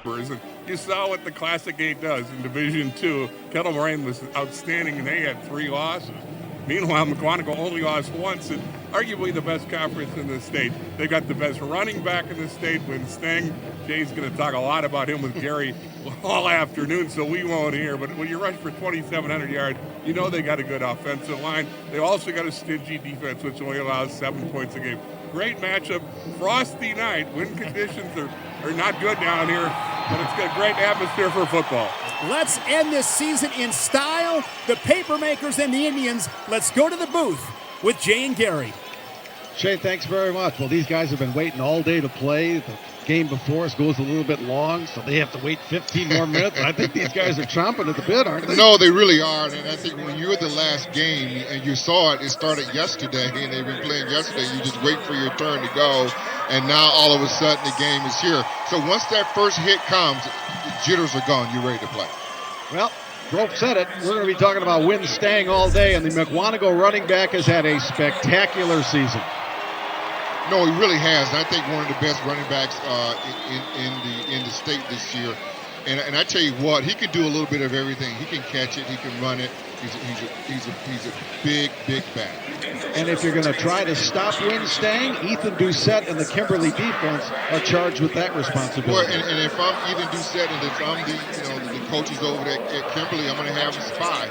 And you saw what the Classic 8 does in Division II. Kettle Moraine was outstanding, and they had 3 losses. Meanwhile, Mukwonago only lost once, and arguably the best conference in the state. They've got the best running back in the state, Win Stang. Jay's going to talk a lot about him with Gary all afternoon, so we won't hear. But when you rush for 2,700 yards, you know they got a good offensive line. They also got a stingy defense, which only allows 7 points a game. Great matchup. Frosty night. Wind conditions are not good down here, but it's got a great atmosphere for football. Let's end this season in style. The Papermakers and the Indians. Let's go to the booth with Jay and Gary. Shay, thanks very much. Well, these guys have been waiting all day to play. The game before us goes a little bit long, so they have to wait 15 more minutes. I think these guys are chomping at the bit, aren't they? No, they really are. And I think when you're the last game and you saw it started yesterday, and they've been playing yesterday, you just wait for your turn to go. And now all of a sudden the game is here. So once that first hit comes, the jitters are gone. You're ready to play. Well, Broke said it. We're going to be talking about Win Stang all day, and the Mukwonago running back has had a spectacular season. No, he really has. I think one of the best running backs in the state this year. And I tell you what, he can do a little bit of everything. He can catch it. He can run it. He's a big back. And if you're going to try to stop Win Stang, Ethan Doucette and the Kimberly defense are charged with that responsibility. Well, and if I'm Ethan Doucette and if I'm the coaches over there at Kimberly, I'm going to have a spy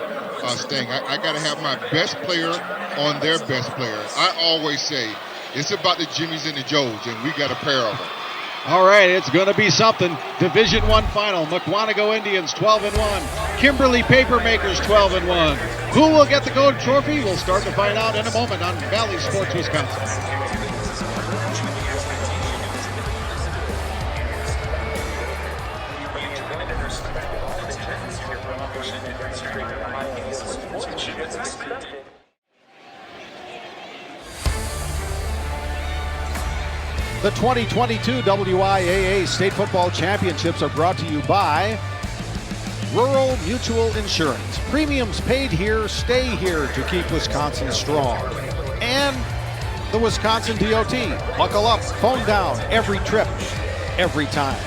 Stang. I got to have my best player on their best player. I always say it's about the Jimmies and the Joes, and we got a pair of them. All right, it's going to be something. Division I final. Mukwonago Indians 12-1. Kimberly Papermakers 12-1. Who will get the gold trophy? We'll start to find out in a moment on Valley Sports Wisconsin. The 2022 WIAA State Football Championships are brought to you by Rural Mutual Insurance. Premiums paid here, stay here to keep Wisconsin strong. And the Wisconsin DOT. Buckle up, phone down, every trip, every time.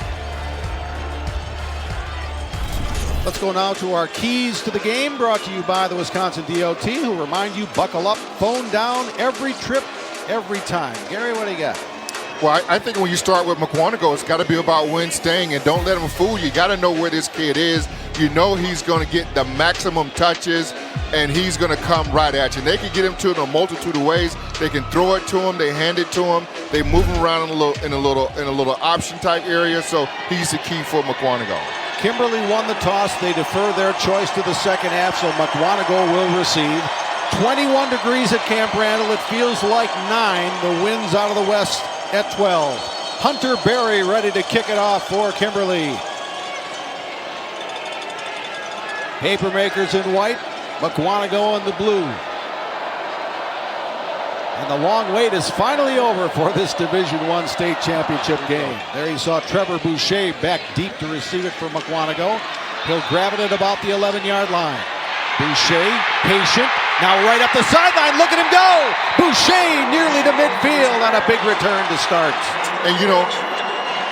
Let's go now to our keys to the game, brought to you by the Wisconsin DOT, who remind you, buckle up, phone down, every trip, every time. Gary, what do you got? Well, I think when you start with Mukwonago, it's got to be about Win Stang, and don't let him fool you. You got to know where this kid is. You know he's going to get the maximum touches, and he's going to come right at you. And they can get him to it in a multitude of ways. They can throw it to him. They hand it to him. They move him around in a little option type area. So he's the key for Mukwonago. Kimberly won the toss. They defer their choice to the second half, so Mukwonago will receive. 21 degrees at Camp Randall. It feels like 9. The wind's out of the west at 12. Hunter Berry ready to kick it off for Kimberly. Papermakers in white, Mukwonago in the blue. And the long wait is finally over for this Division I state championship game. There you saw Trevor Boucher back deep to receive it for Mukwonago. He'll grab it at about the 11-yard line. Boucher, patient, now right up the sideline. Look at him go! Boucher nearly to midfield on a big return to start. And,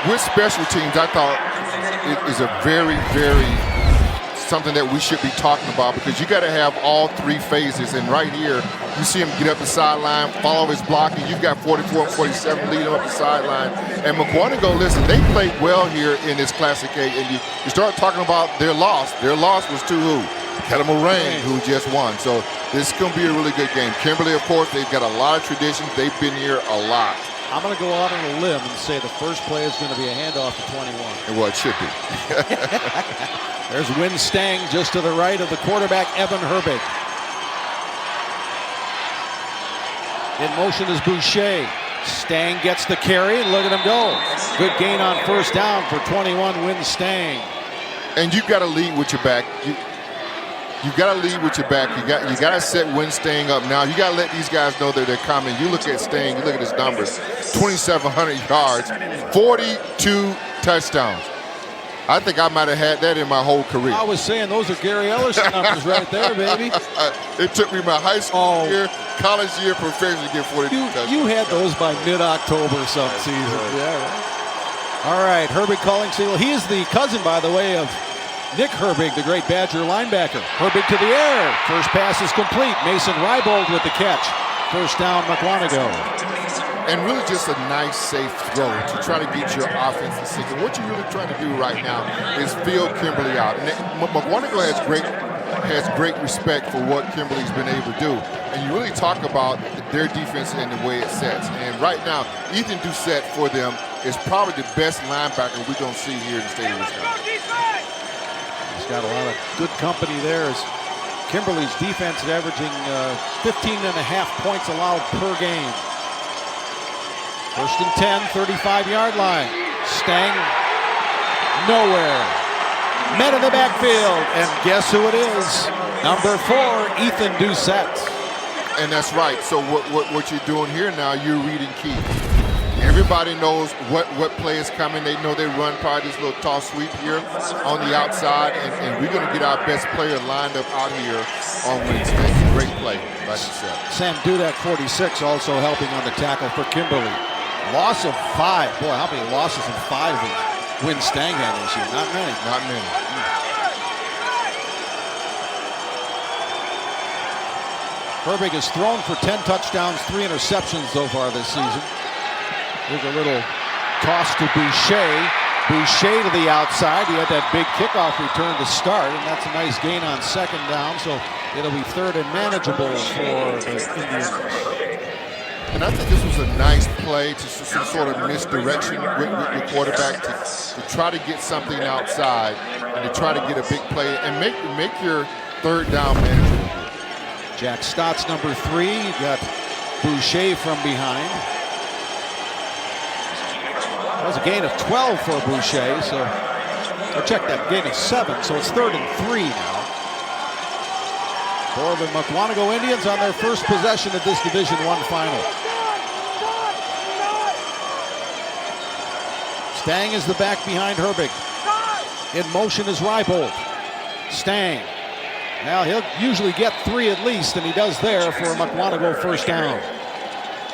with special teams, I thought it is a very something that we should be talking about, because you got to have all 3 phases. And right here, you see him get up the sideline, follow his blocking. You've got 44 and 47 leading up the sideline. And Mukwonago, listen, they played well here in this Classic 8. And you start talking about their loss. Their loss was to who? Kettle Moraine, who just won. So this is going to be a really good game. Kimberly, of course, they've got a lot of traditions. They've been here a lot. I'm going to go out on a limb and say the first play is going to be a handoff to 21. And well, it should be. There's Win Stang just to the right of the quarterback, Evan Herbig. In motion is Boucher. Stang gets the carry. Look at him go. Good gain on first down for 21, Win Stang. And you've got to lead with your back. You got to lead with your back. You got to set Win Stang up now. You got to let these guys know that they're coming. You look at Stang. You look at his numbers: 2,700 yards, 42 touchdowns. I think I might have had that in my whole career. I was saying those are Gary Ellerson numbers right there, baby. It took me my high school year, college year, professional to get 42 touchdowns. You had those by mid-October some season. Yeah. All right, Herbig calling signal. He is the cousin, by the way, of Nick Herbig, the great Badger linebacker. Herbig to the air. First pass is complete. Mason Rybold with the catch. First down, Mukwonago. And really just a nice, safe throw to try to get your offense to sink. And what you're really trying to do right now is fill Kimberly out. And Mukwonago has great respect for what Kimberly's been able to do. And you really talk about their defense and the way it sets. And right now, Ethan Doucette for them is probably the best linebacker we're going to see here in the state of Wisconsin. He's got a lot of good company there as Kimberly's defense is averaging 15.5 points allowed per game. First and 10, 35-yard line. Stang nowhere. Met in the backfield, and guess who it is? Number 4, Ethan Doucette. And that's right. So what you're doing here now, you're reading key. Everybody knows what play is coming. They know they run probably this little toss sweep here on the outside, and we're going to get our best player lined up out here on Wednesday. Great play by Doucette. Sam Dudek, 46, also helping on the tackle for Kimberly. Loss of 5. Boy, how many losses in 5 has Win Stang had this year? Not many. Not many. Herbig has thrown for 10 touchdowns, 3 interceptions so far this season. Here's a little toss to Boucher. Boucher to the outside. He had that big kickoff return to start, and that's a nice gain on second down, so it'll be third and manageable for the Indians. And I think this was a nice play to some sort of misdirection with the quarterback to try to get something outside and to try to get a big play and make your third down manageable. Jack Stott's number 3. You got Boucher from behind. That was a gain of 12 for Boucher, so check that, gain of 7, so it's third and 3 now. For the Mukwonago Indians on their first possession of this Division I final. Stang is the back behind Herbig. In motion is Rybold. Stang. Now he'll usually get 3 at least, and he does there for a Mukwonago first down.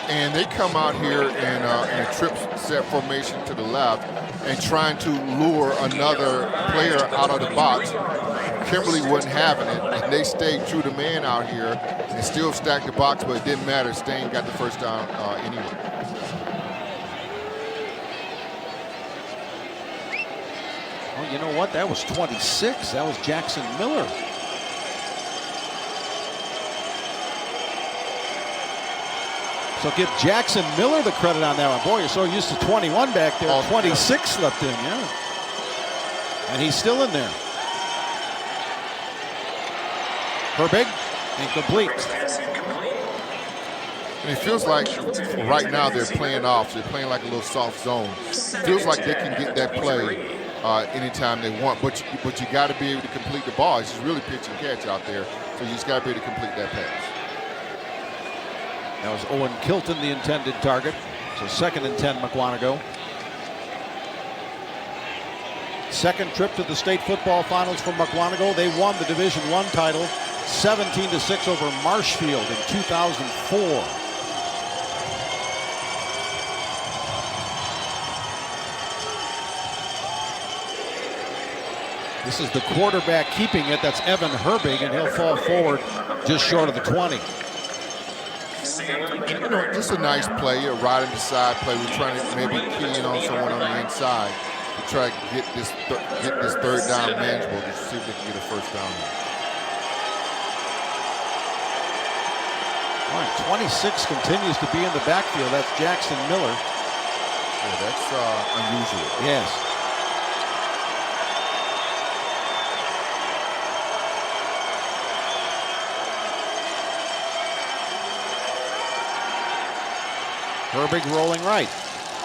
And they come out here in a trip set formation to the left and trying to lure another player out of the box. Kimberly wasn't having it, and they stayed true to man out here and still stacked the box, but it didn't matter. Stang got the first down anyway. Oh, you know what? That was 26. That was Jackson Miller. So give Jackson Miller the credit on that one. Boy, you're so used to 21 back there. 26 slipped in, yeah. And he's still in there. Herbig, incomplete. And it feels like right now they're playing off. They're playing like a little soft zone. Feels like they can get that play anytime they want. But you got to be able to complete the ball. It's just really pitch and catch out there. So you just got to be able to complete that pass. That was Owen Kilton, the intended target. So second and 10, Mukwonago. Second trip to the state football finals for Mukwonago. They won the Division I title 17-6 over Marshfield in 2004. This is the quarterback keeping it. That's Evan Herbig, and he'll fall forward just short of the 20. You know, just a nice play, a right in the side play. We're trying to maybe key in on someone on the inside to try to get this third down manageable to see if they can get a first down. All right, 26 continues to be in the backfield. That's Jackson Miller. Yeah, that's unusual. Yes. Herbig rolling right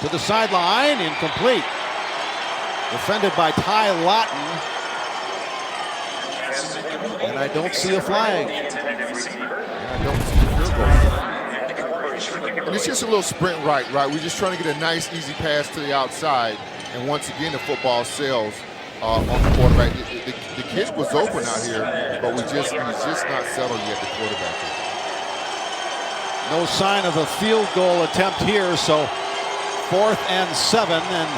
to the sideline, incomplete. Defended by Ty Lawton. And I don't see a flag. I don't see a field goal. And it's just a little sprint right? We're just trying to get a nice, easy pass to the outside. And once again, the football sails on the quarterback. The kid was open out here, but he's just not settled yet, the quarterback. No sign of a field goal attempt here, so 4th and 7, and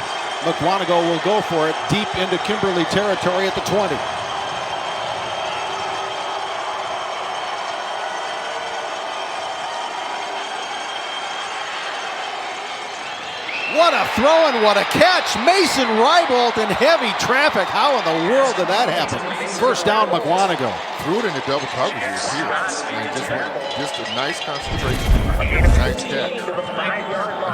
Mukwonago will go for it deep into Kimberly territory at the 20. What a throw and what a catch. Mason Rybolt in heavy traffic. How in the world did that happen? First down, Mukwonago. Threw it into double coverage here. And just a nice concentration. Nice catch. And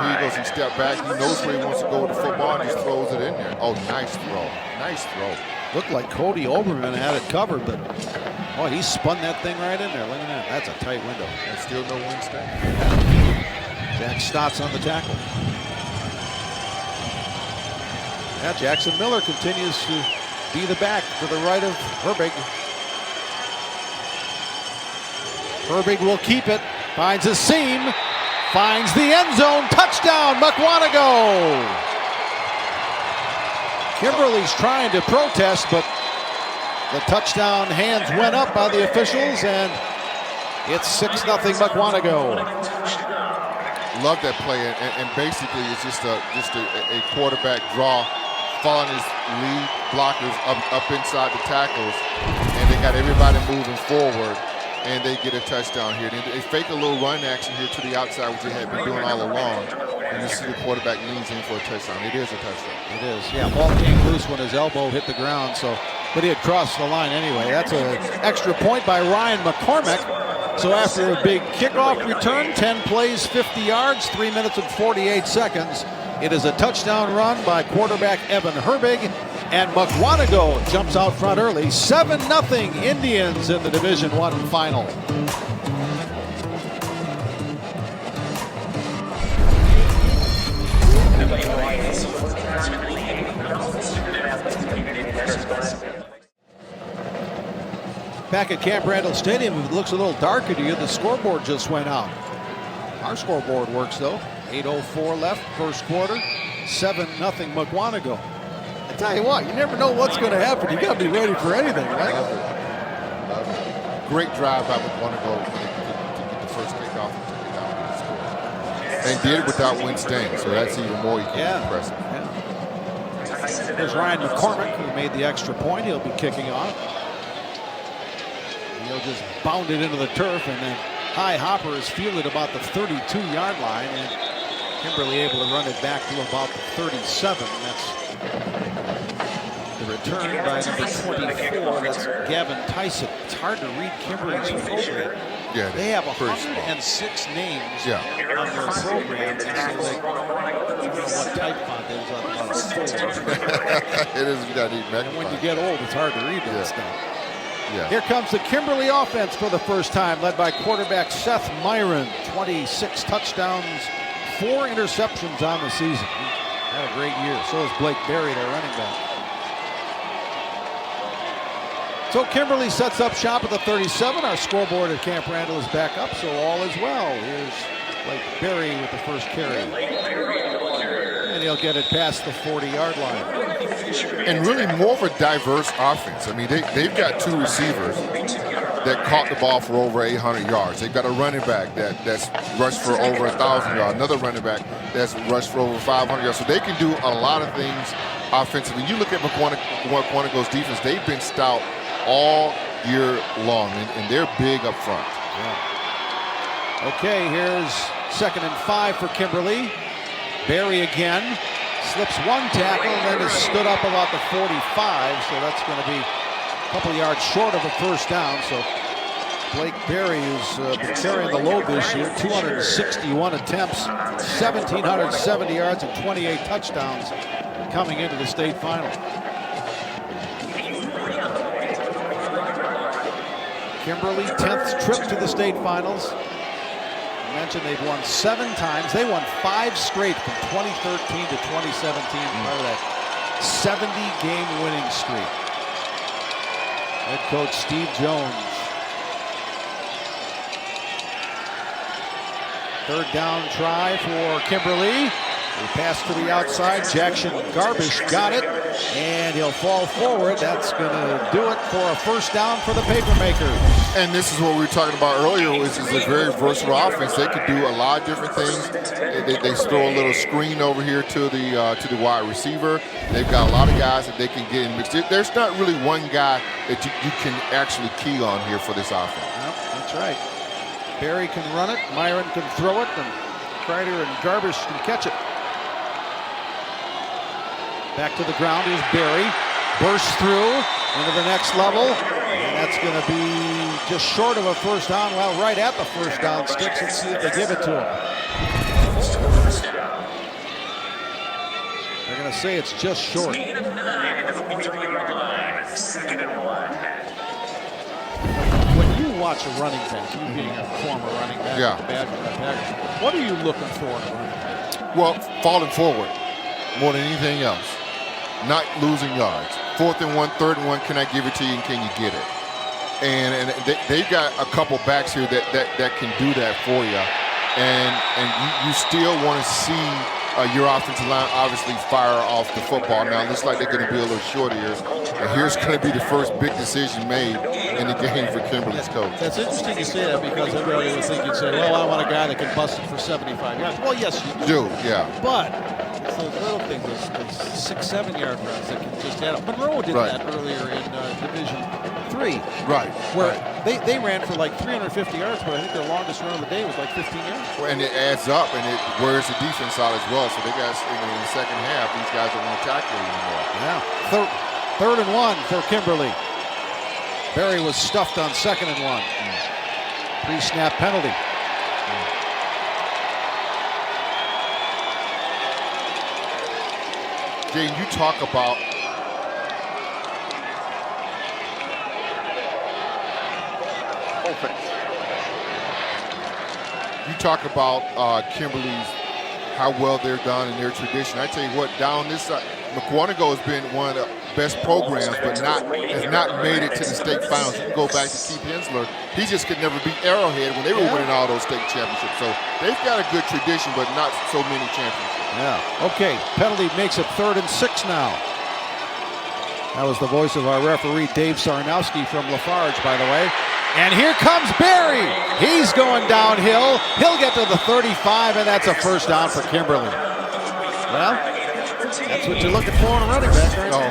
here he goes. He stepped back. He knows where he wants to go with the football and just throws it in there. Oh, nice throw. Nice throw. Looked like Cody Oberman had it covered, but boy, he spun that thing right in there. Look at that. That's a tight window. And still no Wednesday. Jack Stotts on the tackle. Yeah, Jackson Miller continues to be the back to the right of Herbig. Herbig will keep it, finds a seam, finds the end zone, touchdown, Mukwonago! Kimberly's trying to protest, but the touchdown hands went up by the officials, and it's 6-0 Mukwonago. Love that play, and basically it's just a quarterback draw, following his lead blockers up inside the tackles, and they got everybody moving forward, and they get a touchdown here. They fake a little run action here to the outside, which they had been doing all along, and you see the quarterback leans in for a touchdown. It is a touchdown. It is, yeah. Ball came loose when his elbow hit the ground, but he had crossed the line anyway. That's an extra point by Ryan McCormick. So after a big kickoff return, 10 plays, 50 yards, 3 minutes and 48 seconds, it is a touchdown run by quarterback Evan Herbig, and Mukwonago jumps out front early. 7-0 Indians in the Division I final. Back at Camp Randall Stadium, it looks a little darker to you. The scoreboard just went out. Our scoreboard works though. 8:04 left, first quarter. 7-0 Mukwonago. I tell you what, you never know what's going to happen. You got to be ready for anything, right? Love it. Great drive by Mukwonago to get the first kickoff and took it down and scored. And did it without Win Stain, so that's even more impressive. Yeah. There's Ryan McCormick, who made the extra point. He'll be kicking off. He'll just bound it into the turf, and then high hopper is fielded about the 32-yard line, and Kimberly able to run it back to about the 37. That's the return by number 24. That's Gavin Tyson. It's hard to read Kimberly's program. Yeah, they have 106 names on their program, and so they, I don't know what type font it is on the It is, you got to eat magnified. And when you get old, it's hard to read that stuff. Yeah. Here comes the Kimberly offense for the first time, led by quarterback Seth Myron. 26 touchdowns, 4 interceptions on the season. Had a great year. So is Blake Berry, their running back. So Kimberly sets up shop at the 37. Our scoreboard at Camp Randall is back up, so all is well. Here's Blake Berry with the first carry. And he'll get it past the 40-yard line. And really more of a diverse offense. I mean, they've got 2 receivers that caught the ball for over 800 yards. They've got a running back that's rushed for over 1,000 yards. Another running back that's rushed for over 500 yards. So they can do a lot of things offensively. You look at Mukwonago's defense, they've been stout all year long, and they're big up front. Yeah. Okay, here's 2nd and 5 for Kimberly. Berry again. Slips one tackle and then is stood up about the 45, so that's going to be a couple yards short of a first down. So Blake Berry, who's been carrying the load this year, 261 attempts, 1,770 yards, and 28 touchdowns coming into the state final. Kimberly, 10th trip to the state finals. Mentioned they've won 7 times. They won 5 straight from 2013 to 2017, part of that 70-game winning streak. Head coach Steve Jones. 3rd down try for Kimberly. The pass to the outside. Jackson Garbish got it, and he'll fall forward. That's going to do it for a first down for the Papermakers. And this is what we were talking about earlier, which is a very versatile offense. They could do a lot of different things. They throw a little screen over here to the wide receiver. They've got a lot of guys that they can get in mixed. There's not really one guy that you can actually key on here for this offense. Yep, that's right. Barry can run it, Myron can throw it, and Kreider and Garbish can catch it. Back to the ground is Barry. Bursts through into the next level. And that's going to be just short of a first down. Well, right at the first down sticks. Let's see if they give it to him. They're going to say it's just short. When you watch a running back, you being a former running back, yeah. What are you looking for in a running back? Well, falling forward more than anything else. Not losing yards. 4th and 1, 3rd and 1, can I give it to you and can you get it? And they've got a couple backs here that can do that for you. And you still want to see your offensive line obviously fire off the football. Now, it looks like they're going to be a little short here. And here's going to be the first big decision made in the game for Kimberly's coach. That's interesting you say that because everybody would think you'd say, well, I want a guy that can bust it for 75 yards. Well, yes, you do. Yeah. But it's those little things, those 6-7 yard runs that can just add up. Monroe did that earlier in Division 3. Right. Where they ran for like 350 yards, but I think their longest run of the day was like 15 yards. Well, and it adds up, and it wears the defense out as well. So they got, in the second half, these guys don't want to tackle anymore. Yeah. 3rd and 1 for Kimberly. Barry was stuffed on 2nd and 1. Pre-snap penalty. Jane, you talk about Kimberly's, how well they're done in their tradition. I tell you what, down this side, Mukwonago has been one of the best programs, but has not made it to the state finals. You can go back to Keith Hensler. He just could never beat Arrowhead when they were winning all those state championships. So they've got a good tradition, but not so many championships. Yeah. Okay. Penalty makes it 3rd and 6 now. That was the voice of our referee, Dave Sarnowski from Lafarge, by the way. And here comes Barry. He's going downhill. He'll get to the 35, and that's a first down for Kimberly. Well, that's what you're looking for in a running back, right? Oh,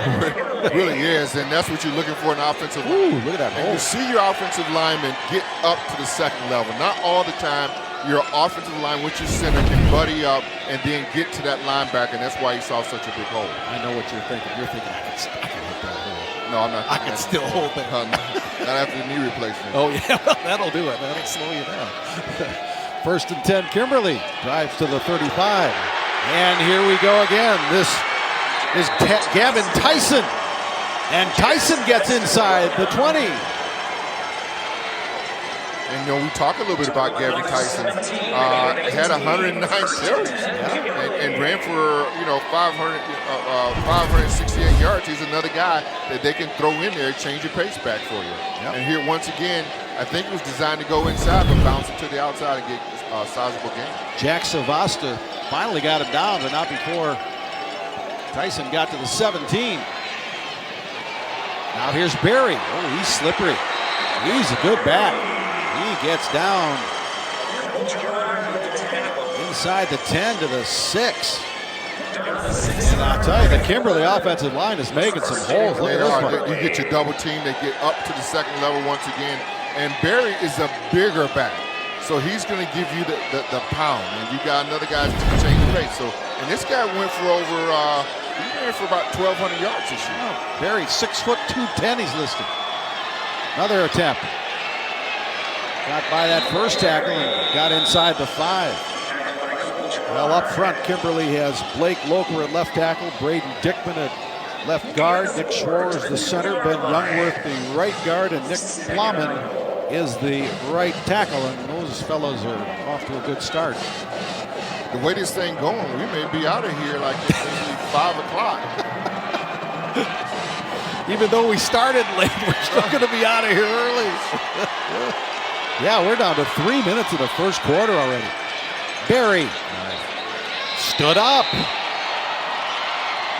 it really is, and that's what you're looking for in an offensive line. Ooh, look at that and hole. you see your offensive linemen get up to the 2nd level. Not all the time. Your offensive line with your center can buddy up and then get to that linebacker, and that's why you saw such a big hole. I know what you're thinking. You're thinking, I can hit that hole. No, I'm not. I can still hold that. Not after the knee replacement. Oh, yeah, well, that'll do it. That'll slow you down. 1st and 10, Kimberly drives to the 35. And here we go again. This is Gavin Tyson. And Tyson gets inside the 20. And, we talk a little bit about Gavin Tyson. Had 109 carries and ran for, 568 yards. He's another guy that they can throw in there, change your pace back for you. Yep. And here, once again, I think it was designed to go inside, but bounce it to the outside and get a sizable gain. Jack Savasta finally got him down, but not before Tyson got to the 17. Now here's Barry. Oh, he's slippery. He's a good back. He gets down inside the 10 to the 6. And I'll tell you, the Kimberly offensive line is making some holes. Look at this one. You get your double team. They get up to the 2nd level once again. And Barry is a bigger back. So he's going to give you the pound. And you got another guy to change the pace. So, and this guy went for over, he ran for about 1,200 yards this year. Oh, Barry, 6'2", 210 he's listed. Another attempt. Got by that first tackle and got inside the 5. Well, up front, Kimberly has Blake Loker at left tackle, Braden Dickman at left guard, Nick Schwartz the center, Ben Youngworth the right guard, and Nick Plowman is the right tackle. And those fellows are off to a good start. The way this thing going, we may be out of here like it's 5 o'clock. Even though we started late, we're still going to be out of here early. Yeah, we're down to 3 minutes in the first quarter already. Barry Stood up.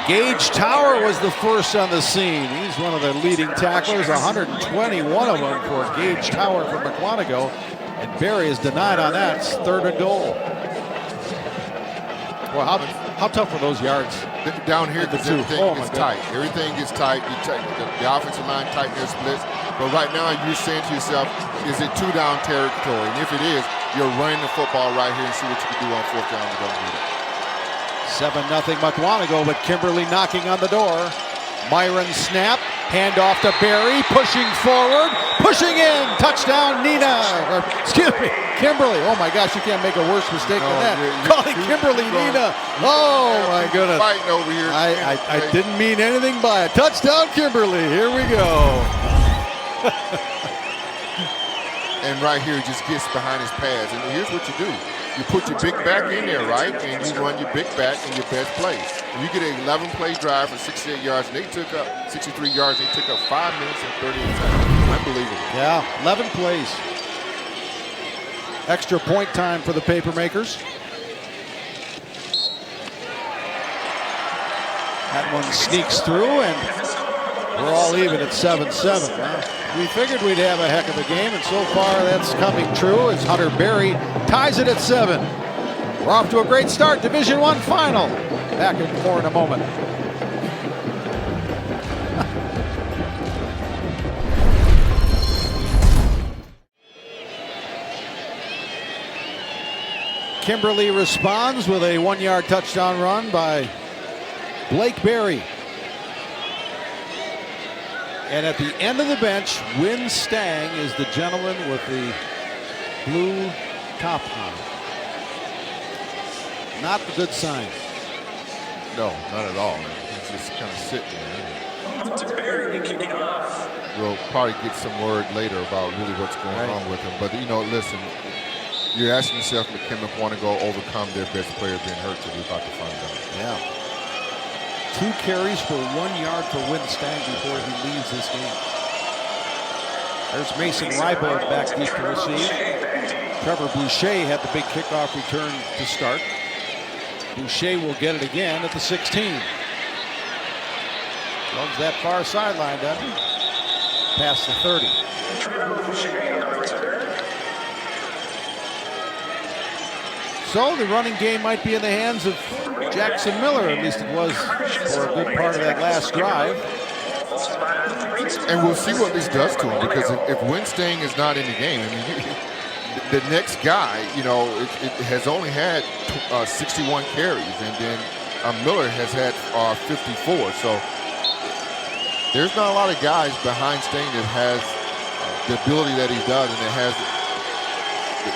Gage Tower was the first on the scene. He's one of the leading tacklers, 121 of them for Gage Tower from Mukwonago. And Barry is denied on that. It's 3rd and goal. Well, how tough are those yards? Down here, because everything is tight. Everything gets tight. The offensive line tighten their splits. But right now, you're saying to yourself, is it 2-down territory? And if it is, you're running the football right here and see what you can do on 4th down. You don't do it. 7-0 Mukwonago, but Kimberly knocking on the door. Myron snap, handoff to Barry, pushing forward, pushing in, touchdown Nina, or excuse me, Kimberly. Oh my gosh, you can't make a worse mistake than that. Calling Kimberly Nina. Oh my goodness. Fighting over here. I didn't mean anything by it. Touchdown Kimberly, here we go. And right here, just gets behind his pads. And here's what you do. You put your big back in there, right? And you run your big back in your best place. You get an 11-play drive for 68 yards, and they took up 63 yards. They took up 5 minutes and 38 seconds. Unbelievable. Yeah, 11 plays. Extra point time for the Papermakers. That one sneaks through, and we're all even at 7-7. Well, we figured we'd have a heck of a game, and so far that's coming true as Hunter Berry ties it at 7. We're off to a great start. Division I final. Back in more in a moment. Kimberly responds with a 1-yard touchdown run by Blake Berry. And at the end of the bench, Win Stang is the gentleman with the blue top on. Not a good sign. No, not at all. He's just kind of sitting there. We'll probably get some word later about really what's going on with him. But, you know, listen, you're asking yourself, can Mukwonago overcome their best player being hurt? So we're about to find out. Yeah. 2 carries for 1 yard for Win Stang before he leaves this game. There's Mason Rybold back deep to receive. Trevor Boucher had the big kickoff return to start. Boucher will get it again at the 16. Loves that far sideline, doesn't he? Past the 30. So the running game might be in the hands of Jackson Miller, at least it was for a good part of that last drive. And we'll see what this does to him, because if Win Stang is not in the game, I mean, the next guy, you know, it has only had 61 carries, and then Miller has had 54. So there's not a lot of guys behind Stang that has the ability that he does, and that has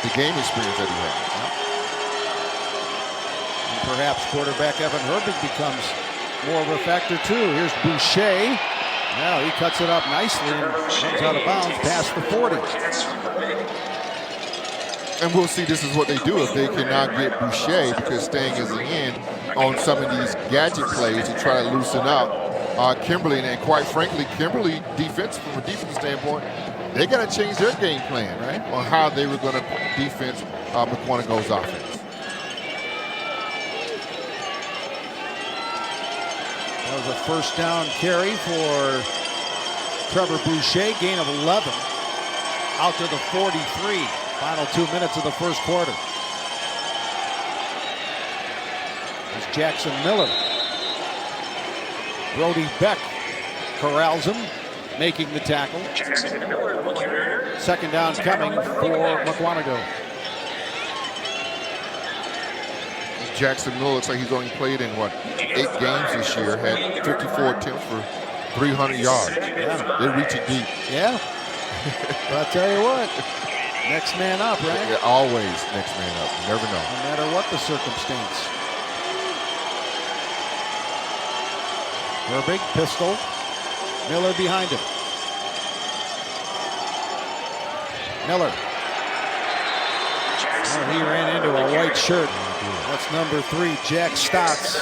the game experience that he has. And perhaps quarterback Evan Herbig becomes more of a factor too. Here's Boucher. Now he cuts it up nicely and runs out of bounds past the 40. And we'll see, this is what they do if they cannot get Boucher, because Stang is in on some of these gadget plays to try to loosen up Kimberly. And quite frankly, Kimberly, from a defensive standpoint, they got to change their game plan, right, on how they were going to defense Mukwonago's offense. That was a first down carry for Trevor Boucher, gain of 11. Out to the 43. Final 2 minutes of the first quarter. There's Jackson Miller. Brody Beck corrals him, making the tackle. Second down coming for Mukwonago. Jackson Miller looks like he's only played in, 8 games this year, had 54 attempts for 300 yards. Yeah. They reach it deep. Yeah. But I'll tell you what, next man up, right? Yeah, always next man up. You never know. No matter what the circumstance. Herbig, pistol. Miller behind him. Miller. Oh, he ran into a white shirt. That's number 3, Jack Stotts.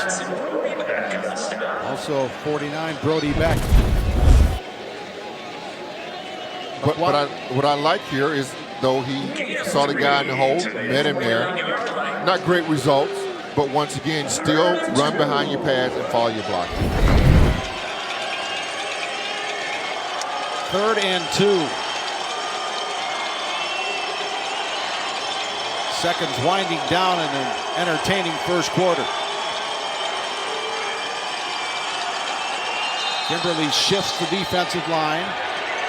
Also 49, Brody Beck. But what I like here is, though he saw the guy in the hole, met him there. Not great results, but once again, still run behind your pads and follow your block. 3rd and 2. Seconds winding down in an entertaining first quarter. Kimberly shifts the defensive line,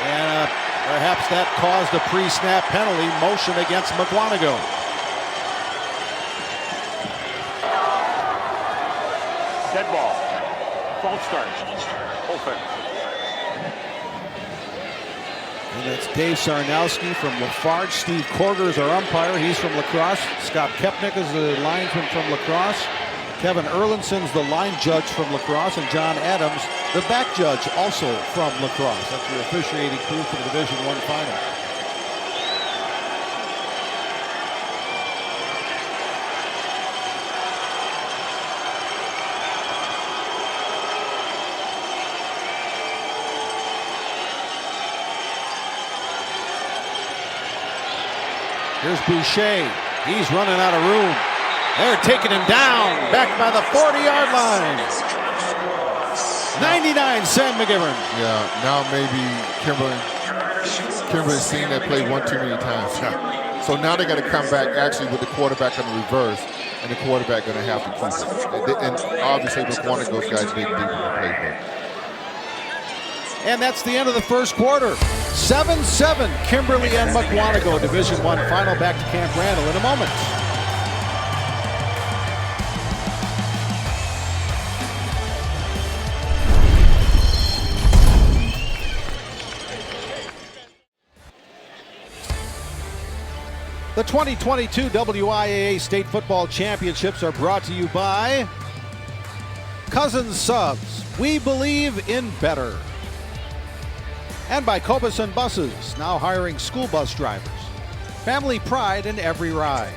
and perhaps that caused a pre-snap penalty motion against Mukwonago. Dead ball. False start. Offense. And that's Dave Sarnowski from Lafarge. Steve Korger is our umpire. He's from La Crosse. Scott Kepnick is the linesman from La Crosse. Kevin Erlinson's the line judge from La Crosse, and John Adams, the back judge, also from La Crosse. That's your officiating crew for the Division I final. Here's Boucher. He's running out of room. They're taking him down, back by the 40-yard line. 99, Sam McGivern. Yeah, now maybe Kimberly's seen that play one too many times. So now they got to come back actually with the quarterback on the reverse, and the quarterback going to have to keep it. And obviously, Mukwonago's guys dig deep in the playbook. And that's the end of the first quarter. 7-7, Kimberly and Mukwonago, Division I final. Back to Camp Randall in a moment. The 2022 WIAA State Football Championships are brought to you by Cousins Subs. We believe in better. And by Cobeson Buses, now hiring school bus drivers. Family pride in every ride.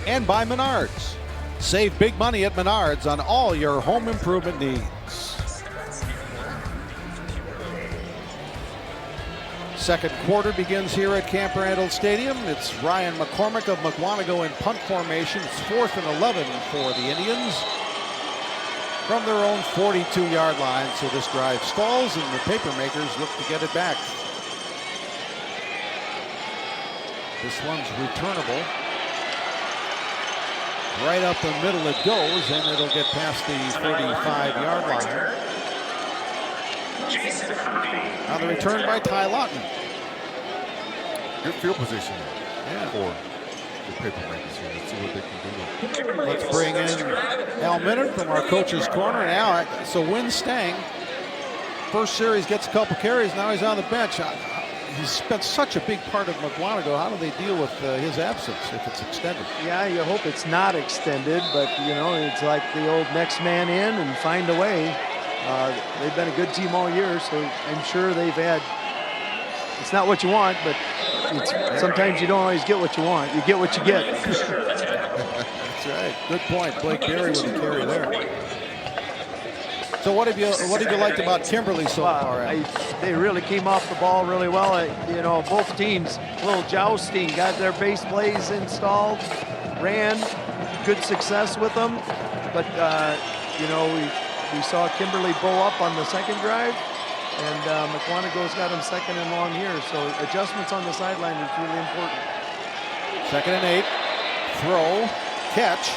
And by Menards. Save big money at Menards on all your home improvement needs. Second quarter begins here at Camp Randall Stadium. It's Ryan McCormick of Mukwonago in punt formation. It's 4th and 11 for the Indians from their own 42-yard line. So this drive stalls, and the Papermakers look to get it back. This one's returnable. Right up the middle it goes, and it'll get past the 35-yard line. Now the return by Ty Lawton. Good field position for the Papermakers here. Let's see what they can do. Let's bring in Al Minard from our coach's corner. Al, so Win Stang, first series gets a couple carries. Now he's on the bench. He's spent such a big part of Mukwonago. How do they deal with his absence if it's extended? Yeah, you hope it's not extended, but you know, it's like the old next man in and find a way. They've been a good team all year, so I'm sure they've had, it's not what you want, but sometimes you don't always get what you want. You get what you get. That's right. Good point. Blake Berry with the carry there. So what have you liked about Kimberly so far? They really came off the ball really well. You know, both teams, a little jousting, got their base plays installed, ran, good success with them. But, you know, we saw Kimberly bow up on the second drive, and Mukwonago's got him 2nd and long here. So adjustments on the sideline is really important. 2nd and 8, throw, catch.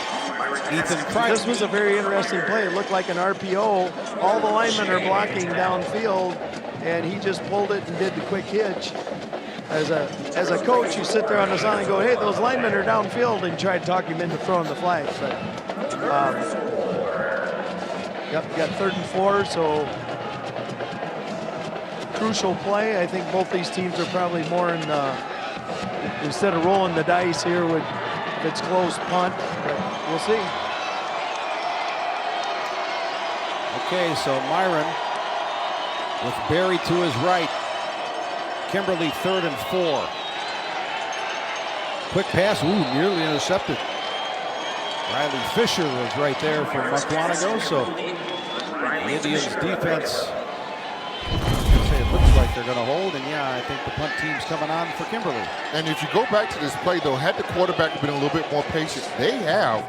Ethan Price. This was a very interesting play. It looked like an RPO. All the linemen are blocking downfield, and he just pulled it and did the quick hitch. As a coach, you sit there on the sideline and go, hey, those linemen are downfield, and try to talk him into throwing the flag. But got 3rd and 4, so crucial play. I think both these teams are probably more in instead of rolling the dice here with if it's close punt, but we'll see. Okay, so Myron with Berry to his right. Kimberly 3rd and 4. Quick pass, nearly intercepted. Riley Fisher was right there for Mukwonago, so the Indians defense, it looks like they're going to hold, and yeah, I think the punt team's coming on for Kimberly. And if you go back to this play, though, had the quarterback been a little bit more patient, they have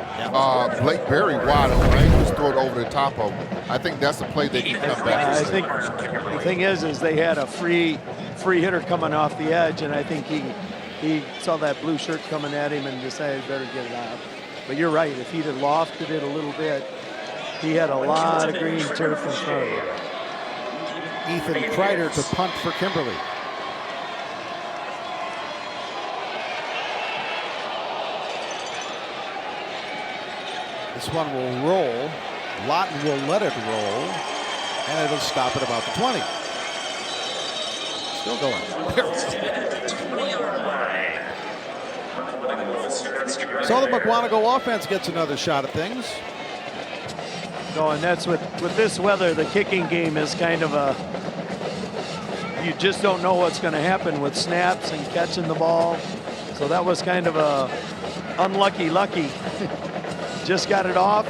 Blake Berry wide open. They just throw it over the top of him. I think that's the play they can come back. I think the thing is they had a free hitter coming off the edge, and I think he saw that blue shirt coming at him and decided better get it out. But you're right. If he'd have lofted it a little bit, he had a lot of green turf in front of him. Ethan Kreider to punt for Kimberly. This one will roll. Lawton will let it roll, and it'll stop at about the 20. Still going. So the Mukwonago offense gets another shot at things. No, and that's with this weather, the kicking game is kind of you just don't know what's going to happen with snaps and catching the ball. So that was kind of a unlucky. Just got it off,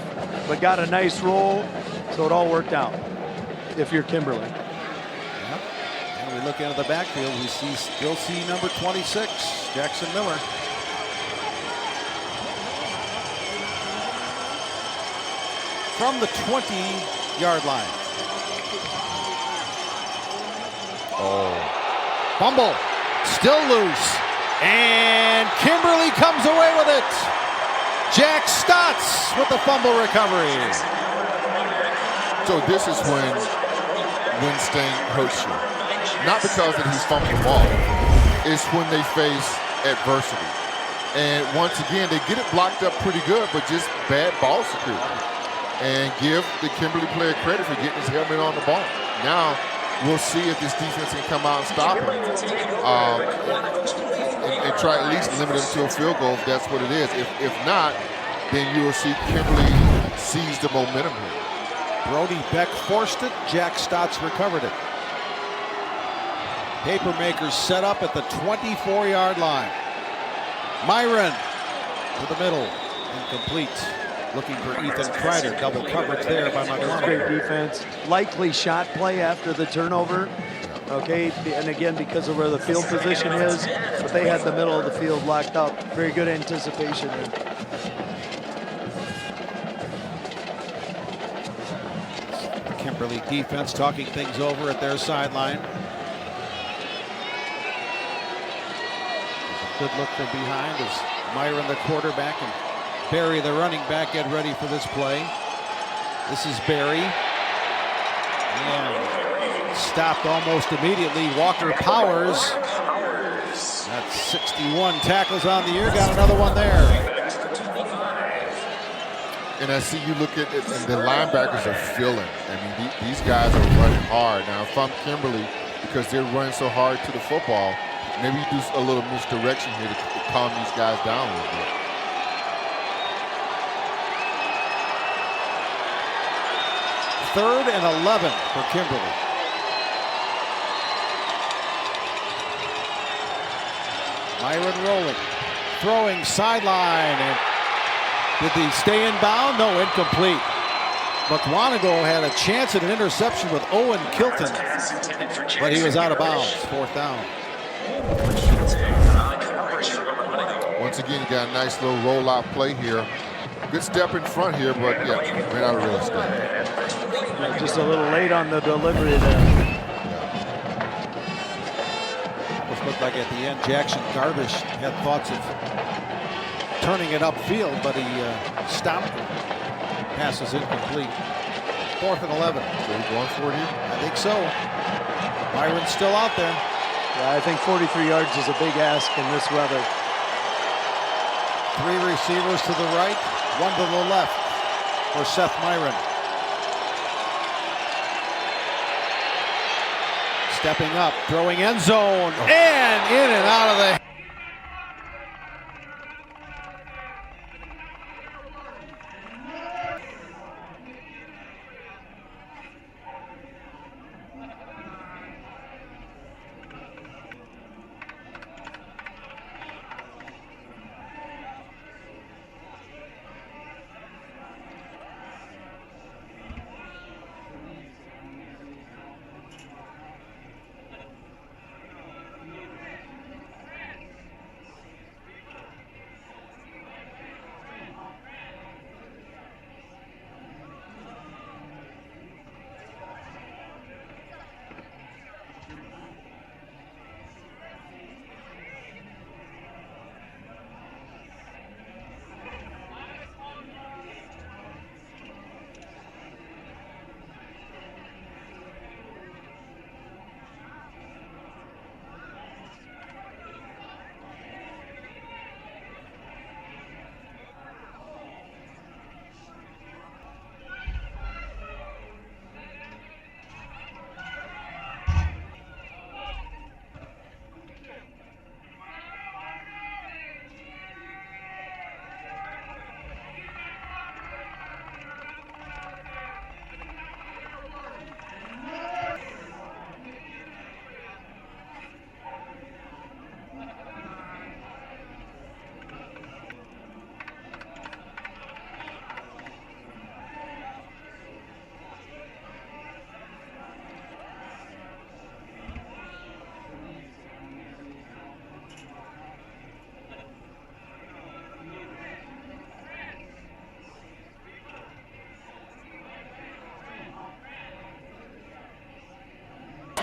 but got a nice roll, so it all worked out if you're Kimberly. Yep. And we look into the backfield, we still see number 26, Jackson Miller. From the 20-yard line. Oh. Fumble. Still loose. And Kimberly comes away with it. Jack Stotts with the fumble recovery. So this is when Winstein hurts you. Not because that he's fumbled the ball. It's when they face adversity. And once again, they get it blocked up pretty good, but just bad ball security. And give the Kimberly player credit for getting his helmet on the ball. Now we'll see if this defense can come out and stop him and try at least limit him to a field goal if that's what it is. If not, then you will see Kimberly seize the momentum here. Brody Beck forced it. Jack Stotts recovered it. Papermakers set up at the 24-yard line. Myron to the middle, incomplete. Looking for Ethan Kreider. Double coverage there by Mukwonago. Great defense. Likely shot play after the turnover. Okay, and again, because of where the field position is, but they had the middle of the field locked up. Very good anticipation. The Kimberly defense talking things over at their sideline. There's a good look from behind as Myron, the quarterback, and Barry, the running back, get ready for this play. This is Barry. And stopped almost immediately. Walker Powers. That's 61 tackles on the year. Got another one there. And I see you look at it, and the linebackers are feeling. I mean, these guys are running hard. Now, if I'm Kimberly, because they're running so hard to the football, maybe you do a little misdirection here to calm these guys down a little bit. Third and 11 for Kimberly. Myron rolling, throwing sideline, and did he stay in bound? No, incomplete. Mukwonago had a chance at an interception with Owen Kilton, but he was out of bounds. Fourth down. Once again, you got a nice little rollout play here. Good step in front here, but yeah, ran out of real estate. Just a little late on the delivery there. Almost looked like at the end Jackson Garbish had thoughts of turning it upfield, but he stopped. Pass is incomplete. 4th and 11. So he's going for it here? I think so. Myron's still out there. Yeah, I think 43 yards is a big ask in this weather. 3 receivers to the right, 1 to the left for Seth Myron. Stepping up, throwing end zone, and in and out of the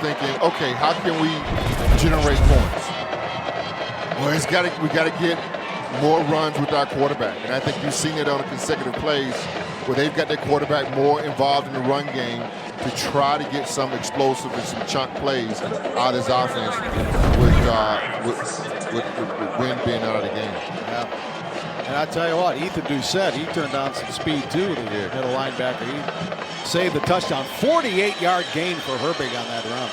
thinking, okay, how can we generate points? Well, we got to get more runs with our quarterback. And I think you've seen it on the consecutive plays where they've got their quarterback more involved in the run game to try to get some explosive and some chunk plays out of his offense with Wynn being out of the game. Yeah. And I tell you what, Ethan Doucette, he turned on some speed too. The middle linebacker, he saved the touchdown. 48-yard gain for Herbig on that run.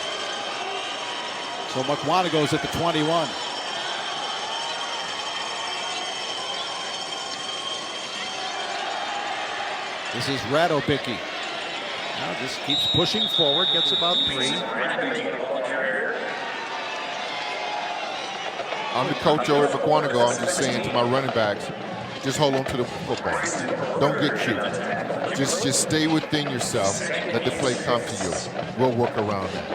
So Mukwonago's at the 21. This is Radobicki. Now just keeps pushing forward, gets about 3. I'm the coach over at Mukwonago. I'm just saying to my running backs, just hold on to the football. Don't get cute. Just stay within yourself. Let the play come to you. We'll work around that.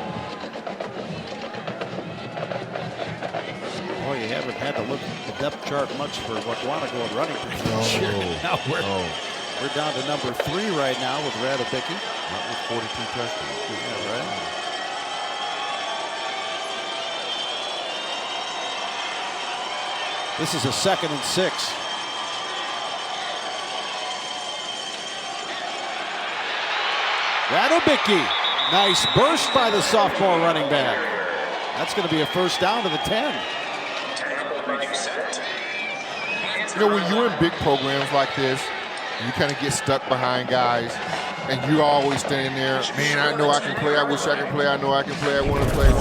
Boy, you haven't had to look at the depth chart much for Mukwonago and running this year. Now we're down to number 3 right now with Radobicki. Not with 42 touchdowns. Yeah, right. This is a 2nd and 6. Radobicki. Nice burst by the sophomore running back. That's going to be a first down to the 10. You know, when you're in big programs like this, you kind of get stuck behind guys, and you're always standing there, man, I know I can play, I wish I could play, I know I can play, I want to play,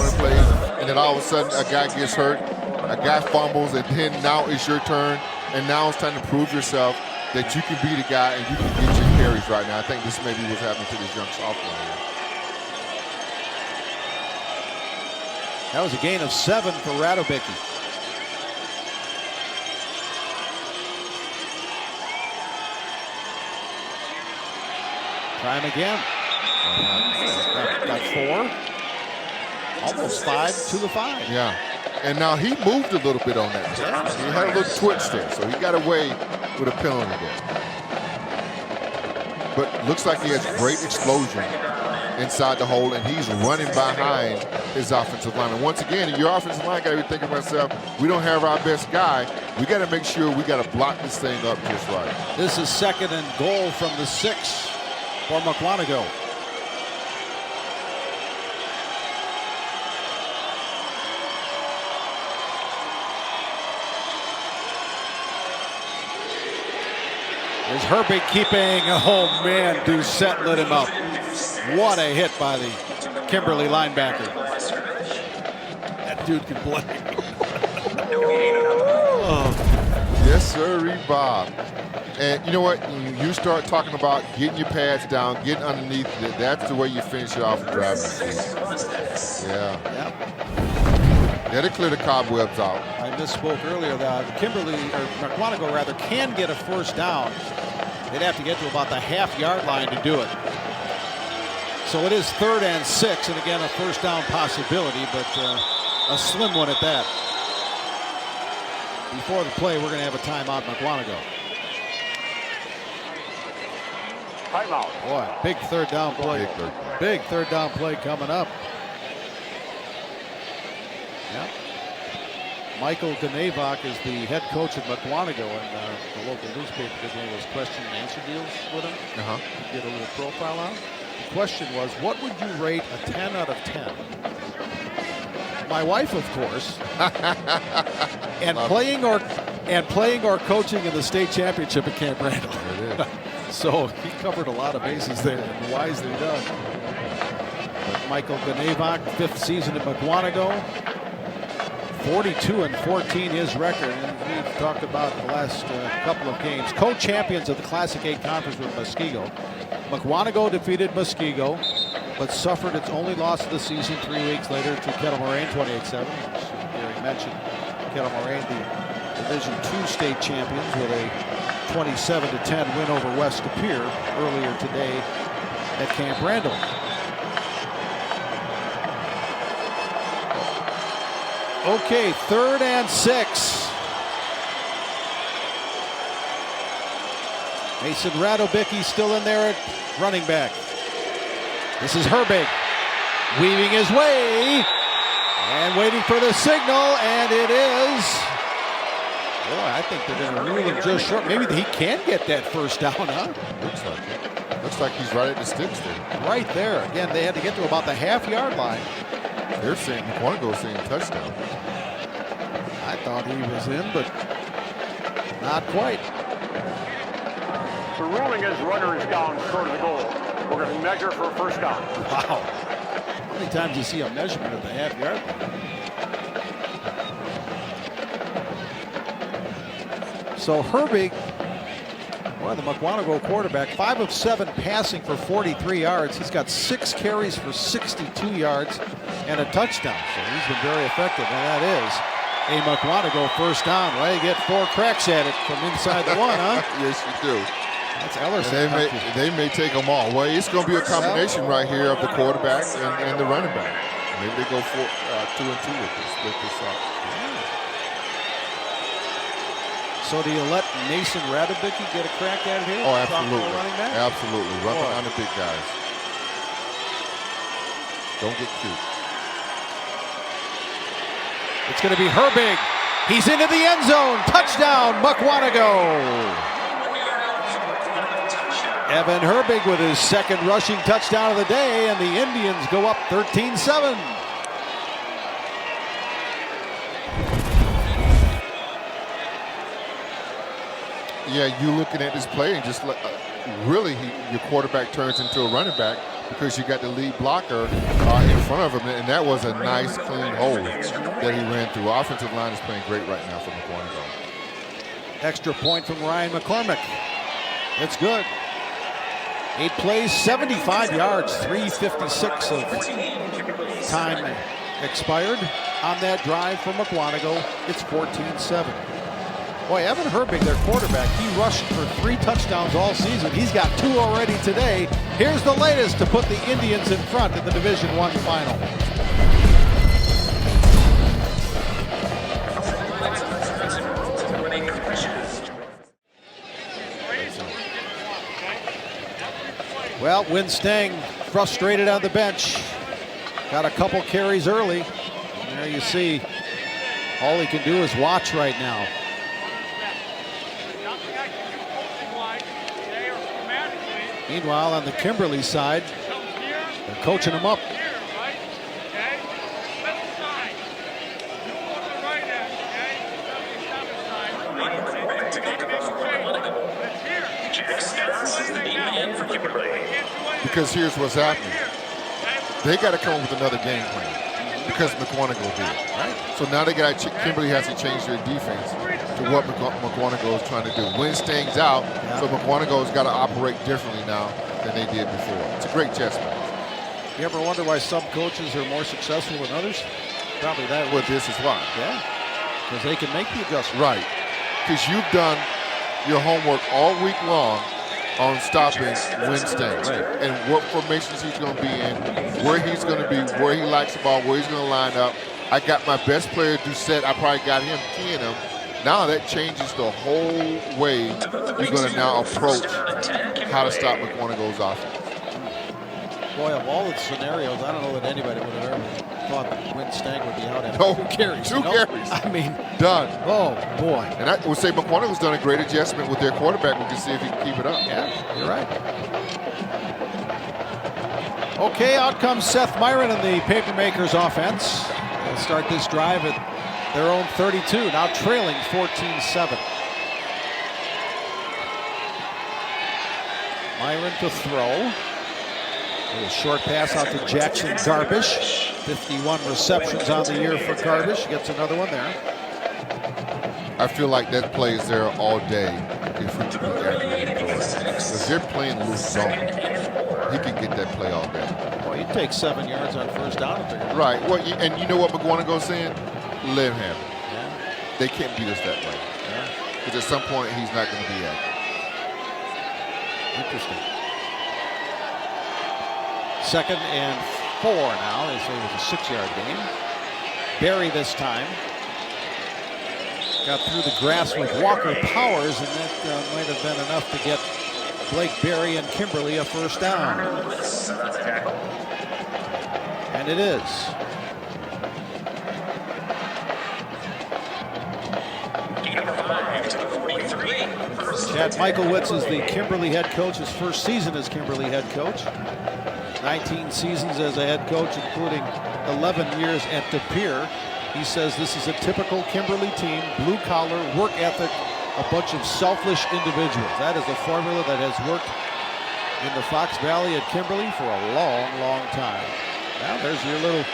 and then all of a sudden a guy gets hurt, a guy fumbles, and then now it's your turn, and now it's time to prove yourself that you can be the guy and you can get your carries right now. I think this may be what's happening to this young sophomore here. That was a gain of 7 for Radobicki. Try him again. Got 4. Almost 5 to the 5. Yeah. And now he moved a little bit on that. He had a little twitch there, so he got away with a penalty there. But looks like he has great explosion inside the hole, and he's running behind his offensive line. And once again, your offensive line got to be thinking to myself, we don't have our best guy. We got to make sure we got to block this thing up just right. This is 2nd and goal from the 6 for Mukwonago. There's Herbig keeping, oh man, Doucette lit him up. What a hit by the Kimberly linebacker. That dude can play. Yes, sir, Bob. And you know what? When you start talking about getting your pads down, getting underneath it, that's the way you finish it off with driving seat. Yeah. Yep. That'll clear the cobwebs out. I misspoke earlier that Kimberly, or Mukwonago rather, can get a first down. They'd have to get to about the half-yard line to do it. So it is 3rd and 6, and again, a first down possibility, but a slim one at that. Before the play, we're going to have a timeout, Mukwonago. Timeout. Boy, big 3rd down play. Big third down play coming up. Yep. Michael Ganavak is the head coach at Mukwonago, and the local newspaper did one of those question and answer deals with him. Get a little profile on. The question was, what would you rate a 10 out of 10? My wife, of course, and playing or coaching in the state championship at Camp Randall. So he covered a lot of bases there, and wisely done. But Michael Ganavak, 5th season at Mukwonago, 42-14 his record, and we've talked about the last couple of games. Co-champions of the Classic 8 Conference with Muskego. Mukwonago defeated Muskego, but suffered its only loss of the season 3 weeks later to Kettle Moraine, 28-7. Gary mentioned Kettle Moraine, the Division II state champions, with a 27-10 win over West De Pere earlier today at Camp Randall. Okay, 3rd and 6. Mason Radobicki still in there at running back. This is Herbig. weaving his way and waiting for the signal, and it is. Boy, I think they're going to rule him just short. Maybe he can get that first down, huh? Looks like it. Looks like he's right at the sticks there. Right there. Again, they had to get to about the half-yard line. They're saying Mukwonago's saying touchdown. I thought he was in, but not quite. The ruling is runner is down short of the goal. We're going to measure for a first down. Wow. How many times do you see a measurement at the half-yard line? So Herbig, well, the Mukwonago quarterback, 5 of 7 passing for 43 yards. He's got 6 carries for 62 yards and a touchdown. So he's been very effective, and that is a Mukwonago first down. Well, you get 4 cracks at it from inside the one, huh? Yes, you do. That's Ellerson. They may take them all. Well, it's going to be a combination right here of the quarterback and the running back. Maybe they go for 2 and 2 with this. Split this up. So do you let Mason Radovicki get a crack at it here? Oh, absolutely. Running back? Absolutely. Run behind the big guys. Don't get cute. It's going to be Herbig. He's into the end zone. Touchdown, Mukwonago. Evan Herbig with his second rushing touchdown of the day, and the Indians go up 13-7. Yeah, you looking at this play and just really your quarterback turns into a running back because you got the lead blocker in front of him, and that was a nice clean hole that he ran through. Offensive line is playing great right now for Mukwonago. Extra point from Ryan McCormick. It's good. 8 plays, 75 yards, 3:56 of time expired on that drive for Mukwonago. It's 14-7. Boy, Evan Herbig, their quarterback, he rushed for 3 touchdowns all season. He's got 2 already today. Here's the latest to put the Indians in front in the Division I final. Well, Win Stang frustrated on the bench. Got a couple carries early. And there you see, all he can do is watch right now. Meanwhile, on the Kimberly side, they're coaching him up. Because here's what's happening. They got to come up with another game plan because Mukwonago did it, right? So now Kimberly has to change their defense to what Mukwonago is trying to do. Win Stang's out, so Mukwonago's got to operate differently now than they did before. It's a great chess match. You ever wonder why some coaches are more successful than others? Probably that. Well, this is why. Yeah, because they can make the adjustment. Right, because you've done your homework all week long on stopping Win Stang, and what formations he's going to be in, where he's going to be, where he likes the ball, where he's going to line up. I got my best player, Doucette. I probably got him keying him. Now that changes the whole way you're going to now approach how to stop Mukwonago's offense. Boy, of all the scenarios, I don't know that anybody would have ever thought that Win Stang would be out after 2 carries. 2 carries. I mean, done. Oh, boy. And I would say Mukwonago's done a great adjustment with their quarterback. We can see if he can keep it up. Yeah, you're right. Okay, out comes Seth Myron and the Papermakers offense. They'll start this drive at their own 32, now trailing 14-7. Myron to throw. A little short pass out to Jackson Garbish. 51 receptions on the year for Garbish. Gets another one there. I feel like that play is there all day if we can be accurate. Because they're playing loose zone. He can get that play all day. Well, he'd take 7 yards on first down if they're going to. Right. Well, and you know what Mukwonago's saying? Let him have it. Yeah. They can't beat us that way. Because at some point, he's not going to be accurate. Interesting. 2nd and 4 now. They say it was a 6-yard gain. Berry this time. Got through the grass with Walker Powers, and that might have been enough to get Blake Berry and Kimberly a first down. And And it is. Chad Michaelwitz is the Kimberly head coach, his first season as Kimberly head coach. 19 seasons as a head coach, including 11 years at De Pere. He says this is a typical Kimberly team, blue collar, work ethic, a bunch of selfish individuals. That is a formula that has worked in the Fox Valley at Kimberly for a long, long time. Now there's your little,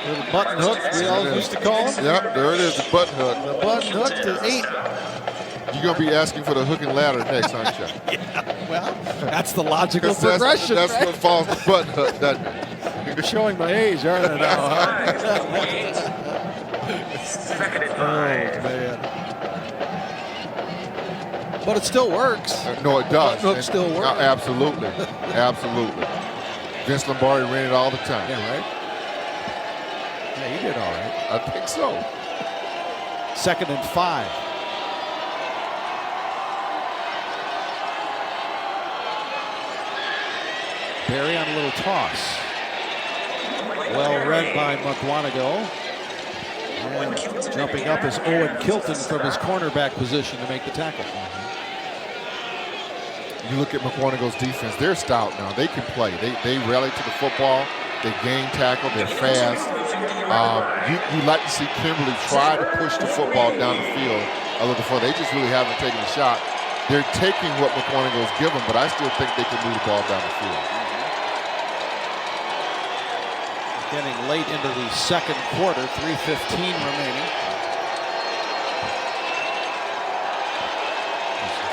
little button hook we all used to call them. Yep, there it is, the button hook. The button hook to 8. You're going to be asking for the hook and ladder next, aren't you? Yeah, well, that's the logical progression. That's right? what falls the button hook, doesn't it? You're showing my age, aren't I now, huh? Oh, man. But it still works. No, it does. Button hook still works. Absolutely. Absolutely. Vince Lombardi ran it all the time. Yeah, right? Yeah, he did all right. I think so. 2nd and 5. Barry on a little toss. Well read by Mukwonago. And jumping up is Owen Kilton from his cornerback position to make the tackle. You look at Mukwonago's defense, they're stout now. They can play. They rally to the football. They gain tackle. They're fast. You like to see Kimberly try to push the football down the field a little further. They just really haven't taken a shot. They're taking what Mukwonago's given, but I still think they can move the ball down the field. Getting late into the second quarter, 3:15 remaining.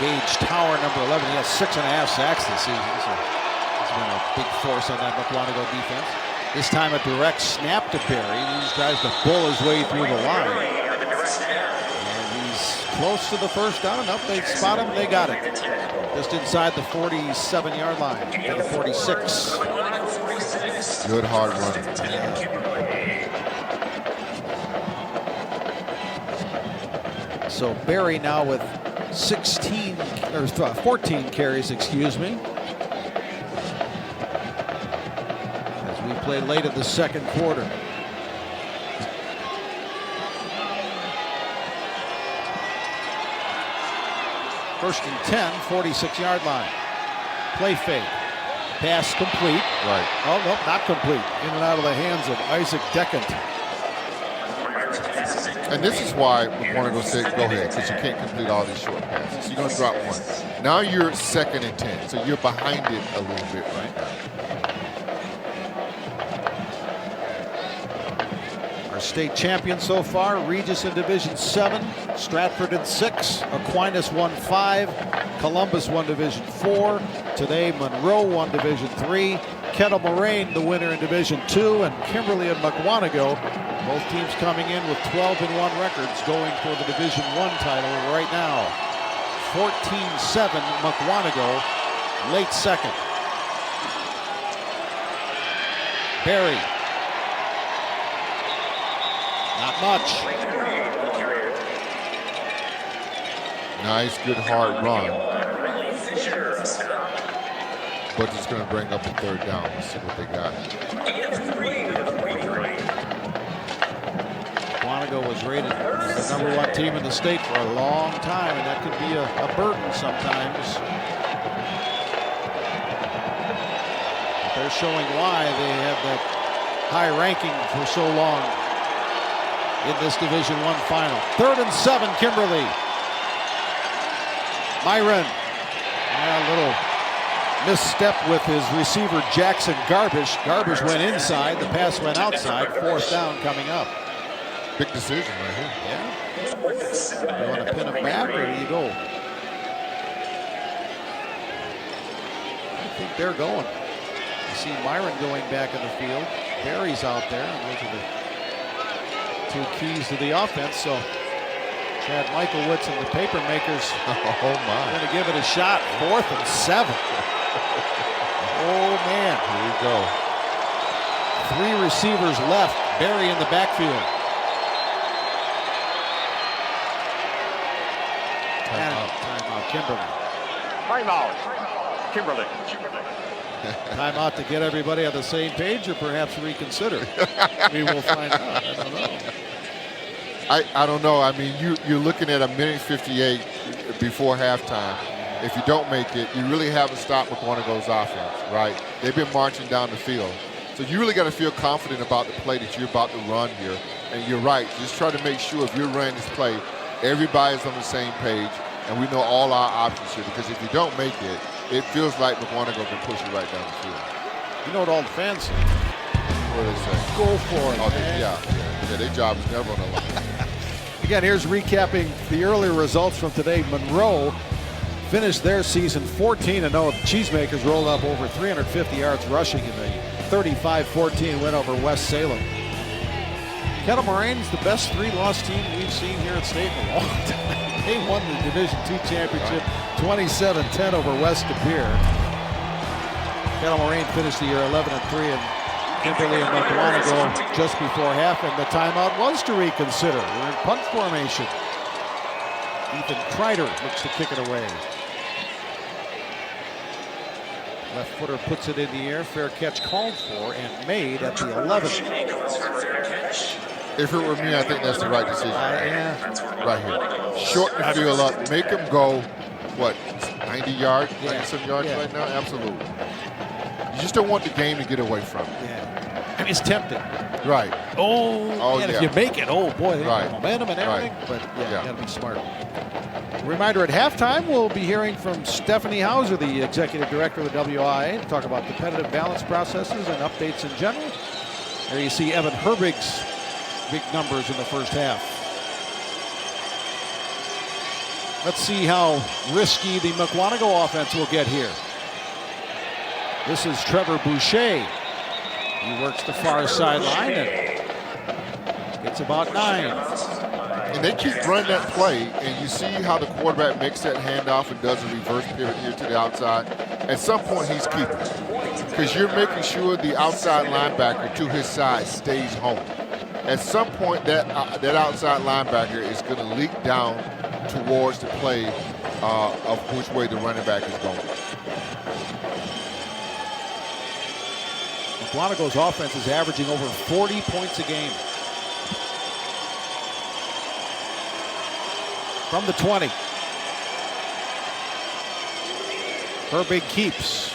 Gage Tower, number 11, he has 6.5 sacks this season, so he's been a big force on that Mukwonago defense. This time a direct snap to Barry. He just tries to bull his way through the line. And he's close to the first down. Nope, they spot him, they got it. Just inside the 47-yard line, and 46. Good hard running. So Barry now with 14 carries, excuse me. As we play late in the second quarter. First and 10, 46-yard line. Play fake. Pass complete. Right. Oh, nope, not complete. In and out of the hands of Isaac Deckant. And this is why Mukwonago said, go ahead, because you can't complete all these short passes. You're going to drop one. Now you're 2nd and 10, so you're behind it a little bit right now. Our state champion so far, Regis in Division 7, Stratford in 6, Aquinas won 5, Columbus won Division 4, today Monroe won Division 3, Kettle Moraine the winner in Division 2, and Kimberly and Mukwonago, both teams coming in with 12-1 records going for the Division 1 title right now. 14-7 Mukwonago, late second. Barry. Not much. Nice, good, hard run. But it's going to bring up a 3rd down. Let's see what they got. Mukwonago was rated the #1 team in the state for a long time, and that could be a burden sometimes. But they're showing why they have that high ranking for so long in this Division 1 final. 3rd and 7, Kimberly. Myron, a little misstep with his receiver Jackson Garbish. Garbish went inside, the pass went outside. 4th down coming up. Big decision right here. Yeah. You want to pin him back, or do you go? I think they're going. You see Myron going back in the field. Barry's out there. And those are the 2 keys to the offense. So Chad Michaelwitz and the paper makers Oh my. going to give it a shot. 4th and 7. Oh man. Here we go. 3 receivers left. Barry in the backfield. Timeout. Timeout, Kimberly. Timeout. Kimberly. Timeout to get everybody on the same page, or perhaps reconsider. We will find out. I don't know. I don't know. I mean, you're looking at a minute 58 before halftime. If you don't make it, you really haven't stopped Mukwonago's offense, right? They've been marching down the field. So you really got to feel confident about the play that you're about to run here. And you're right. Just try to make sure if you're running this play, everybody's on the same page, and we know all our options here. Because if you don't make it, it feels like Mukwonago can push you right down the field. You know what all the fans say? What do they say? Go for it, Oh, man. yeah, their job is never on the line. Again, here's recapping the earlier results from today. Monroe finished their season 14-0. The Cheesemakers rolled up over 350 yards rushing in the 35-14 win over West Salem. Kettle Moraine's the best 3-loss team we've seen here at state in a long time. They won the Division II championship 27-10 over West De Pere. Kettle Moraine finished the year 11-3, and Kimberly and Mukwonago just before half, and the timeout was to reconsider. We're in punt formation. Ethan Kreider looks to kick it away. Left footer puts it in the air. Fair catch called for and made at the 11. If it were me, I think that's the right decision. Yeah. Right here. Shorten the field up. Make them go, what, 90 yards? Yeah. 90-some yards Yeah. right now? Absolutely. You just don't want the game to get away from you. Yeah. I mean, it's tempting. Right. Oh, and yeah. if you make it, oh boy, Right. momentum and everything. Right. But yeah, Yeah. you gotta be smart. Reminder, at halftime, we'll be hearing from Stephanie Hauser, the executive director of the WIA, to talk about competitive balance processes and updates in general. There you see Evan Herbig's big numbers in the first half. Let's see how risky the Mukwonago offense will get here. This is Trevor Boucher. He works the far sideline and gets about 9. And they keep running that play, and you see how the quarterback makes that handoff and does a reverse pivot here to the outside. At some point, he's keeping it because you're making sure the outside linebacker to his side stays home. At some point, that outside linebacker is going to leak down towards the play of which way the running back is going. Mukwonago's offense is averaging over 40 points a game. From the 20. Herbig keeps.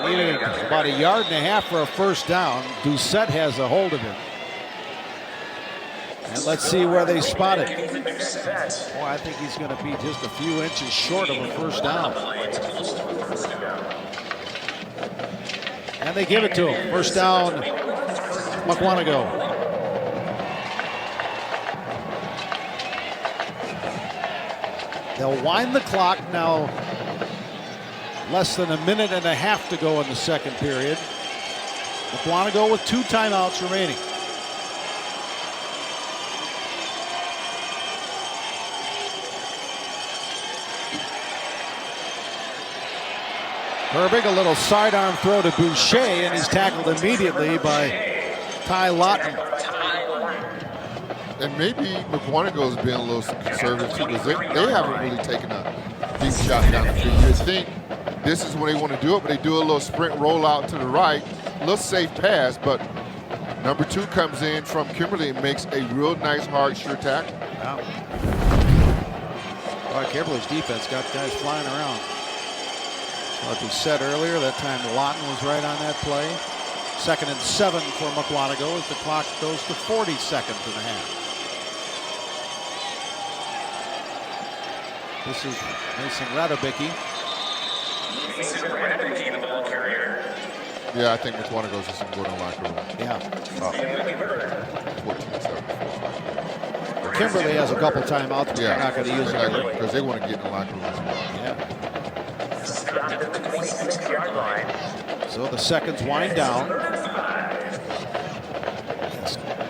Needing about 1.5 yards for a first down. Doucette has a hold of him. And let's see where they spot it. Boy, I think he's going to be just a few inches short of a first down. And they give it to him. First down, Mukwonago. They'll wind the clock now. Less than 1.5 minutes to go in the second period. Mukwonago with 2 timeouts remaining. Herbig, a little sidearm throw to Boucher, and he's tackled immediately by Ty Lawton. And maybe Mukwonago's been a little conservative too, because they haven't really taken a deep shot down the field. You think this is when they want to do it, but they do a little sprint rollout to the right, a little safe pass, but number 2 comes in from Kimberly and makes a real nice, hard, sure tackle. Wow. Well, Kimberly's defense got guys flying around. Like we said earlier, that time Lawton was right on that play. 2nd and 7 for Mukwonago as the clock goes to 40 seconds and a half. This is Mason Radobicki. Yeah, I think Mukwonago's just going to go in the locker room. Yeah. 14-7. Kimberly has a couple timeouts, but Yeah, they're not going to use it. because they want to get in the locker room as well. Yeah. So the seconds wind down.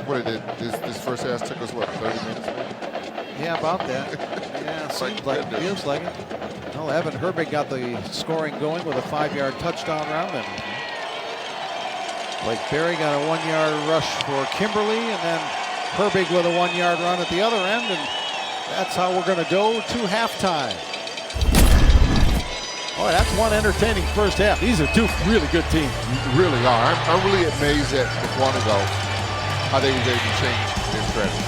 What did this first half took us, what, 30 minutes? Yeah, about that. Yeah, seems like it, feels like it. Well, Evan Herbig got the scoring going with a 5-yard touchdown run, and Blake Berry got a 1-yard rush for Kimberly, and then Herbig with a 1-yard run at the other end, and that's how we're going to go to halftime. Boy, that's one entertaining first half. These are two really good teams. You really are. I'm really amazed at Mukwonago, how they was able to change their strategy.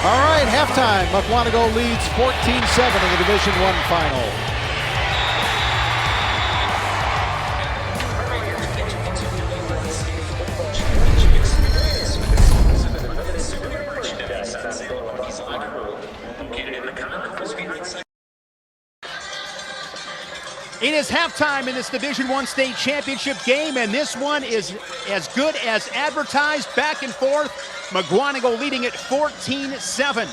All right, halftime. Mukwonago leads 14-7 in the Division I final. It is halftime in this Division I state championship game, and this one is as good as advertised, back and forth. Mukwonago leading at 14-7.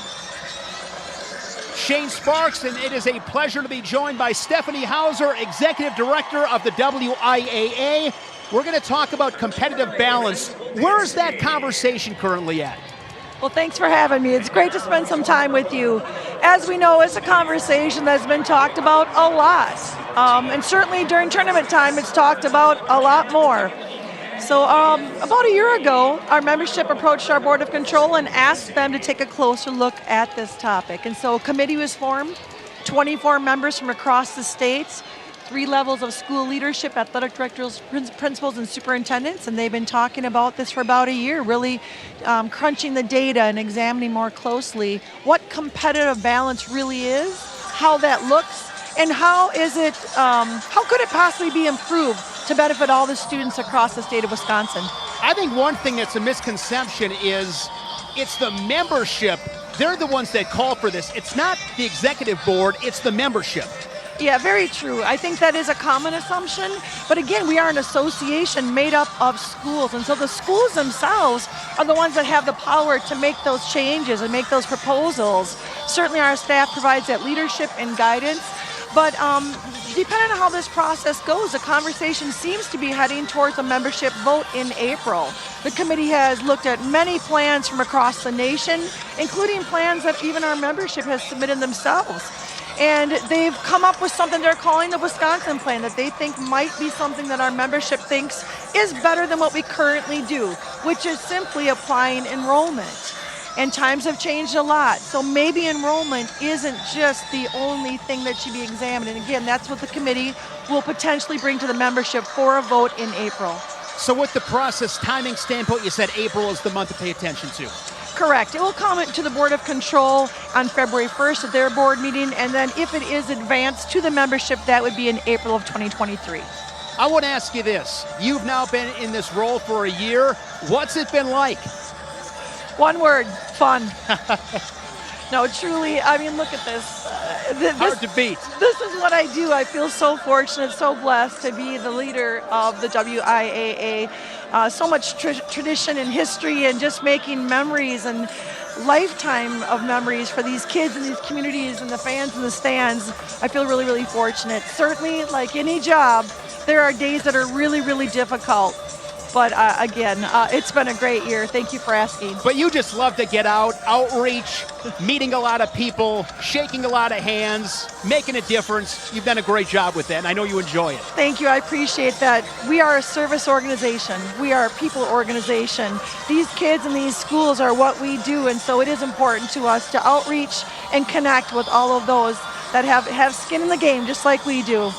Shane Sparks, and it is a pleasure to be joined by Stephanie Hauser, Executive Director of the WIAA. We're going to talk about competitive balance. Where is that conversation currently at? Well, thanks for having me. It's great to spend some time with you. As we know, it's a conversation that's been talked about a lot. And certainly during tournament time, it's talked about a lot more. So about a year ago, our membership approached our Board of Control and asked them to take a closer look at this topic. And so a committee was formed, 24 members from across the states, 3 levels of school leadership, athletic directors, principals, and superintendents, and they've been talking about this for about a year, really crunching the data and examining more closely what competitive balance really is, how that looks, and how could it possibly be improved to benefit all the students across the state of Wisconsin. I think one thing that's a misconception is it's the membership. They're the ones that call for this. It's not the executive board, it's the membership. Yeah, very true. I think that is a common assumption. But again, we are an association made up of schools. And so the schools themselves are the ones that have the power to make those changes and make those proposals. Certainly our staff provides that leadership and guidance. But depending on how this process goes, the conversation seems to be heading towards a membership vote in April. The committee has looked at many plans from across the nation, including plans that even our membership has submitted themselves. And they've come up with something they're calling the Wisconsin Plan that they think might be something that our membership thinks is better than what we currently do, which is simply applying enrollment. And times have changed a lot, so maybe enrollment isn't just the only thing that should be examined. And again, that's what the committee will potentially bring to the membership for a vote in April. So with the process timing standpoint, you said April is the month to pay attention to. Correct. It will come to the Board of Control on February 1st at their board meeting, and then if it is advanced to the membership, that would be in April of 2023. I want to ask you this. You've now been in this role for a year. What's it been like? One word, fun. No, truly, I mean, look at this. Hard to beat. This is what I do. I feel so fortunate, so blessed to be the leader of the WIAA. So much tradition and history and just making memories and lifetime of memories for these kids and these communities and the fans in the stands. I feel really, really fortunate. Certainly, like any job, there are days that are really, really difficult. But again, it's been a great year. Thank you for asking. But you just love to get out, outreach, meeting a lot of people, shaking a lot of hands, making a difference. You've done a great job with that, and I know you enjoy it. Thank you. I appreciate that. We are a service organization. We are a people organization. These kids and these schools are what we do, and so it is important to us to outreach and connect with all of those that have skin in the game, just like we do.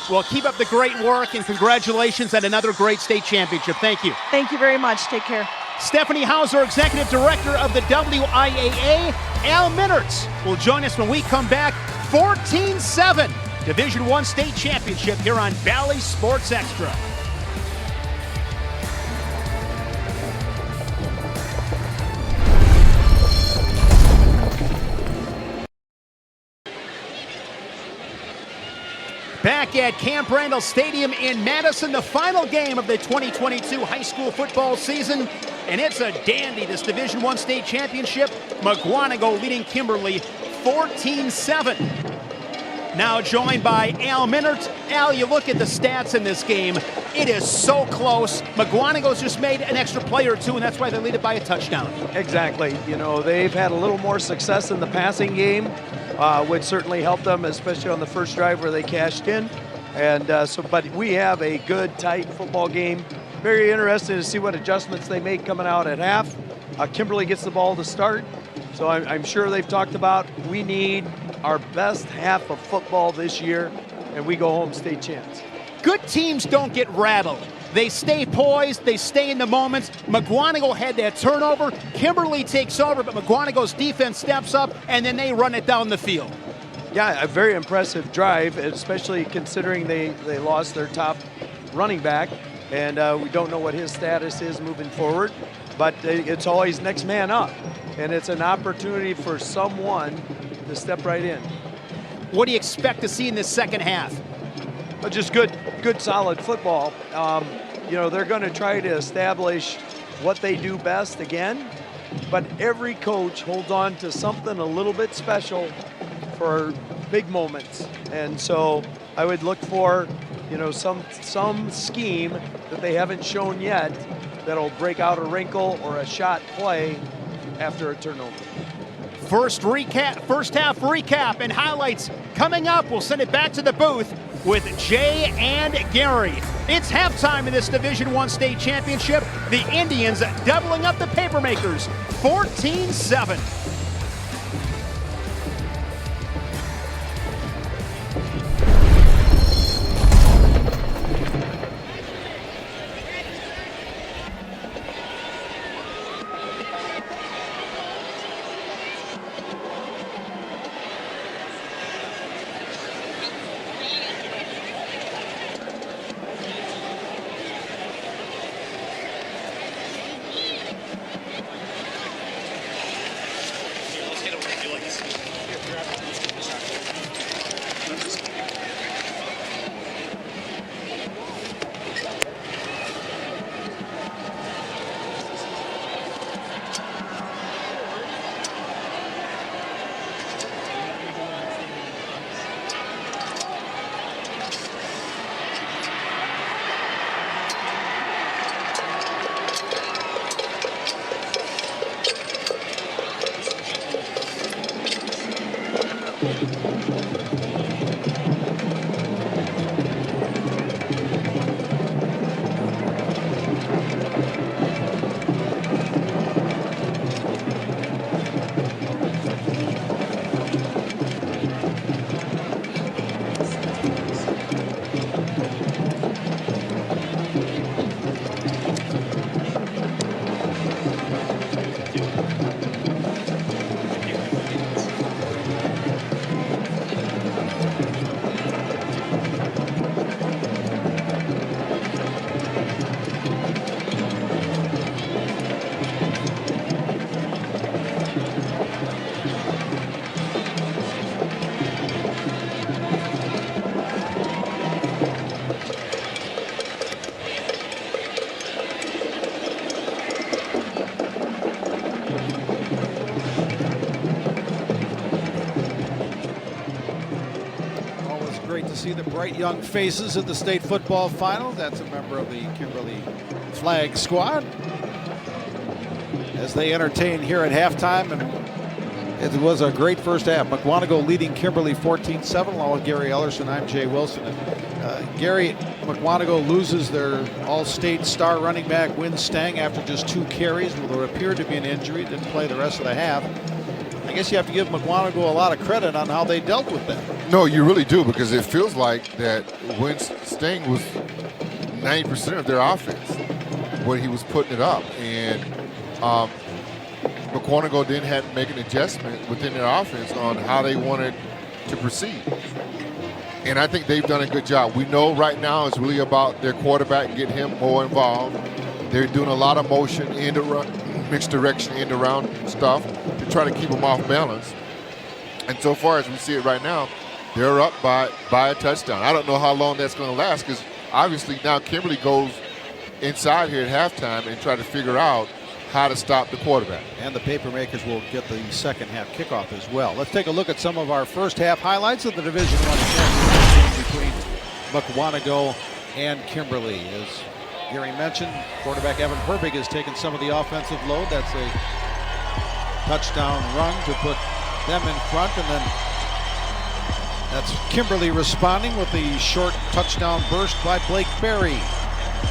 Well, keep up the great work, and congratulations on another great state championship. Thank you. Thank you very much. Take care. Stephanie Hauser, Executive Director of the WIAA. Al Minnertz will join us when we come back. 14-7, Division I state championship here on Valley Sports Extra. Back at Camp Randall Stadium in Madison, the final game of the 2022 high school football season. And it's a dandy, this Division I state championship. Mukwonago leading Kimberly 14-7. Now joined by Al Minnertz. Al, you look at the stats in this game. It is so close. Mukwonago's just made an extra play or two, and that's why they lead it by a touchdown. Exactly. You know, they've had a little more success in the passing game, which certainly helped them, especially on the first drive where they cashed in. And but we have a good, tight football game. Very interesting to see what adjustments they make coming out at half. Kimberly gets the ball to start. So I'm sure they've talked about we need our best half of football this year. and we go home state champs. Good teams don't get rattled. They stay poised, they stay in the moments. Mukwonago had that turnover. Kimberly takes over, but Mukwonago's defense steps up, and then they run it down the field. Yeah, a very impressive drive, especially considering they lost their top running back, and we don't know what his status is moving forward, but it's always next man up, and it's an opportunity for someone to step right in. What do you expect to see in the second half? Just good solid football. They're going to try to establish what they do best again, but every coach holds on to something a little bit special for big moments. And so I would look for, some scheme that they haven't shown yet that'll break out a wrinkle or a shot play after a turnover. First half recap and highlights coming up. We'll send it back to the booth with Jay and Gary. It's halftime in this Division I state championship. The Indians doubling up the Papermakers, 14-7. See the bright young faces in the state football final. That's a member of the Kimberly flag squad as they entertain here at halftime, and it was a great first half. Mukwonago leading Kimberly 14-7. Along with Gary Ellerson, I'm Jay Wilson. And, Gary, Mukwonago loses their all-state star running back Win Stang after just 2 carries. Well, there appeared to be an injury, didn't play the rest of the half. I guess you have to give Mukwonago a lot of credit on how they dealt with that. No, you really do, because it feels like that when Sting was 90% of their offense when he was putting it up. And Mukwonago then had to make an adjustment within their offense on how they wanted to proceed. And I think they've done a good job. We know right now it's really about their quarterback, get him more involved. They're doing a lot of motion, end around, mixed direction, end around stuff to try to keep them off balance. And so far as we see it right now, they're up by a touchdown. I don't know how long that's going to last, because obviously now Kimberly goes inside here at halftime and try to figure out how to stop the quarterback. And the Papermakers will get the second half kickoff as well. Let's take a look at some of our first half highlights of the Division I championship game between Mukwonago and Kimberly. As Gary mentioned, quarterback Evan Herbig has taken some of the offensive load. That's a touchdown run to put them in front, and then that's Kimberly responding with the short touchdown burst by Blake Berry.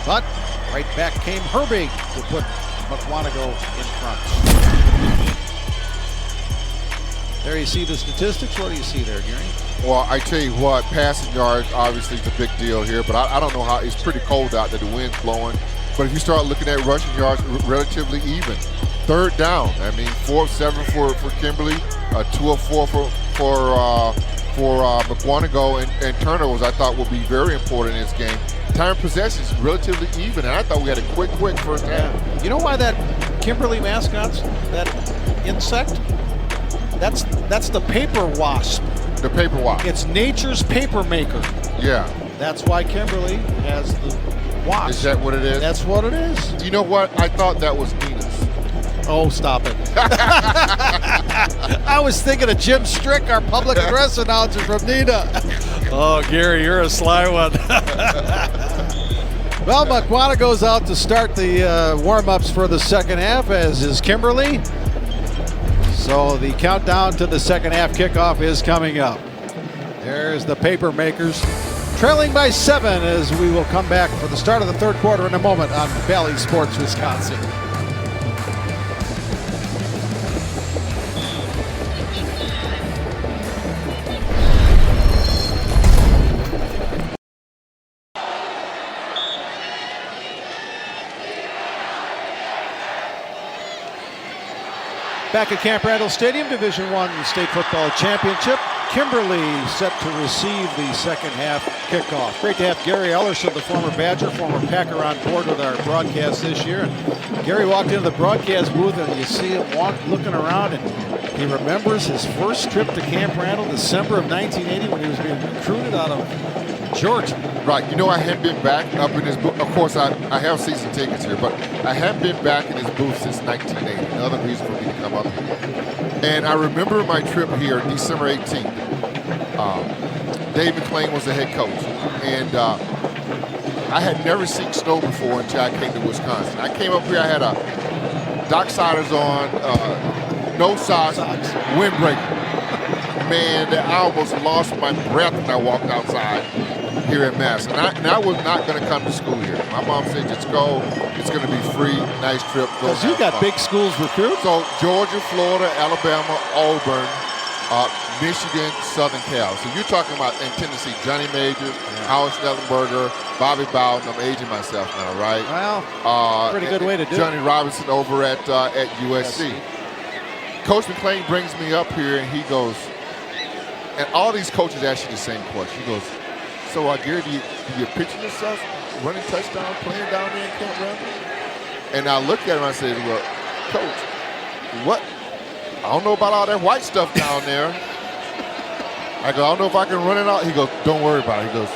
But right back came Herbig to put Mukwonago in front. There you see the statistics. What do you see there, Gary? Well, I tell you what, passing yards obviously is a big deal here, but I don't know how. It's pretty cold out there, the wind's blowing. But if you start looking at rushing yards, relatively even. Third down, I mean, 4 of 7 for Kimberly, 2 of 4 for Mukwonago, and turnovers I thought would be very important in this game. Time possession is relatively even, and I thought we had a quick first half. You know why that Kimberly mascot's that insect? That's the paper wasp. The paper wasp. It's nature's paper maker. Yeah. That's why Kimberly has the wasp. Is that what it is? That's what it is. You know what? I thought that was Nina's. Oh, stop it. I was thinking of Jim Strick, our public address announcer from Nina. Oh, Gary, you're a sly one. Well, Mukwonago goes out to start the warm-ups for the second half, as is Kimberly. So the countdown to the second half kickoff is coming up. There's the paper makers trailing by 7 as we will come back for the start of the third quarter in a moment on Valley Sports Wisconsin. Back at Camp Randall Stadium, Division I State Football Championship. Kimberly set to receive the second half kickoff. Great to have Gary Ellerson, the former Badger, former Packer, on board with our broadcast this year. And Gary walked into the broadcast booth, and you see him looking around, and he remembers his first trip to Camp Randall, December of 1980, when he was being recruited out of Georgia. Right. You know, I hadn't been back up in his booth. Of course, I have season tickets here, but I haven't been back in his booth since 1980. Another reason for me to come up here. And I remember my trip here, December 18th. Dave McClain was the head coach. And I had never seen snow before until I came to Wisconsin. I came up here, I had a Docksiders on, no socks, windbreaker. Man, I almost lost my breath when I walked outside here at Mass. And I was not going to come to school here. My mom said, just go. It's going to be free. Nice trip. Because you got big schools recruit. So Georgia, Florida, Alabama, Auburn, Michigan, Southern Cal. So you're talking about in Tennessee, Johnny Majors, Howard Schnellenberger, Bobby Bowden. I'm aging myself now, right? Well, pretty good way to do Johnny it. Robinson over at USC. Coach McClain brings me up here, and he goes, and all these coaches ask you the same question. He goes, so Gary, do you picture yourself running touchdown, playing down there in Camp Randall? And I looked at him and I said, well, Coach, what? I don't know about all that white stuff down there. I go, I don't know if I can run it out. He goes, don't worry about it. He goes,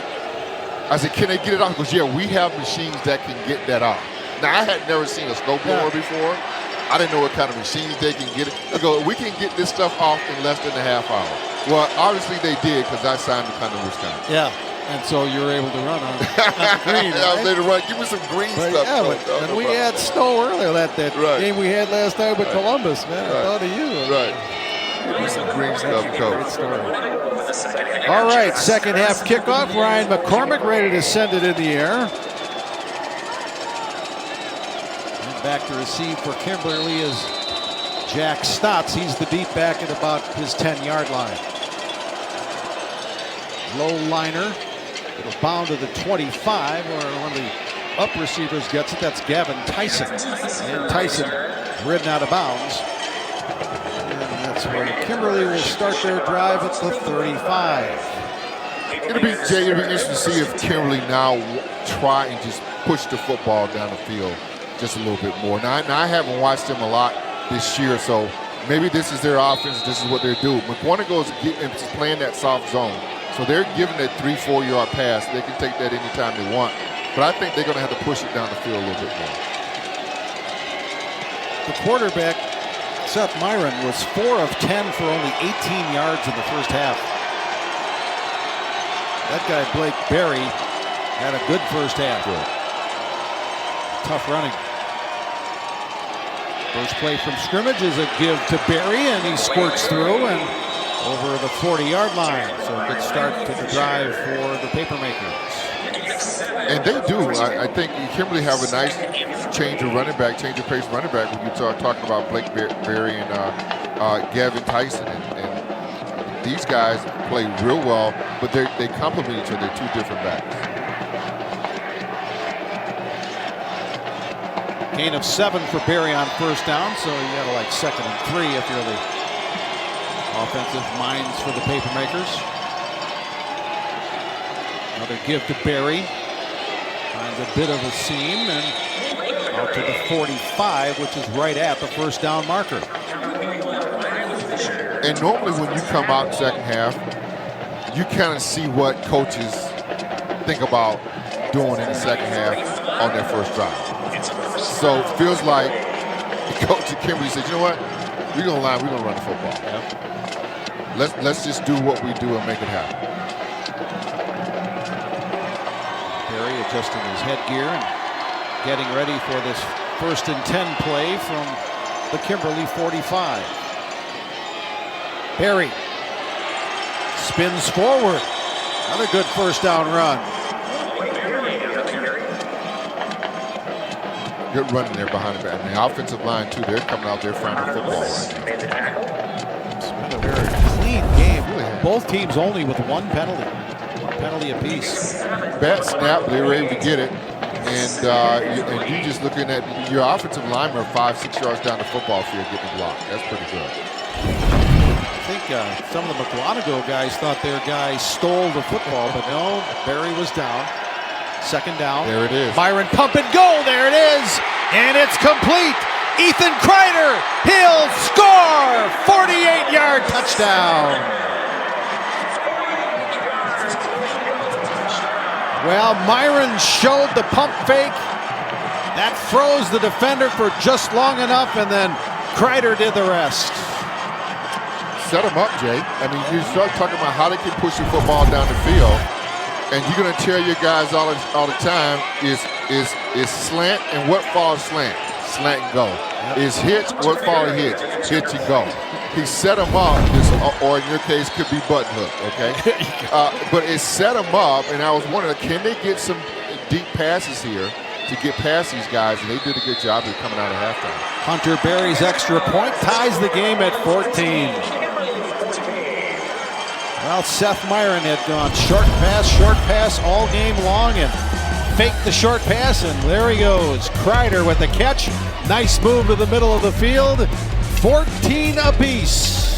I said, can they get it off? He goes, yeah, we have machines that can get that off. Now, I had never seen a snowblower before. I didn't know what kind of machines they can get it. I go, we can get this stuff off in less than a half hour. Well, obviously they did, because I signed to come to Wisconsin. Yeah, and so you were able to run on green, right? I was able to run. Give me some green stuff. Yeah, and we had snow earlier that game we had last night with Columbus, man. I thought of you. Right. Give me some green stuff, Coach. All right, second half kickoff. Ryan McCormick ready to send it in the air. And back to receive for Kimberly is Jack Stotts. He's the deep back at about his 10-yard line. Low liner. It'll bound to the 25, where one of the up receivers gets it. That's Gavin Tyson. And Tyson ridden out of bounds. And that's where Kimberly will start their drive at the 35. It'll be interesting to see if Kimberly now try and just push the football down the field just a little bit more. Now I haven't watched them a lot this year, so maybe this is their offense. This is what they're doing. Mukwonago is playing that soft zone. So they're giving that 3-4 yard pass. They can take that anytime they want. But I think they're going to have to push it down the field a little bit more. The quarterback, Seth Myron, was 4 of 10 for only 18 yards in the first half. That guy, Blake Berry, had a good first half. Good. Tough running. First play from scrimmage is a give to Berry, and he squirts through and over the 40-yard line. So a good start to the drive for the Papermakers. And they do. I think Kimberly have a nice change of pace running back when you start talking about Blake Berry and Gavin Tyson. And these guys play real well, but they complement each other. They're two different backs. Gain of 7 for Berry on first down, so you got to like 2nd and 3 if you're the offensive minds for the Papermakers. Another give to Berry. Finds a bit of a seam and out to the 45, which is right at the first down marker. And normally when you come out in the second half, you kind of see what coaches think about doing in the second half on their first drive. So it feels like Coach Kimberly said, you know what? We're going to line, we're going to run the football. Yep. Let's just do what we do and make it happen. Berry adjusting his headgear and getting ready for this 1st and 10 play from the Kimberly 45. Berry spins forward. Another good first down run. Good running there behind the back. And the offensive line, too, they're coming out there finding the football right now. It's been a very clean game. Both teams only with 1 penalty. 1 penalty apiece. Bad snap, they were able to get it. And you just looking at your offensive lineman 5-6 yards down the football field getting blocked. That's pretty good. I think some of the Mukwonago guys thought their guy stole the football, but no, Berry was down. 2nd down. There it is. Myron pump and go. There it is. And it's complete. Ethan Kreider. He'll score. 48-yard touchdown. Well, Myron showed the pump fake. That froze the defender for just long enough, and then Kreider did the rest. Set them up, Jay. I mean, you start talking about how they can push the football down the field. And you're going to tell your guys all the time is slant and what follows slant. Slant and go. Yep. Is hitch, what follows hitch. Hitch and go. He set them up, or in your case, could be button hook, okay? But it set them up, and I was wondering, can they get some deep passes here to get past these guys? And they did a good job of coming out of halftime. Hunter Berry's extra point ties the game at 14. Well, Seth Myron had gone short pass all game long and faked the short pass, and there he goes. Kreider with the catch. Nice move to the middle of the field. 14 apiece.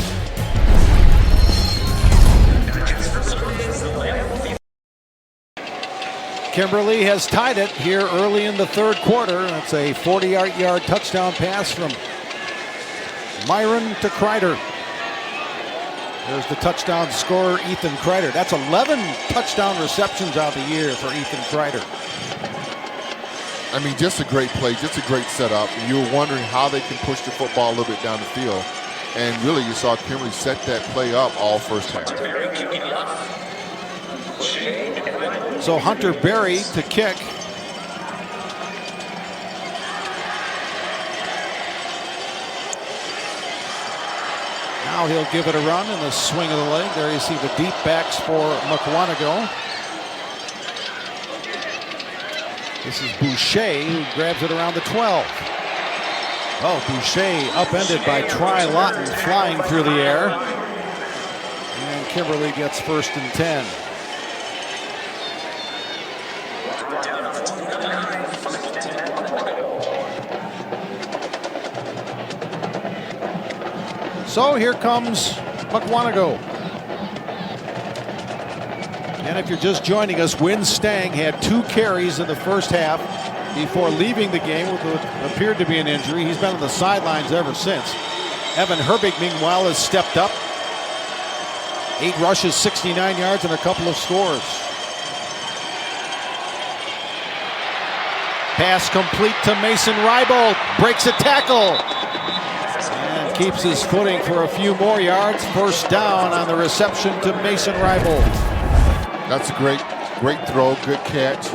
Kimberly has tied it here early in the 3rd quarter. That's a 40-yard touchdown pass from Myron to Kreider. There's the touchdown scorer, Ethan Kreider. That's 11 touchdown receptions out the year for Ethan Kreider. I mean, just a great play, just a great setup. You were wondering how they can push the football a little bit down the field. And really, you saw Kimberly set that play up all first half. So Hunter Berry to kick. Now he'll give it a run in the swing of the leg. There you see the deep backs for Mukwonago. This is Boucher who grabs it around the 12. Oh, Boucher upended by Tri Lawton flying through the air. And Kimberly gets 1st and 10. So here comes Mukwonago. And if you're just joining us, Win Stang had 2 carries in the first half before leaving the game with what appeared to be an injury. He's been on the sidelines ever since. Evan Herbig, meanwhile, has stepped up. 8 rushes, 69 yards, and a couple of scores. Pass complete to Mason Rybold. Breaks a tackle. And keeps his footing for a few more yards. First down on the reception to Mason Rybold. That's a great throw, good catch.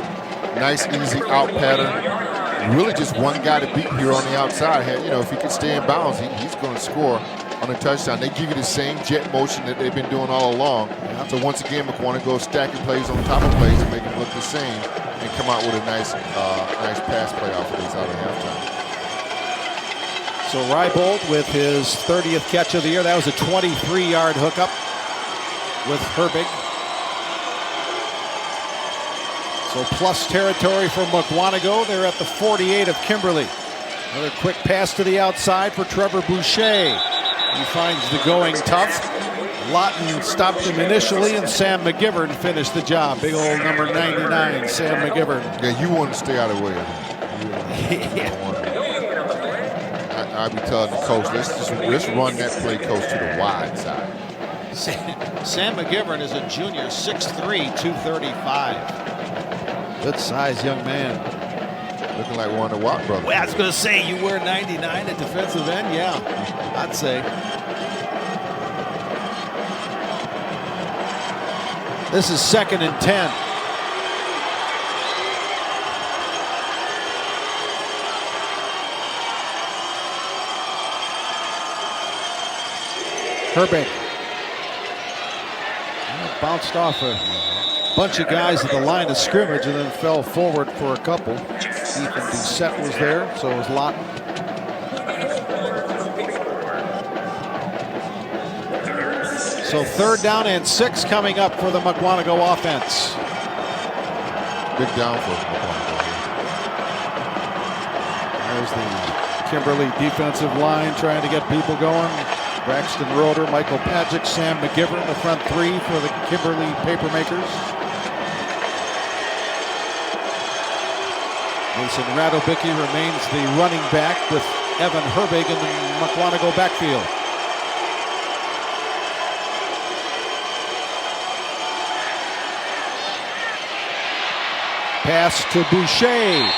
Nice, easy out pattern. Really just one guy to beat here on the outside. You know, if he can stay in bounds, he's going to score on a touchdown. They give you the same jet motion that they've been doing all along. So once again, Mukwonago stacking plays on top of plays to make them look the same and come out with a nice pass play off of these out of halftime. So Rybold with his 30th catch of the year. That was a 23-yard hookup. with Herbig. So plus territory for Mukwonago. They're at the 48 of Kimberly. Another quick pass to the outside for Trevor Boucher. He finds the going tough. Lawton stopped him initially, and Sam McGivern finished the job. Big old number 99, Sam McGivern. Yeah, you want to stay out of the way of him. I'd be telling the coach, let's run that play, coach, to the wide side. Sam McGivern is a junior, 6'3", 235. Good size young man. Looking like one of the Watt brothers. Well, I was going to say, you wear 99 at defensive end? Yeah, I'd say. This is 2nd and 10. Herbig. Bounced off a bunch of guys at the line of scrimmage and then fell forward for a couple. Ethan Doucette was there, so was Lawton. So 3rd down and 6 coming up for the Mukwonago offense. Big down for Mukwonago. There's the Kimberly defensive line trying to get people going. Braxton Roeder, Michael Pagic, Sam McGivern, the front three for the Kimberly Papermakers. Mason Radobicki remains the running back with Evan Herbig in the Mukwonago backfield. Pass to Boucher.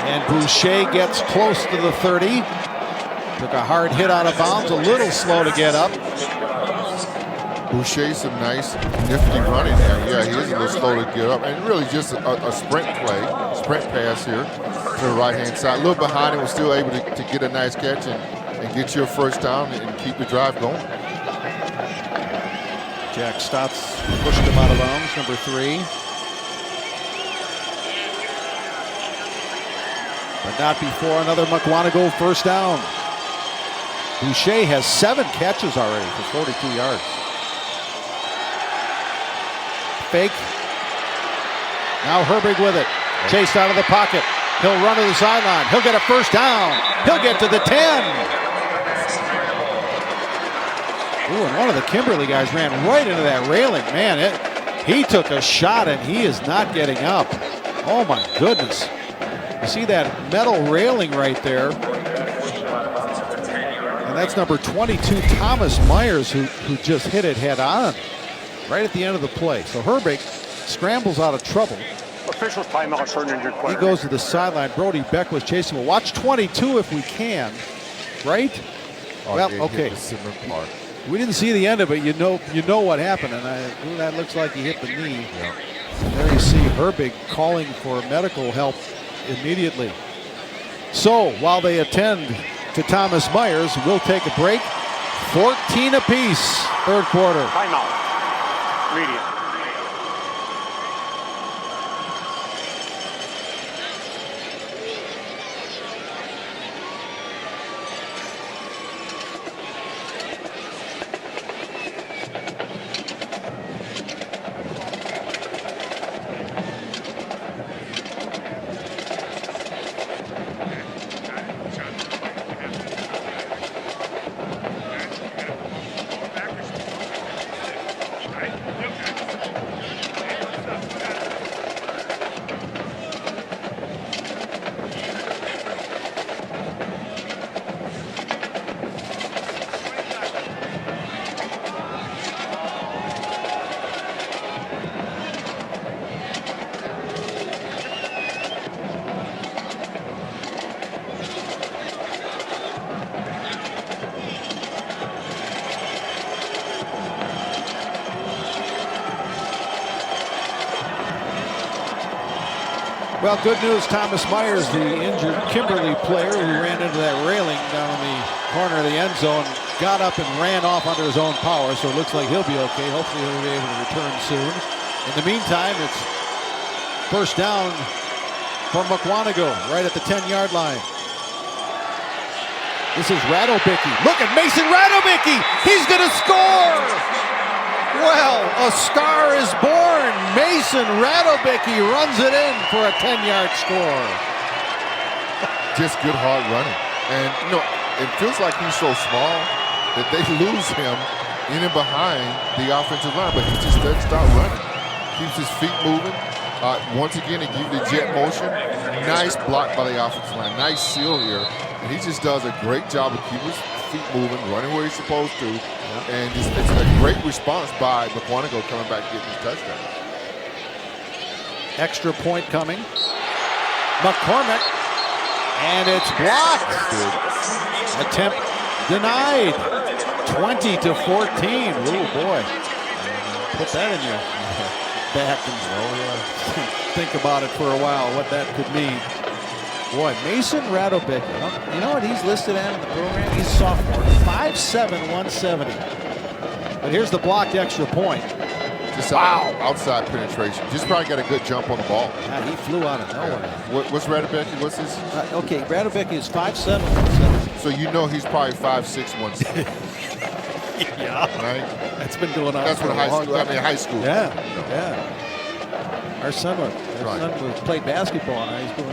And Boucher gets close to the 30. Took a hard hit out of bounds, a little slow to get up. Boucher, some nice, nifty running there. Yeah, he is a little slow to get up. And really just a sprint play, sprint pass here to the right-hand side. A little behind him, was still able to get a nice catch and get your first down and keep the drive going. Jack Stotts pushed him out of bounds, number 3. But not before another Mukwonago first down. Boucher has 7 catches already for 42 yards. Fake. Now Herbig with it. Chased out of the pocket. He'll run to the sideline. He'll get a first down. He'll get to the 10. Ooh, and one of the Kimberly guys ran right into that railing. Man, he took a shot and he is not getting up. Oh my goodness. You see that metal railing right there. And that's number 22, Thomas Myers, who just hit it head on right at the end of the play. So Herbig scrambles out of trouble. Officials timeout, certain injured player. He goes to the sideline. Brody Beck was chasing him. Watch 22 if we can, right? Oh, well, okay. We didn't see the end of it. You know what happened, and that looks like he hit the knee. Yeah. There you see Herbig calling for medical help immediately. So while they attend to Thomas Myers, we'll take a break. 14 apiece, 3rd quarter. Timeout. Media. Well, good news, Thomas Myers, the injured Kimberly player who ran into that railing down in the corner of the end zone, got up and ran off under his own power, so it looks like he'll be okay. Hopefully he'll be able to return soon. In the meantime, it's first down for Mukwonago right at the 10-yard line. This is Radobicki. Look at Mason Radobicki. He's going to score. Well, a star is born. Mason Radobicki runs it in for a 10-yard score. Just good hard running. And, you know, it feels like he's so small that they lose him in and behind the offensive line, but he just doesn't stop running. Keeps his feet moving. Once again, he gives the jet motion. Nice block by the offensive line. Nice seal here. And he just does a great job of keeping his feet moving, running where he's supposed to. Yeah. And it's a great response by Mukwonago coming back getting his touchdown. Extra point coming. McCormick. And it's blocked. Attempt denied. 20-14. Oh boy. Put that in your back and think about it for a while, what that could mean. Boy, Mason Radobicki. You know what he's listed at in the program? He's a sophomore. 5'7", 170. But here's the blocked extra point. Just outside penetration. Just probably got a good jump on the ball. Yeah, he flew out of nowhere. What's Radobicki? What's his? Okay, Radobicki is 5'7", 170. So you know he's probably 5'6", 170. Yeah. Right? That's been going on. That's for what high school. Yeah, yeah. Our son played basketball in high school.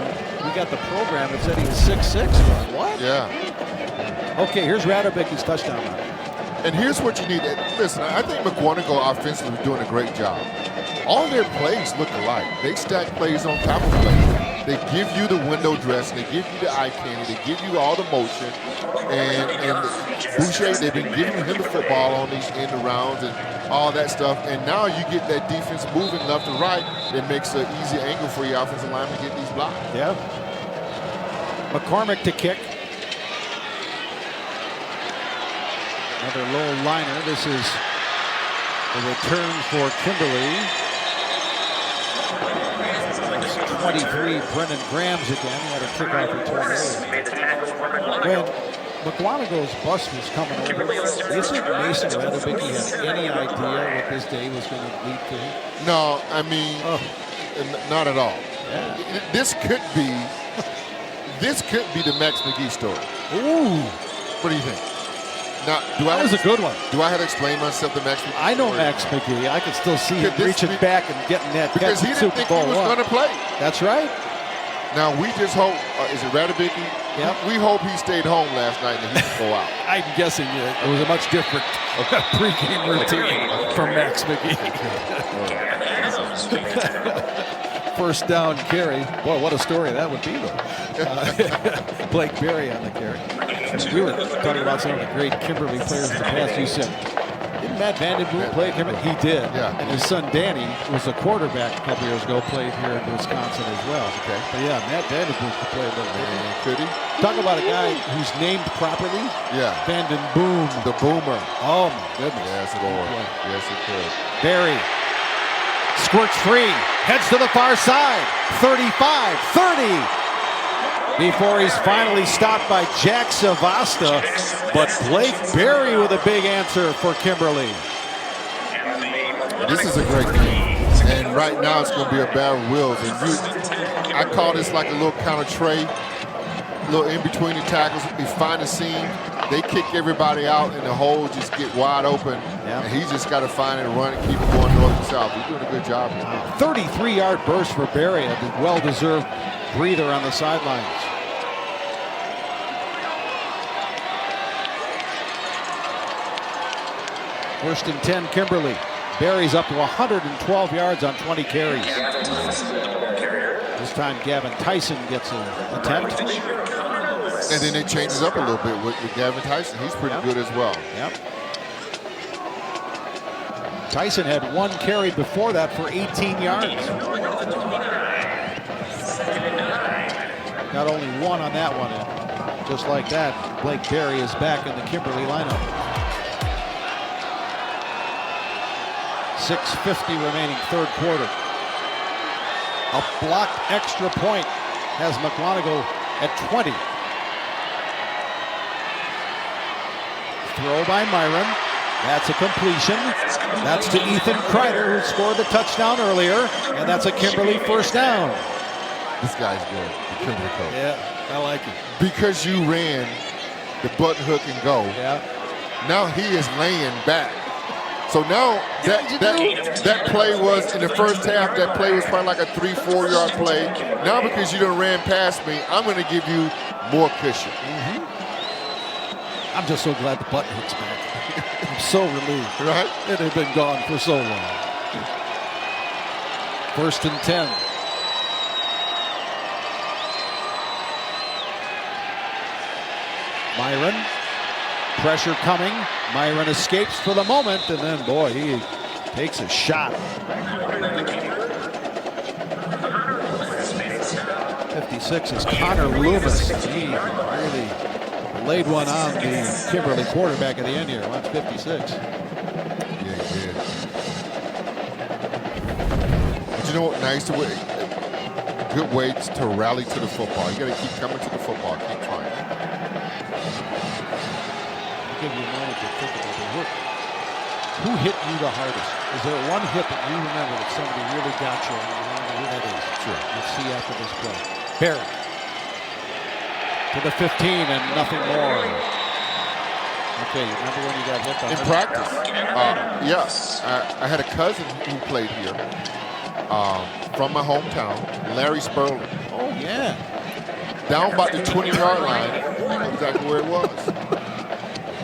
We got the program that said he was 6'6". What? Yeah. Okay, here's Radobicki's touchdown run. And here's what you need. Listen, I think Mukwonago offensively is doing a great job. All their plays look alike. They stack plays on top of plays. They give you the window dress. They give you the eye candy. They give you all the motion. And Boucher, they've been giving him the football on these end arounds and all that stuff. And now you get that defense moving left and right. That makes an easy angle for your offensive lineman to get these blocks. Yeah. McCormick to kick. Another low liner. This is the return for Kimberly. 23, Brendan Grams again. He had a kickoff return earlier. When Mukwonago's bus was coming over, isn't Mason Radobicki had any idea what this day was going to lead to? No, I mean, not at all. Yeah. This could be the Max McGee story. Ooh. What do you think? Now, that was a good one. Do I have to explain myself to Max McGee? I know Max McGee. I can still see him reaching back and getting that because he didn't think he was going to play. That's right. Now we just hope. Is it Radobicki? Yep. We hope he stayed home last night and he could go out. I'm guessing it was a much different pregame routine from Max McGee. First down carry. Boy, what a story that would be, though. Blake Berry on the carry. We were talking about some of the great Kimberly players in the past. You said, didn't Matt Vandenboom play Kimberly? He did. Yeah. And his son Danny was a quarterback a couple years ago, played here in Wisconsin as well. Okay. But yeah, Matt Vandenboom could play a little bit. Could he? Talk about a guy who's named properly. Yeah. Vandenboom. The boomer. Oh, my goodness. Yes, Lord. Yes, it could. Berry squirts free, heads to the far side, 35, 30. Before he's finally stopped by Jack Savasta, but Blake Berry with a big answer for Kimberly. This is a great game, and right now it's going to be a battle of wills. And I call this like a little counter tray, a little in between the tackles. We find a seam, they kick everybody out, and the hole just get wide open. Yep. And he's just got to find it and run and keep it going north and south. He's doing a good job. 33-yard burst for Berry, a well-deserved breather on the sidelines. First and 10, Kimberly. Berry's up to 112 yards on 20 carries. This time Gavin Tyson gets an attempt. And then it changes up a little bit with Gavin Tyson. He's pretty good as well. Yep. Tyson had one carry before that for 18 yards. Got only one on that one. And just like that, Blake Berry is back in the Kimberly lineup. 6:50 remaining third quarter. A blocked extra point has Mukwonago at 20. Throw by Myron. That's a completion. That's to Ethan Kreider, who scored the touchdown earlier. And that's a Kimberly first down. This guy's good, the Kimberly coach. Yeah, I like it. Because you ran the button hook and go. Yeah. Now he is laying back So now that play was in the first half. That play was probably like a 3-4 yard play. Now because you done ran past me, I'm going to give you more cushion. I'm just so glad the button hook's back. I'm so relieved. Right? It had been gone for so long. 1st and 10. Myron. Pressure coming. Myron escapes for the moment, and then, boy, he takes a shot. 56 is Connor Loomis. He really laid one on the Kimberly quarterback at the end here. Watch 56. Yeah, he did. But you know what? Nice to good way to rally to the football. You got to keep coming to the football. Keep trying. Give you a moment to think about it. Who hit you the hardest? Is there one hit that you remember that somebody really got you and you remember who that is? Sure. You'll see after this play. Barry. To the 15 and nothing more. Okay, you remember when you got hit the In practice. Yes. I had a cousin who played here from my hometown, Larry Sperling. Oh, yeah. Down about the 20-yard line. I know exactly where it was.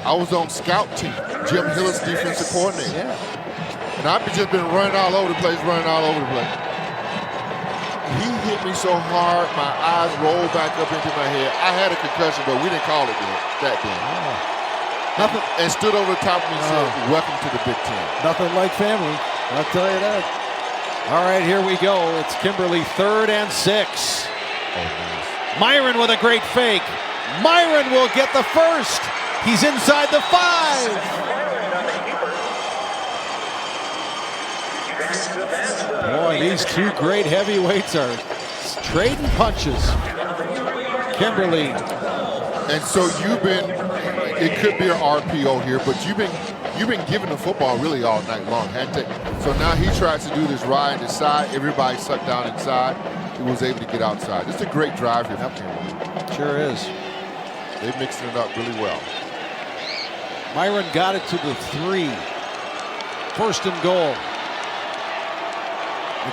I was on scout team, Jim Hillis defensive coordinator. Yeah. And I've just been running all over the place. He hit me so hard, my eyes rolled back up into my head. I had a concussion, but we didn't call it that then. Oh. Nothing. And stood over the top of me and said, "Welcome to the Big Ten." Nothing like family, I'll tell you that. All right, here we go. It's Kimberly 3rd and 6. Oh, nice. Myron with a great fake. Myron will get the first. He's inside the 5. Boy, these two great heavyweights are trading punches. Kimberly. And so you've been, it could be an RPO here, but you've been giving the football really all night long. So now he tries to do this ride inside. Everybody sucked down inside. He was able to get outside. It's a great drive here for Kimberly. Sure is. They're mixing it up really well. Myron got it to the 3. 1st and goal.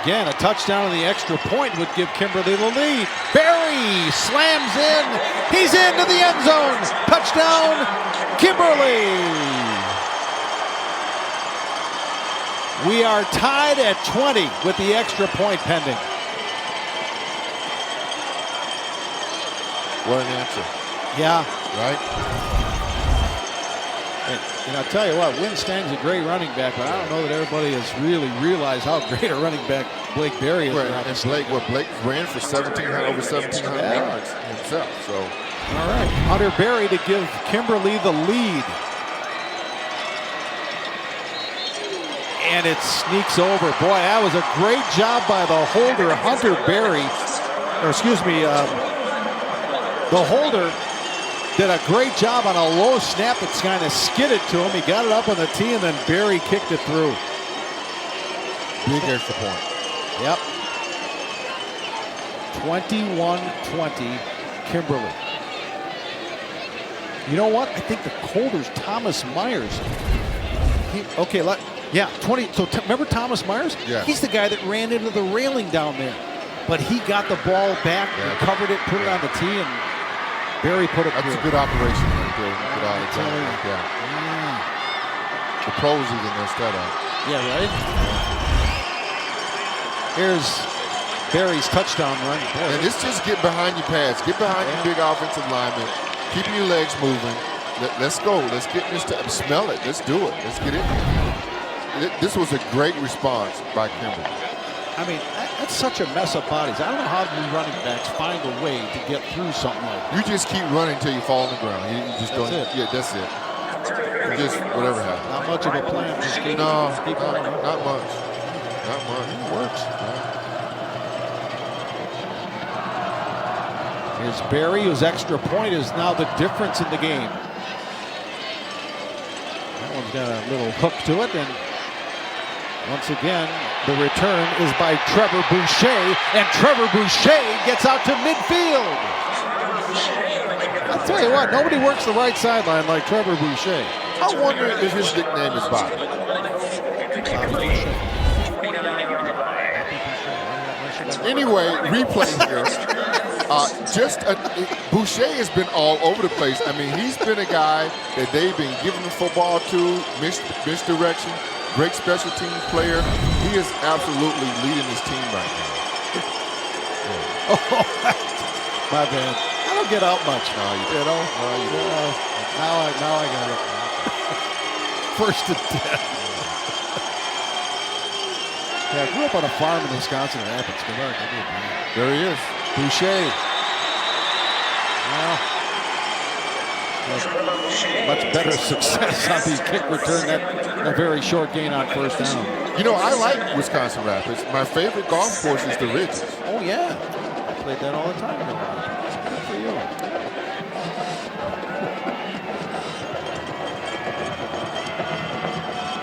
Again, a touchdown on the extra point would give Kimberly the lead. Barry slams in. He's into the end zone. Touchdown, Kimberly. We are tied at 20 with the extra point pending. What an answer. Yeah. Right? And I'll tell you what, Win Stang's a great running back, but I don't know that everybody has really realized how great a running back Blake Berry is. And Blake ran for over 1,700 yards himself. So, all right, Hunter Berry to give Kimberly the lead. And it sneaks over. Boy, that was a great job by the holder, Hunter Berry. The holder did a great job on a low snap that's kind of skidded to him. He got it up on the tee, and then Barry kicked it through. Big extra point. Yep. 21-20, Kimberly. You know what? I think the holder's Thomas Myers. 20. So remember Thomas Myers? Yeah. He's the guy that ran into the railing down there. But he got the ball back, recovered it, put it on the tee, and Barry put it through. That's a good operation right there. Get out of town like that. The pros even messed that up. Yeah, right? Here's Barry's touchdown run. Boy, And it's just get behind your pads. Get behind your big offensive lineman. Keeping your legs moving. Let's go. Let's get this to smell it. Let's do it. Let's get in here. This was a great response by Kimberly. I mean, that's such a mess of bodies. I don't know how you running backs find a way to get through something like that. You just keep running until you fall on the ground. You just don't. Yeah, that's it. Just whatever happens. Not much of a plan. Just keep not going. Not much. Not much. It works. Here's Barry, whose extra point is now the difference in the game. That one's got a little hook to it, and once again, the return is by Trevor Boucher, and Trevor Boucher gets out to midfield. I'll tell you what, nobody works the right sideline like Trevor Boucher. I wonder if his nickname is Bobby. Anyway, replay here. Boucher has been all over the place. I mean, he's been a guy that they've been giving the football to, misdirection, great special team player. He is absolutely leading his team right now. Oh, my bad. I don't get out much now, you know? Now I got it. First and 10. Yeah, I grew up on a farm in Wisconsin Rapids. There he is. Boucher. Well, much better success on the kick return. That a very short gain on first down. You know, I like Wisconsin Rapids. My favorite golf course is the Ridges. Oh, yeah. I played that all the time. Good for you.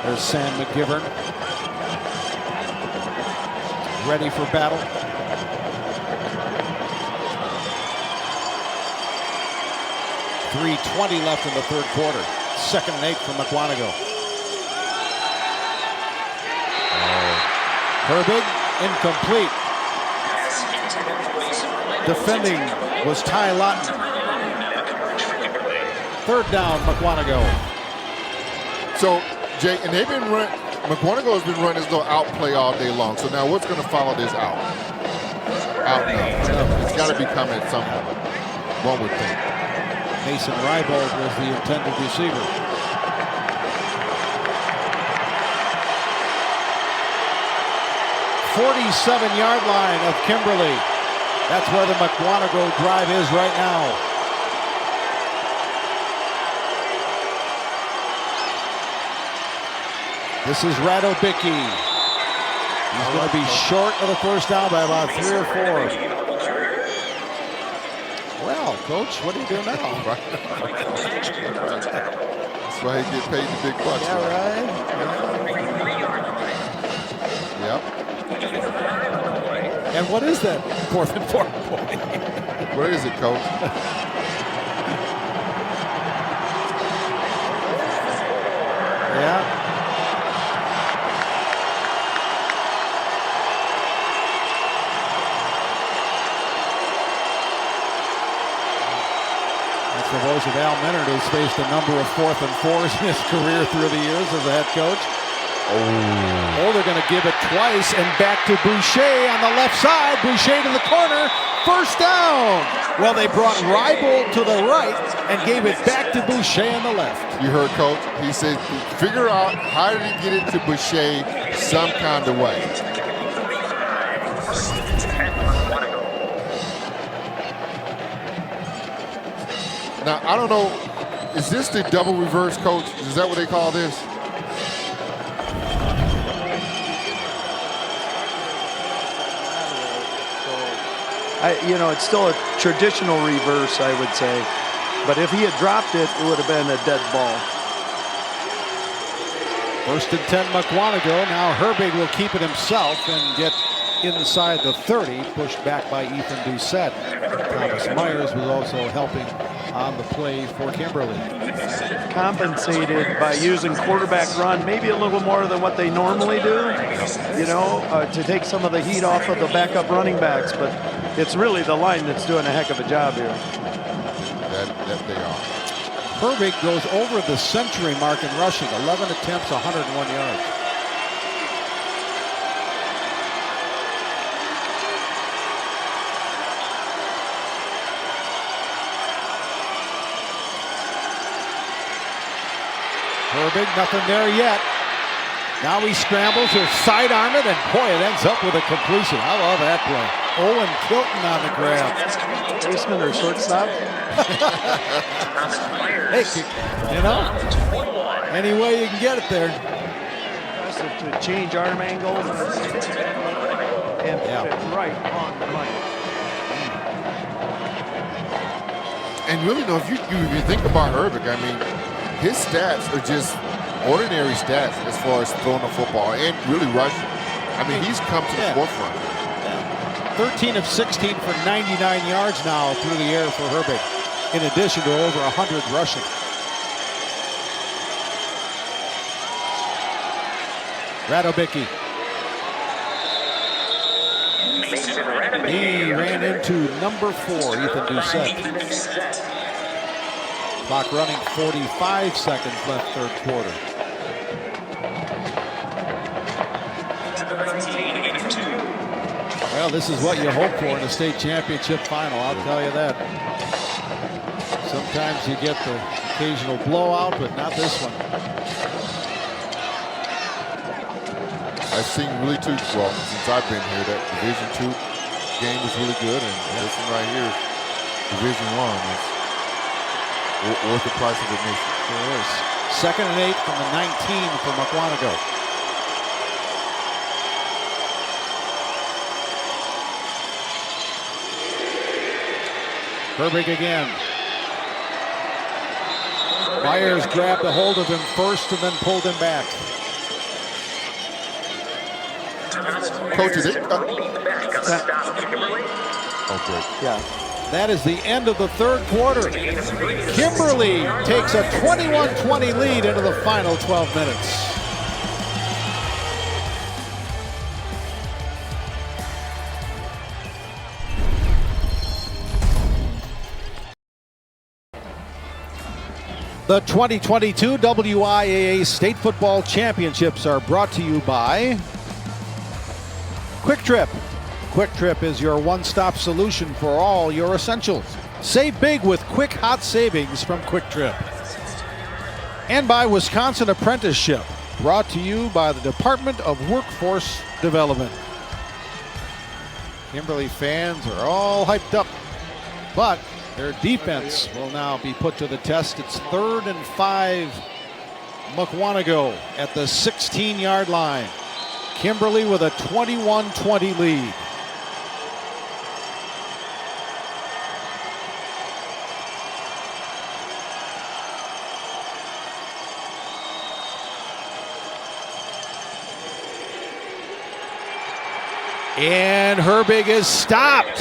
There's Sam McGivern. Ready for battle. .320 left in the third quarter. 2nd and 8 for Mukwonago. Herbig, incomplete. Defending was Ty Lawton. 3rd down, Mukwonago. So, Jay, and they've been running, Mukwonago has been running his little out play all day long. So now what's going to follow this out? Out now. It's got to be coming at some point, one would think. Mason Rybold was the intended receiver. .47-yard line of Kimberly. That's where the Mukwonago drive is right now. This is Radobicki. He's going to be short of the first down by about 3 or 4. Well, Coach, what are you doing now? That's why he gets paid the big bucks. Yeah, right. Yep. And what is that 4th and 4 point? What is it, Coach? Yeah. That's the voice of Al Minard, who's faced a number of 4th and 4s in his career through the years as a head coach. Oh, they're going to give it twice and back to Boucher on the left side. Boucher to the corner. First down. Well, they brought Rybold to the right and gave it back to Boucher on the left. You heard, Coach. He said, figure out how did he get it to Boucher some kind of way. Now, I don't know, is this the double reverse, Coach? Is that what they call this? It's still a traditional reverse, I would say. But if he had dropped it, it would have been a dead ball. 1st and 10, Mukwonago. Now Herbig will keep it himself and get inside the 30, pushed back by Ethan Doucette. Thomas Myers was also helping on the play for Kimberly. Compensated by using quarterback run, maybe a little more than what they normally do, to take some of the heat off of the backup running backs. But it's really the line that's doing a heck of a job here. That they are. Herbig goes over the century mark in rushing, 11 attempts, 101 yards. Herbig, nothing there yet. Now he scrambles, he'll sidearm it, and boy, it ends up with a completion. I love that play. Owen Kilton on the grab. Baseman or shortstop? Hey, any way you can get it there. Impressive to change arm angle and put it right on the money. And really, if you think about Herbig, I mean, his stats are just ordinary stats as far as throwing the football and really rushing. I mean, he's come to the forefront. 13 of 16 for 99 yards now through the air for Herbig, in addition to over 100 rushing. Radobicki. He ran into number 4, Ethan Doucette. Clock running, 45 seconds left, third quarter. Well, this is what you hope for in a state championship final, I'll tell you that. Sometimes you get the occasional blowout, but not this one. I've seen really well, since I've been here, that Division II game was really good, and this one right here, Division I, is worth the price of admission. There is. 2nd and 8 from the 19 for Mukwonago. Herbig again. Myers grabbed a hold of him first and then pulled him back. Coach, is it? Oh, great. Yeah. That is the end of the third quarter. Kimberly takes a 21-20 lead into the final 12 minutes. The 2022 WIAA State Football Championships are brought to you by Quick Trip. Quick Trip is your one-stop solution for all your essentials. Save big with quick hot savings from Quick Trip. And by Wisconsin Apprenticeship, brought to you by the Department of Workforce Development. Kimberly fans are all hyped up, but their defense will now be put to the test. It's 3rd and 5, Mukwonago at the 16-yard line. Kimberly with a 21-20 lead. And Herbig is stopped.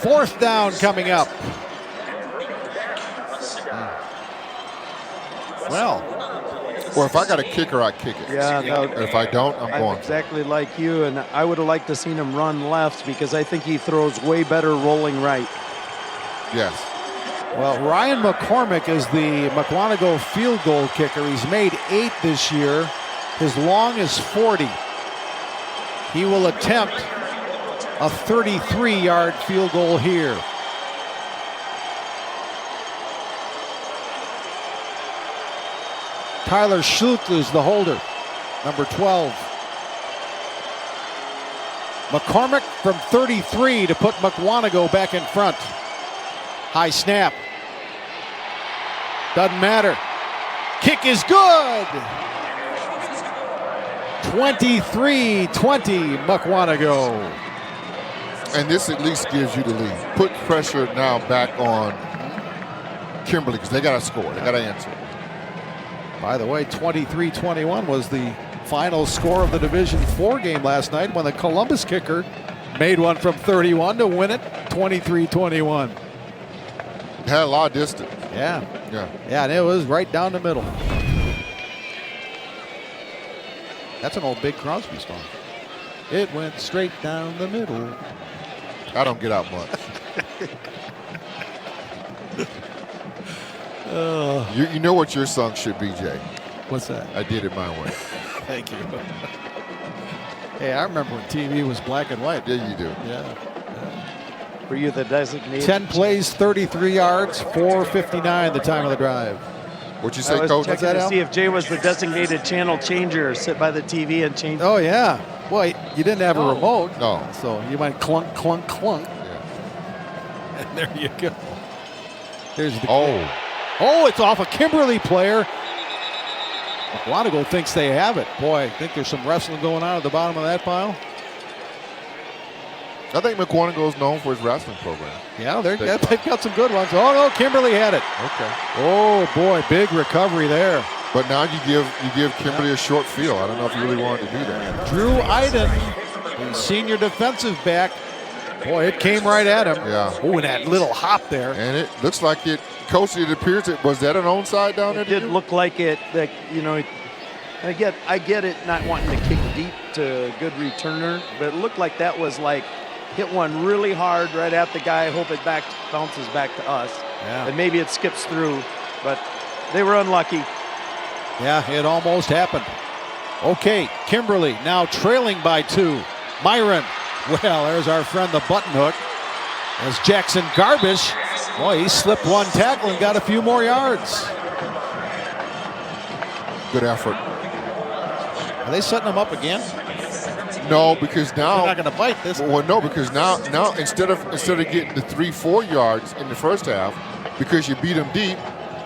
4th down coming up. Well, Or if I got a kicker, I kick it. Yeah, no, If I don't, I'm going. exactly like you, and I would have liked to seen him run left because I think he throws way better rolling right. Yes. well, Ryan McCormick is the Mukwonago field goal kicker. He's made 8 this year. His long is 40. He will attempt a 33-yard field goal here. Tyler Schultz is the holder, number 12. McCormick from 33 to put Mukwonago back in front. High snap. Doesn't matter. Kick is good. 23-20 Mukwonago. And this at least gives you the lead. Put pressure now back on Kimberly because they got to score. They got to answer. By the way, 23-21 was the final score of the Division IV game last night when the Columbus kicker made one from 31 to win it 23-21. Had a lot of distance. Yeah. Yeah. Yeah, and it was right down the middle. That's an old Big Crosby song. It went straight down the middle. I don't get out much. You know what your song should be, Jay? What's that? I did it my way. Thank you. Hey, I remember when TV was black and white. Yeah, you do. Yeah. Were you the designated? 10 plays, 33 yards, 4:59 the time of the drive. What'd you I say, was Coach? checking to see if Jay was the designated channel changer, sit by the TV and change. Oh, yeah. Well, you didn't have a remote. No. So you went clunk, clunk, clunk. Yeah. And there you go. There's the Oh, it's off a Kimberly player. Mukwonago thinks they have it. Boy, I think there's some wrestling going on at the bottom of that pile. I think Mukwonago is known for his wrestling program. Yeah, they've got some good ones. Oh, no, Kimberly had it. Okay. Oh, boy, big recovery there. But now you give Kimberly a short field. I don't know if you really wanted to do that. Drew Iden, the senior defensive back. Boy, it came right at him. Yeah. Oh, and that little hop there. And it looks like it Coach, it appears was that an onside down there? It did look like it. That, you know, I get it not wanting to kick deep to a good returner, but it looked like that was like hit one really hard right at the guy, hope it bounces back to us. Yeah. And maybe it skips through, but they were unlucky. Yeah, it almost happened. Okay, Kimberly now trailing by 2. Myron, well, there's our friend the button hook. As Jackson Garbish, boy, he slipped one tackle and got a few more yards. Good effort. Are they setting him up again? No, because now They're not going to bite this. Well, no, because now instead of getting the 3-4 yards in the first half, because you beat him deep,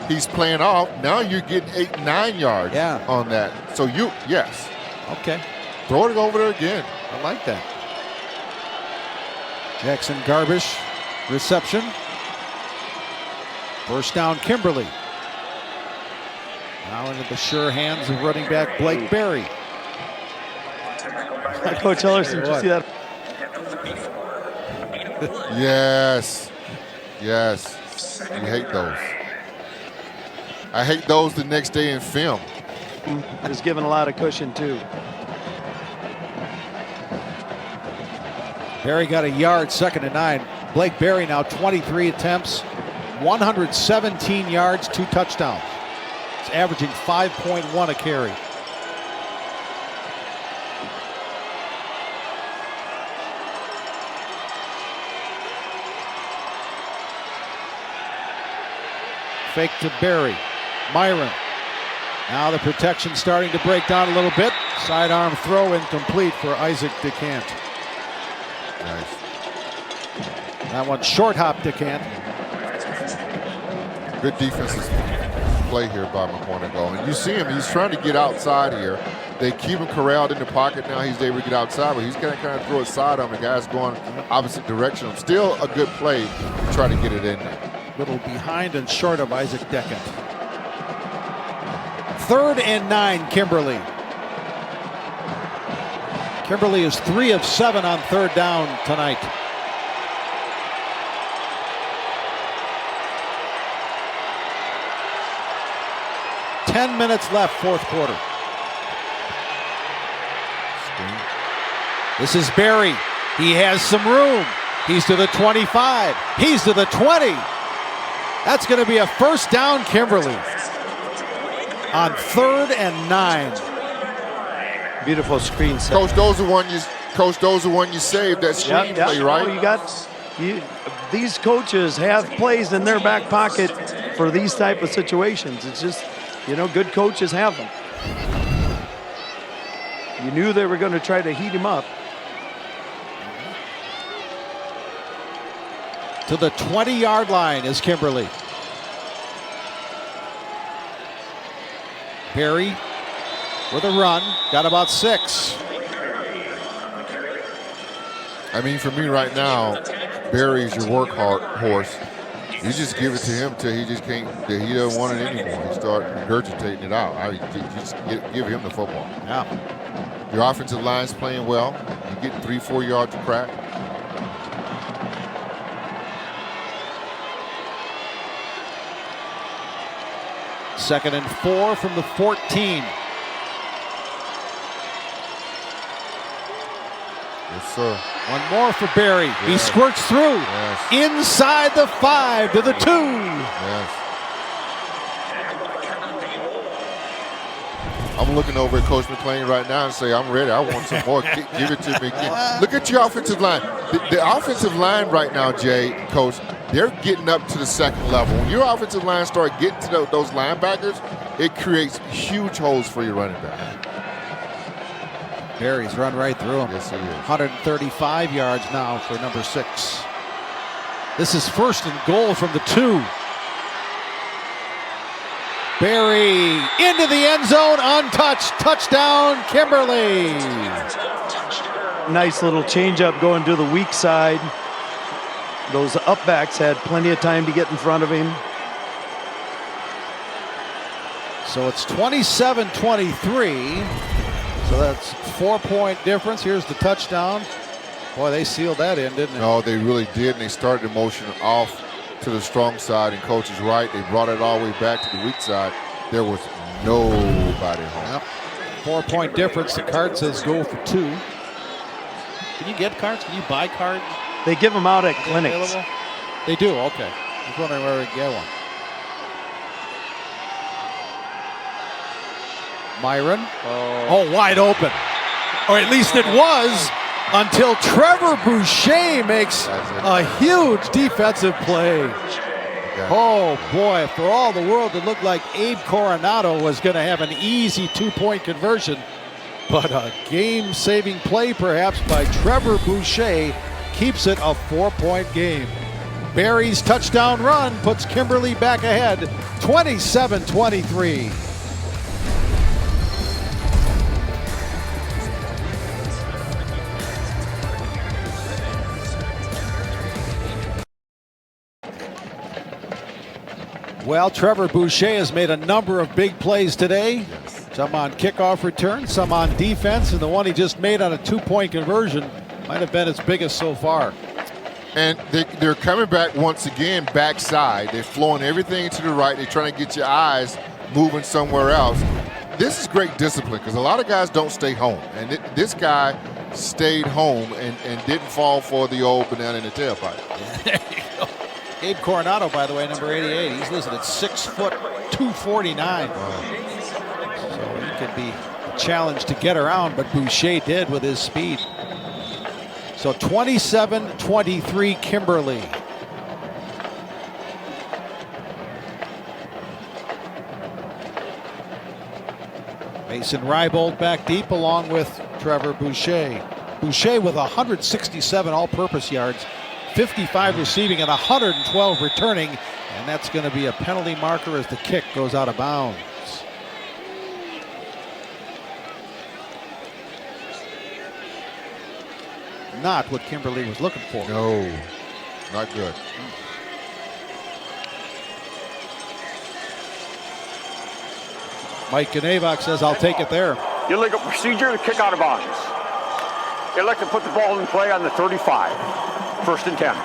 he's playing off. Now you're getting 8-9 yards on that. So yes. Okay. Throw it over there again. I like that. Jackson Garbish, reception. First down, Kimberly. Now into the sure hands of running back Blake Berry. Coach Ellerson, did you see that? Yes. Yes. You hate those. I hate those the next day in film. Is given a lot of cushion too. Berry got a yard, 2nd and 9. Blake Berry now 23 attempts, 117 yards, 2 touchdowns. It's averaging 5.1 a carry. Fake to Berry. Myron. Now the protection starting to break down a little bit. Sidearm throw incomplete for Isaac DeCant. Nice. That one short hop DeCant. Good defensive play here by Mukwonago. And you see him, he's trying to get outside here. They keep him corralled in the pocket. Now he's able to get outside, but he's going to kind of throw it side on the guys going opposite direction. Still a good play to try to get it in there. Little behind and short of Isaac DeCant. 3rd and 9, Kimberly. Kimberly is 3 of 7 on 3rd down tonight. Ten minutes left, 4th quarter. This is Berry. He has some room. He's to the 25. He's to the 20. That's going to be a first down, Kimberly. On 3rd and 9. Beautiful screen set. Coach, those are one you saved, that screen play, right? Oh, these coaches have plays in their back pocket for these type of situations. It's just, good coaches have them. You knew they were going to try to heat him up. To the 20-yard line is Kimberly. Berry with a run, got about 6. I mean, for me right now, Berry's your workhorse. You just give it to him till he just can't, he doesn't want it anymore. You start regurgitating it out. You just give him the football. Yeah. Your offensive line's playing well. You get 3-4 yards of crack. Second and 4 from the 14. Yes, sir. One more for Berry. Yes. He squirts through. Yes. Inside the 5 to the 2. Yes. I'm looking over at Coach McClain right now and say, I'm ready. I want some more. Give it to me. Look at your offensive line. The offensive line right now, Jay, Coach, they're getting up to the 2nd level. When your offensive line start getting to those linebackers, it creates huge holes for your running back. Berry's run right through him. Yes, he is. 135 yards now for number 6. This is 1st and goal from the 2. Berry into the end zone, untouched. Touchdown, Kimberly. Nice little changeup going to the weak side. Those upbacks had plenty of time to get in front of him. So it's 27-23. So that's 4-point difference. Here's the touchdown. Boy, they sealed that in, didn't they? No, they really did, and they started the motion off to the strong side, and coach is right. They brought it all the way back to the weak side. There was nobody home. Yep. 4-point difference. The card says go for 2. Can you get cards? Can you buy cards? They give them out at clinics. Available? They do, okay. I was wondering where we could get one. Myron. Oh, wide open. Or at least it was until Trevor Boucher makes a huge defensive play. Oh, boy, for all the world, it looked like Abe Coronado was going to have an easy 2-point conversion. But a game-saving play, perhaps, by Trevor Boucher keeps it a 4-point game. Barry's touchdown run puts Kimberly back ahead, 27-23. Well, Trevor Boucher has made a number of big plays today. Some on kickoff return, some on defense, and the one he just made on a 2-point conversion might have been his biggest so far. And they're coming back once again backside. They're flowing everything to the right. They're trying to get your eyes moving somewhere else. This is great discipline because a lot of guys don't stay home. And this guy stayed home and didn't fall for the old banana in the tailpipe. There you go. Abe Coronado, by the way, number 88. He's listed at 6 foot 249. So he could be a challenge to get around, but Boucher did with his speed. So 27-23 Kimberly. Mason Rybold back deep along with Trevor Boucher. Boucher with 167 all-purpose yards, 55 receiving and 112 returning, and that's going to be a penalty marker as the kick goes out of bounds. Not what Kimberly was looking for. No, not good. Mike Ganavok says, I'll take it there. Illegal procedure to kick out of bounds. Elect to put the ball in play on the 35. 1st and 10.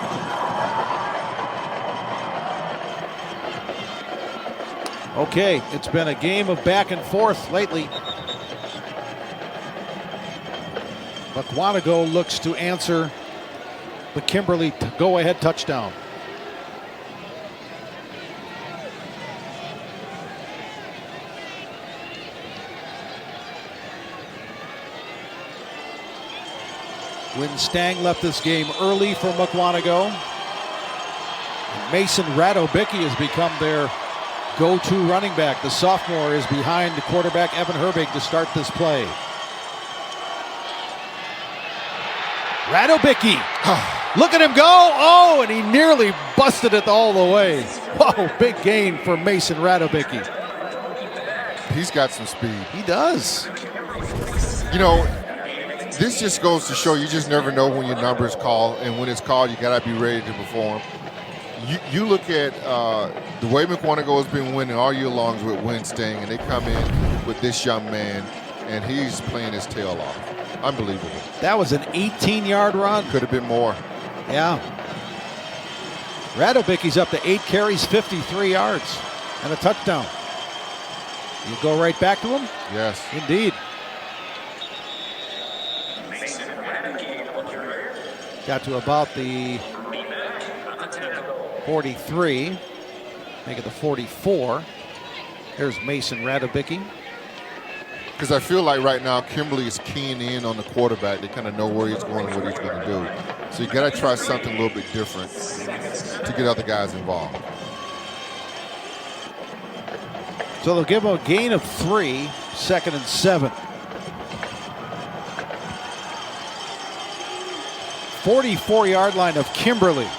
Okay, it's been a game of back and forth lately. Mukwonago looks to answer the Kimberly go-ahead touchdown. Win Stang left this game early for Mukwonago. Mason Radobicki has become their go-to running back. The sophomore is behind the quarterback Evan Herbig to start this play. Radobicki, look at him go. Oh, and he nearly busted it all the way. Whoa, big gain for Mason Radobicki. He's got some speed. He does. You know, this just goes to show you just never know when your number is called, and when it's called, you got to be ready to perform. You look at the way Mukwonago has been winning all year long with Win Stang, and they come in with this young man, and he's playing his tail off. Unbelievable. That was an 18-yard run. Could have been more. Yeah. Radobicki's up to 8 carries, 53 yards, and a touchdown. You go right back to him? Yes. Indeed. Got to about the 43. Make it the 44. There's Mason Radobicki. Because I feel like right now Kimberly is keying in on the quarterback. They kind of know where he's going and what he's going to do. So you got to try something a little bit different to get other guys involved. So they'll give him a gain of 3, 2nd and 7. 44-yard line of Kimberly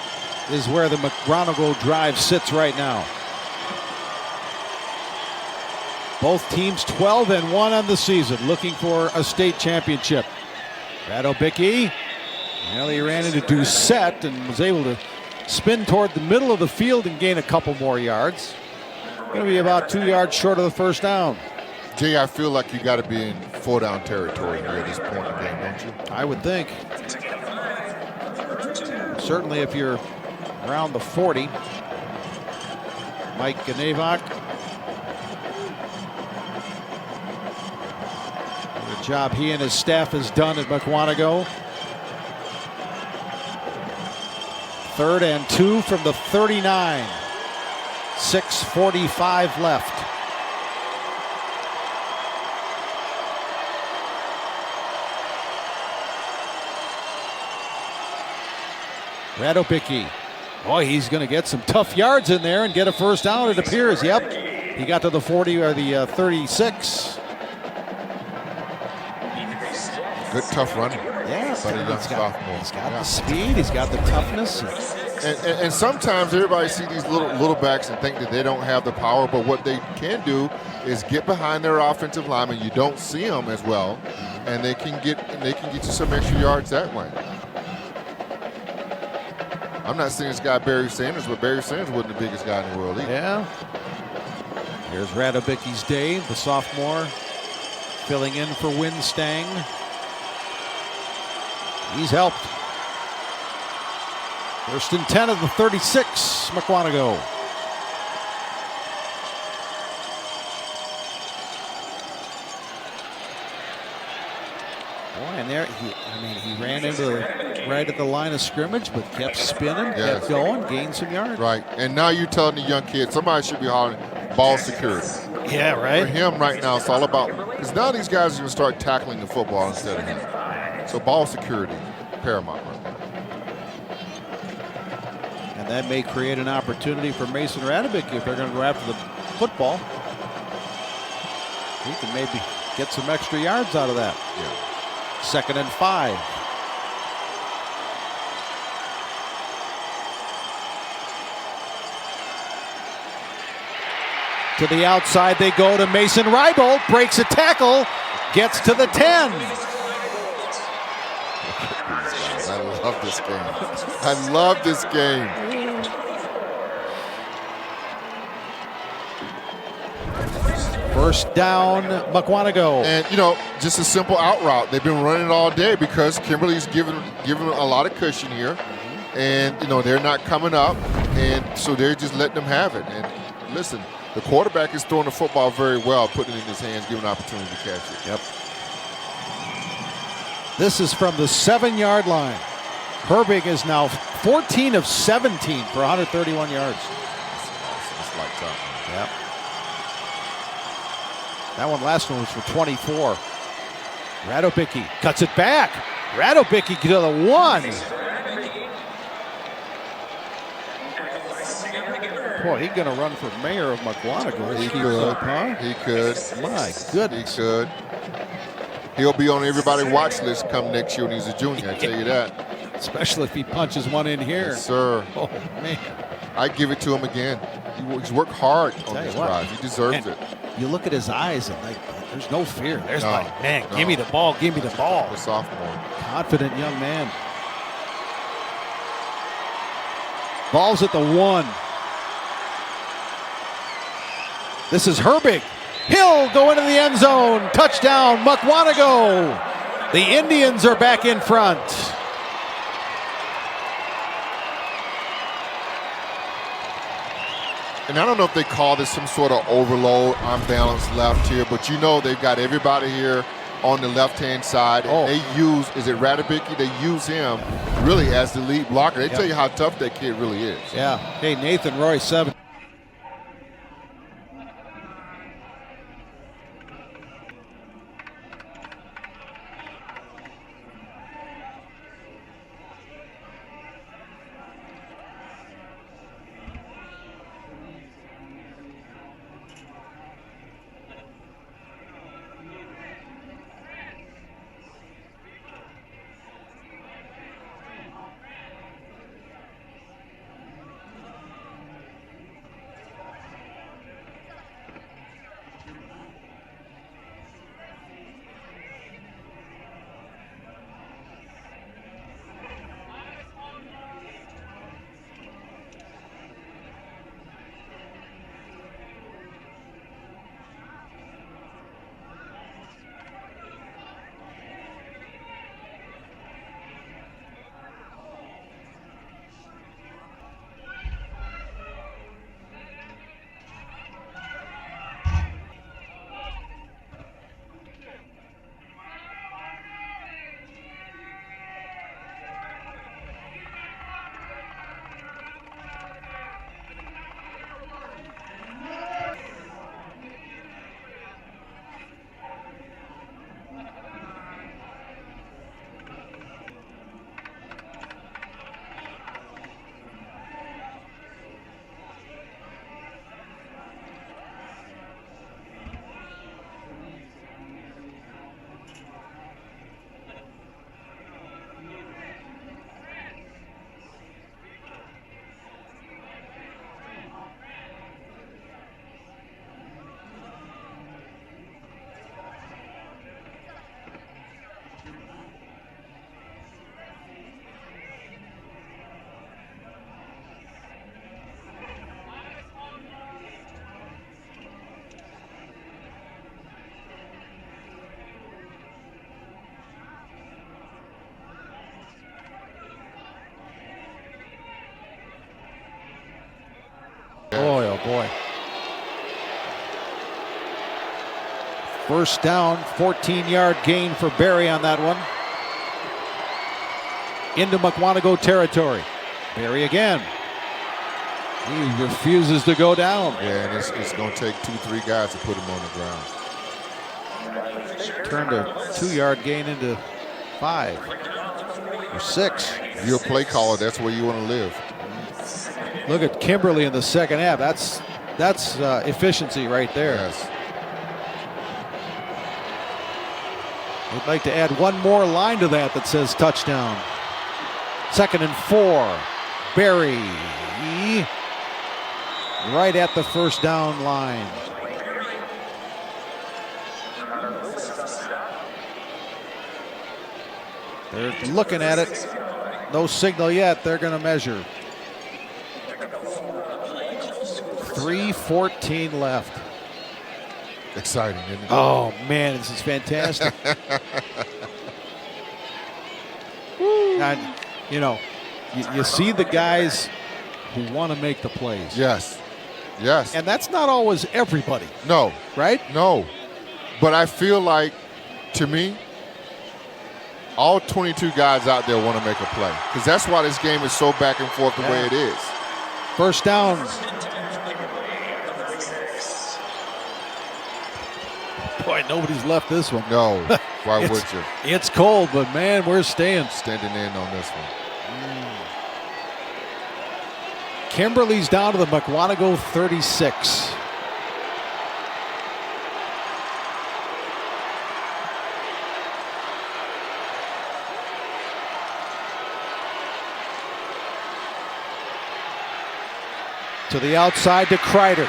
is where the Mukwonago drive sits right now. Both teams 12-1 on the season, looking for a state championship. Radobicki, well, he ran into Doucette and was able to spin toward the middle of the field and gain a couple more yards. Going to be about 2 yards short of the first down. Jay, I feel like you got to be in 4-down territory here at this point in the game, don't you? I would think. Certainly if you're around the 40. Mike Ganavak. The job he and his staff has done at Mukwonago. 3rd and 2 from the 39. 6:45 left. Radobicki. Boy, he's going to get some tough yards in there and get a first down, it appears. Yep. He got to the 40 or the 36. Good tough running. Yeah, but he's got the speed, he's got the toughness. And sometimes everybody see these little backs and think that they don't have the power, but what they can do is get behind their offensive lineman. You don't see them as well, and they can get you some extra yards that way. I'm not saying this guy Barry Sanders, but Barry Sanders wasn't the biggest guy in the world either. Yeah. Here's Radobicki's Dave, the sophomore, filling in for Winstang. He's helped. 1st and 10 of the 36, Mukwonago. Boy, and there, he ran into right at the line of scrimmage, but kept spinning, kept going, gained some yards. Right, and now you're telling the young kid, somebody should be hollering ball security. Yeah, right. For him right now, it's all about, because now these guys are going to start tackling the football instead of him. So ball security, paramount right now. And that may create an opportunity for Mason Radobicki if they're going to go after the football. He can maybe get some extra yards out of that. Yeah. 2nd and 5. To the outside they go to Mason Rybold, breaks a tackle, gets to the 10. I love this game. I love this game. First down, Mukwonago. And, just a simple out route. They've been running it all day because Kimberly's given a lot of cushion here. And, they're not coming up. And so they're just letting them have it. And listen, the quarterback is throwing the football very well, putting it in his hands, giving an opportunity to catch it. Yep. This is from the 7-yard line. Herbig is now 14 of 17 for 131 yards. It's lights out. Yep. That last one was for 24. Radobicki cuts it back. Radobicki to the 1. Boy, he's going to run for mayor of Mukwonago. He could. Huh? He could. My goodness. He could. He'll be on everybody's watch list come next year when he's a junior, I tell you that. Especially if he punches one in here. Yes, sir. Oh, man. I give it to him again. He's worked hard on this drive. He deserves it. You look at his eyes and there's no fear. There's no. give me the ball, give me the ball. The sophomore. Confident young man. Ball's at the 1. This is Herbig. He'll go into the end zone. Touchdown, Mukwonago. The Indians are back in front. And I don't know if they call this some sort of overload, unbalanced left here, but they've got everybody here on the left-hand side. And they use, is it Radobicki? They use him really as the lead blocker. They tell you how tough that kid really is. Yeah. Hey, Nathan Roy, 7. boy. First down, 14-yard gain for Barry on that one. Into Mukwonago territory. Barry again. He refuses to go down. Yeah, and it's going to take 2-3 guys to put him on the ground. Turned a 2-yard gain into 5 or 6. If you're a play caller, that's where you want to live. Look at Kimberly in the second half. That's efficiency right there. Yes. We'd like to add one more line to that says touchdown. 2nd and 4. Barry right at the first down line. They're looking at it. No signal yet. They're going to measure. 3:14 left. Exciting, isn't it? Oh, man, this is fantastic. And, you see the guys who want to make the plays. Yes. Yes. And that's not always everybody. No. Right? No. But I feel like, to me, all 22 guys out there want to make a play. Because that's why this game is so back and forth the way it is. First down. Boy, nobody's left this one. No. Why would you? It's cold, but, man, we're staying. Standing in on this one. Kimberly's down to the Mukwonago 36. To the outside to Kreider.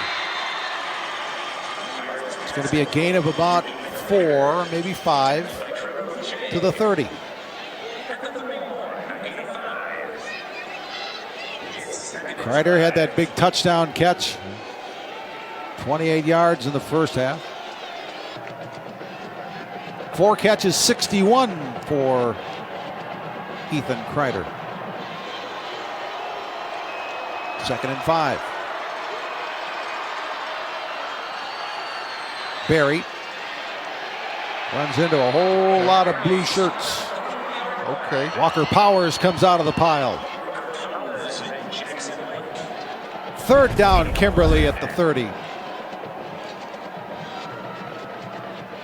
It's going to be a gain of about 4, maybe 5 to the 30. Kreider had that big touchdown catch. 28 yards in the first half. 4 catches, 61 for Ethan Kreider. 2nd and 5. Barry runs into a whole lot of blue shirts. Okay. Walker Powers comes out of the pile. 3rd down, Kimberly at the 30.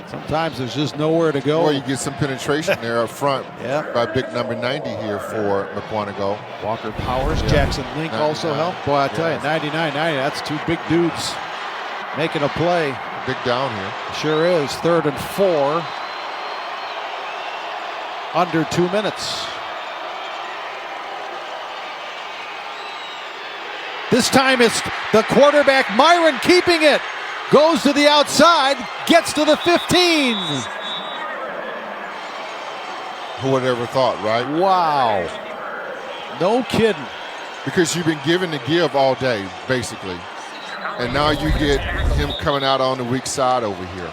Sometimes there's just nowhere to go. Or you get some penetration there up front Yeah. by big number 90 here for Mukwonago. Walker Powers, Jackson Link also helped. Boy, I tell you, 99-90, that's 2 big dudes making a play. Big down here. Sure is. 3rd and 4. Under 2 minutes. This time it's the quarterback, Myron, keeping it. Goes to the outside, gets to the 15. Who would have ever thought, right? Wow. No kidding. Because you've been given the give all day, basically. And now you get him coming out on the weak side over here.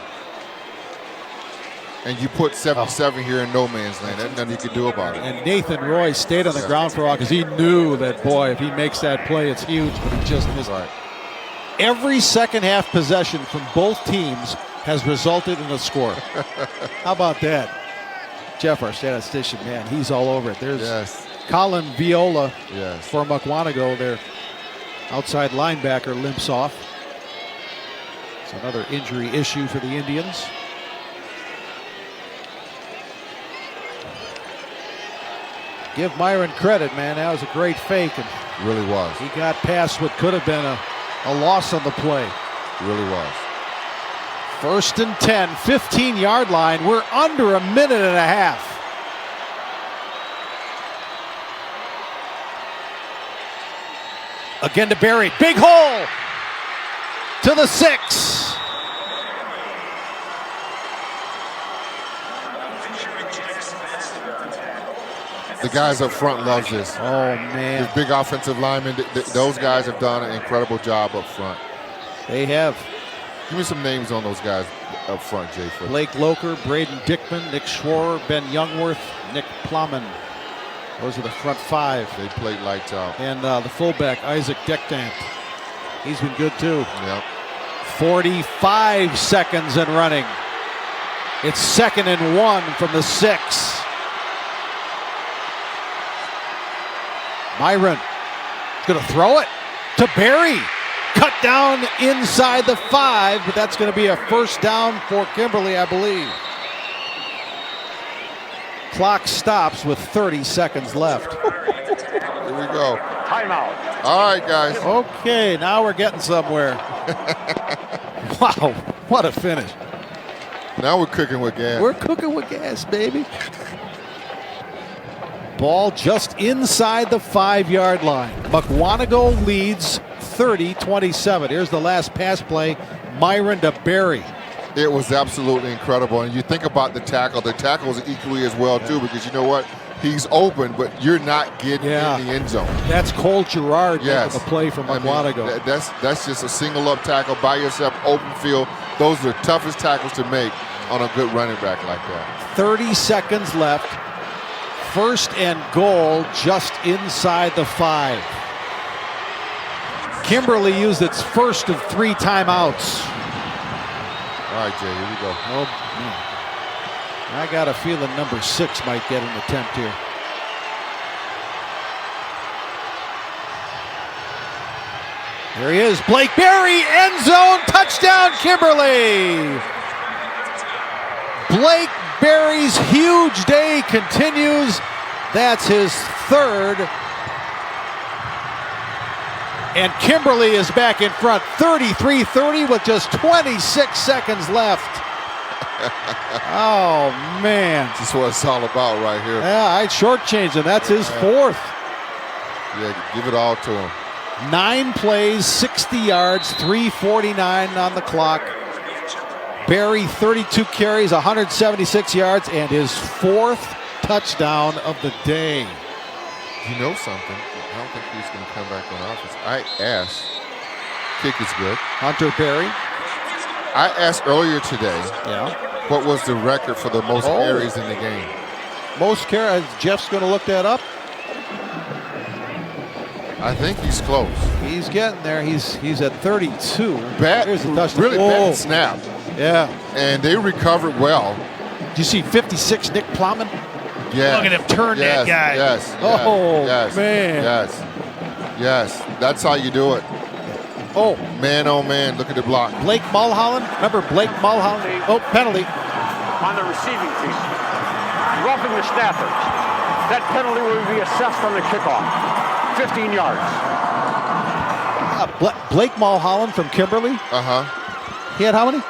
And you put 77 here in no man's land. There's nothing you can do about it. And Nathan Roy stayed on the ground for a while because he knew that, boy, if he makes that play, it's huge, but he just missed it. Every second half possession from both teams has resulted in a score. How about that? Jeff, our statistician, man, he's all over it. There's Colin Viola for Mukwonago. Their outside linebacker limps off. It's another injury issue for the Indians. Give Myron credit, man. That was a great fake. And really was. He got past what could have been a loss on the play. Really was. 1st and 10, 15-yard line. We're under a minute and a half. Again to Barry. Big hole to the 6. The guys up front loves this. Oh, man. The big offensive linemen, those guys have done an incredible job up front. They have. Give me some names on those guys up front, Jay. Blake Loker, Braden Dickman, Nick Schroer, Ben Youngworth, Nick Plowman. Those are the front 5. They played lights out. And the fullback, Isaac Dekdant. He's been good too. Yep. 45 seconds and running. It's 2nd and 1 from the 6. Myron going to throw it to Barry. Cut down inside the 5, but that's going to be a first down for Kimberly, I believe. Clock stops with 30 seconds left. Here we go. Timeout. All right, guys. Okay, now we're getting somewhere. Wow, what a finish. Now we're cooking with gas. We're cooking with gas, baby. Ball just inside the 5-yard line. Mukwonago leads 30-27. Here's the last pass play. Myron to Barry. It was absolutely incredible. And you think about the tackle. The tackle was equally as well, too, because you know what? He's open, but you're not getting in the end zone. That's Cole Gerard making the play from Mukwonago. I mean, that's just a single-up tackle by yourself, open field. Those are the toughest tackles to make on a good running back like that. 30 seconds left. 1st and goal just inside the 5. Kimberly used its first of 3 timeouts. All right, Jay, here we go. Oh, man. I got a feeling number 6 might get an attempt here. There he is, Blake Berry, end zone, touchdown, Kimberly! Blake Berry's huge day continues. That's his 3rd. And Kimberly is back in front, 33-30 with just 26 seconds left. Oh, man. This is what it's all about right here. Yeah, I shortchanged him. That's his 4th. Yeah, give it all to him. 9 plays, 60 yards, 3:49 on the clock. Barry, 32 carries, 176 yards, and his 4th touchdown of the day. You know something? I don't think he's going to come back on offense. I asked. Kick is good. Hunter Barry. I asked earlier today. Yeah. What was the record for the most carries in the game? Most carries. Jeff's going to look that up. I think he's close. He's getting there. He's at 32. Here's the touchdown. Really bad snap. Yeah. And they recovered well. Do you see 56, Nick Plowman? Yeah. Look at him turn that guy. Yes. Oh, man. Yes. That's how you do it. Oh, man, look at the block. Blake Mulholland. Remember Blake Mulholland? Oh, penalty. On the receiving team. Roughing the Stafford. That penalty will be assessed on the kickoff. 15 yards. Blake Mulholland from Kimberly. He had how many?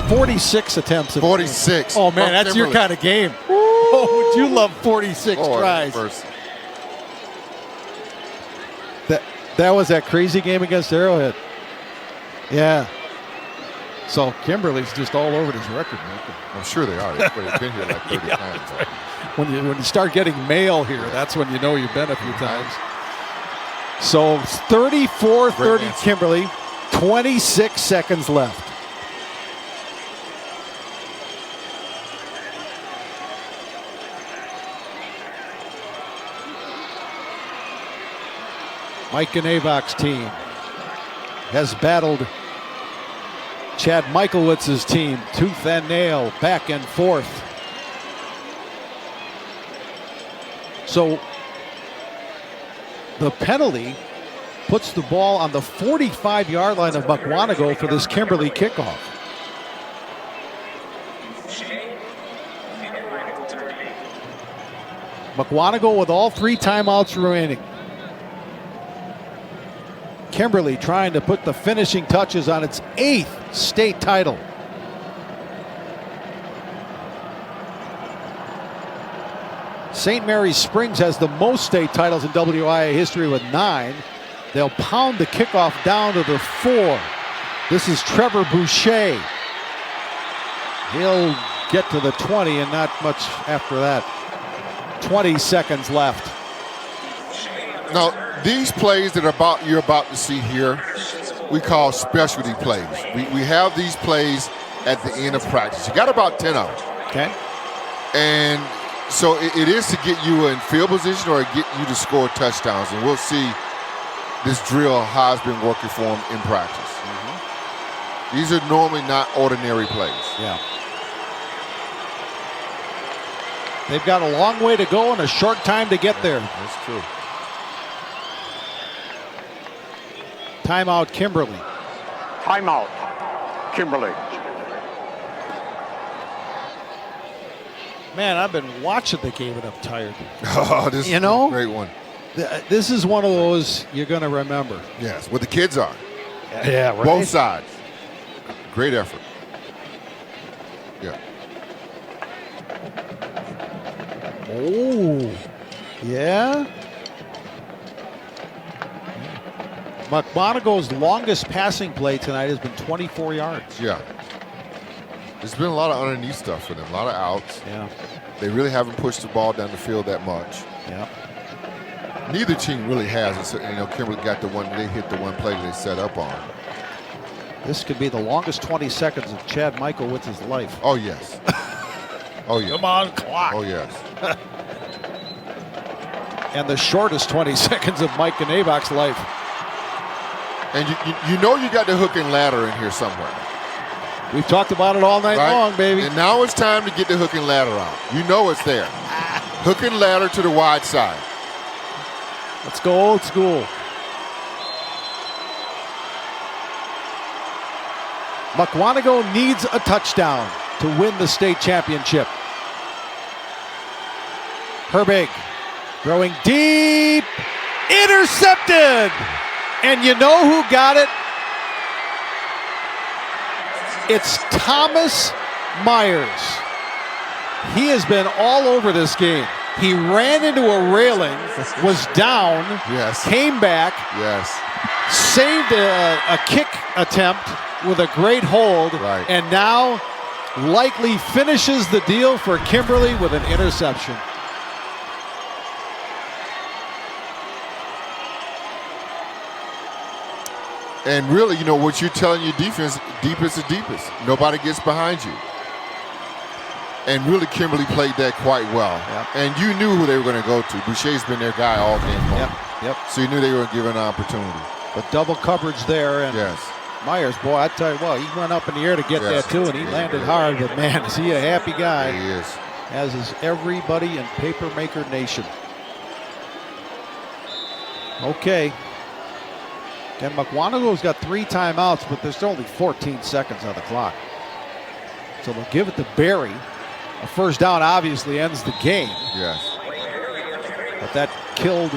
46 attempts. 46. Oh, man, that's Kimberly. Your kind of game. Oh, would you love 46 tries? That was that crazy game against Arrowhead. Yeah. So Kimberly's just all over this record. I'm sure they are. They've been here like 30 times. Right. When you start getting mail here, that's when you know you've been a few times. So 34-30 Kimberly, 26 seconds left. Mike Ganevak's team has battled Chad Michaelowicz's team tooth and nail, back and forth. So the penalty puts the ball on the 45-yard line of Mukwonago for this Kimberly kickoff. Mukwonago with all 3 timeouts remaining. Kimberly trying to put the finishing touches on its 8th state title. St. Mary's Springs has the most state titles in WIA history with 9. They'll pound the kickoff down to the 4. This is Trevor Boucher. He'll get to the 20 and not much after that. 20 seconds left. Now, these plays that you're about to see here, we call specialty plays. We have these plays at the end of practice. You got about 10 of them. Okay. And so it is to get you in field position or get you to score touchdowns. And we'll see this drill has been working for him in practice. These are normally not ordinary plays. Yeah. They've got a long way to go and a short time to get there. That's true. Timeout, Kimberly. Timeout, Kimberly. Man, I've been watching the game and I'm tired. Oh, this is a great one. This is one of those you're going to remember. Yes, what the kids are. Yeah, right. Both sides. Great effort. Yeah. Oh, yeah. Mukwonago's longest passing play tonight has been 24 yards. Yeah. There's been a lot of underneath stuff for them, a lot of outs. Yeah. They really haven't pushed the ball down the field that much. Yeah. Neither team really has. Kimberly got the one, they hit the one play they set up on. This could be the longest 20 seconds of Chad Michael with his life. Oh, yes. Oh, yeah. Come on, clock. Oh, yes. And the shortest 20 seconds of Mike Ganabach's life. And you know you got the hook and ladder in here somewhere. We've talked about it all night long, baby. And now it's time to get the hook and ladder out. You know it's there. Hook and ladder to the wide side. Let's go old school. Mukwonago needs a touchdown to win the state championship. Herbig throwing deep, intercepted. And you know who got it? It's Thomas Myers. He has been all over this game. He ran into a railing, was down, yes, came back, yes, saved a kick attempt with a great hold, right, and now likely finishes the deal for Kimberly with an interception. And really, what you're telling your defense, deepest is deepest. Nobody gets behind you. And really, Kimberly played that quite well. Yep. And you knew who they were going to go to. Boucher's been their guy all game long. Yep. So you knew they were given an opportunity. But double coverage there, and yes, Myers, boy, I tell you what, he went up in the air to get that too, and he landed hard. But man, is he a happy guy? He is. As is everybody in Papermaker Nation. Okay. And Mukwonago's got 3 timeouts, but there's only 14 seconds on the clock. So they'll give it to Barry. A first down obviously ends the game. Yes. But that killed